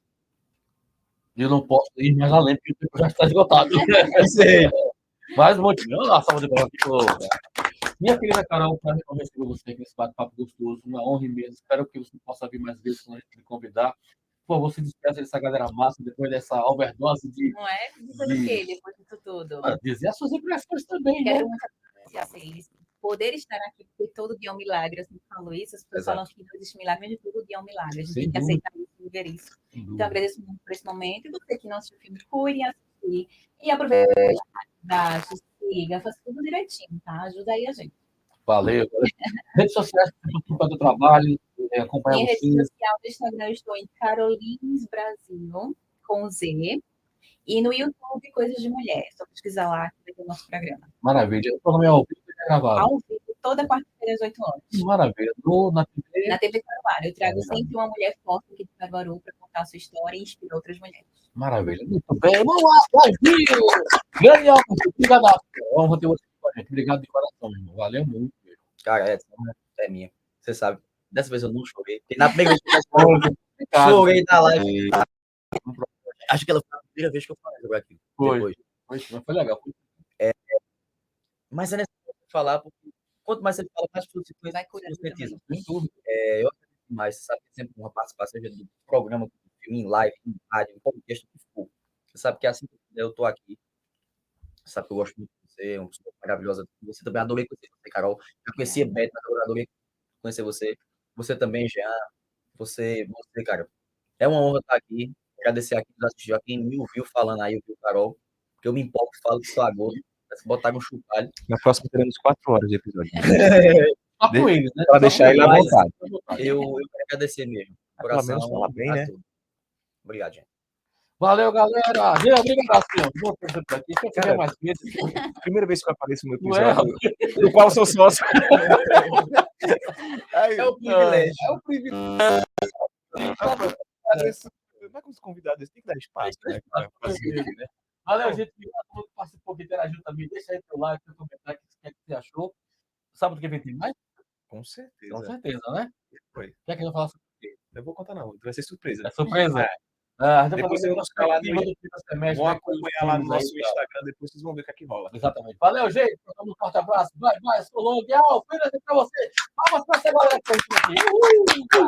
Eu não posso ir mais além, porque o tempo já está esgotado. Mais um monte. Olha salva de palmas aqui. Minha querida Carol, para mim, receber você aqui nesse bate-papo gostoso, uma honra imensa. Espero que você possa vir mais vezes quando a gente me convidar. Por favor, se despeça dessa galera massa depois dessa overdose de. Não é? Depois do quê? Depois disso tudo. Dizer as suas impressões também, né? Quero muito agradecer a vocês. Poder estar aqui, porque todo dia é um milagre. Eu sempre falo isso, as pessoas falam que não existe milagre, mas todo dia é um milagre. A gente tem que aceitar isso e viver isso. Então, agradeço muito por esse momento. E você que não assistiu o filme, cuide assistir. E aproveita embaixo, siga, faça tudo direitinho, tá? Ajuda aí a gente. Valeu. Redes sociais para o trabalho, acompanhar Minha você. rede social do Instagram, eu estou em Carolines Brasil, com Z. E no YouTube, Coisas de Mulher. Só pesquisar lá que vai ter o nosso programa. Maravilha. Eu também ao vivo e gravado. Ao vivo, toda quarta-feira às 8 horas. Maravilha. Na TV. Na TV Caruaru. Eu trago sempre uma mulher forte aqui de Caruaru para contar a sua história e inspirar outras mulheres. Maravilha. Muito bem. Vamos lá, vai vir. Grande honra. Obrigado. Honra ter você com a gente. Obrigado de coração, meu irmão. Valeu muito. Cara, é minha. Você sabe. Dessa vez eu não chorei. Porque na primeira vez que eu chorei na live. Acho que ela foi a primeira vez que eu falei sobre aquilo. Foi. Foi legal. Mas é necessário falar, porque quanto mais você fala, mais pessoas se Vai curando conscientizam. Sem dúvida. Eu acredito mais, você sabe que sempre uma participação seja do programa, do filme, em live, em rádio, em podcast, o que for. Você sabe que é assim que eu tô aqui. Você sabe que eu gosto muito de você, é uma pessoa maravilhosa. Você também adorei conhecer você, Carol. Já conhecia Beto, mas eu adorei conhecer você. Você também, Jean. Você, cara. É uma honra estar aqui. Agradecer a quem nos assistiu, a quem me ouviu falando aí, ouviu, Carol. Porque eu me empolgo e falo que sou agora. Parece que botar um chupalho. Na próxima teremos 4 horas de episódio. Só com eles, né? Pra deixar ele à Mas vontade. eu quero agradecer mesmo. Pelo menos fala bem, a né? todos. Obrigado, gente. Valeu, galera. Obrigado, senhor. Vou por aqui. Se eu quiser mais vezes. Primeira vez que eu apareço no Não é? episódio do qual eu sou sócio. É o privilégio. É o privilégio. Mas com os convidados, tem que dar espaço, né? Pra fazer, né? Valeu, gente. Obrigado por que participou, que interagiu também. Deixa aí teu like, teu comentário, o que você achou. Sábado que vem tem mais? Com certeza. Com certeza, né? Foi. Quer que eu faça? Eu vou contar não, vai ser surpresa. É surpresa. Depois eu vou ficar lá no Vão acompanhar lá no nosso Instagram, depois vocês vão ver o que é que rola. Exatamente. Valeu, gente. Um forte abraço. Vai, sou Long. Fui pra você. Vamos pra essa galera que tá aqui. Valeu.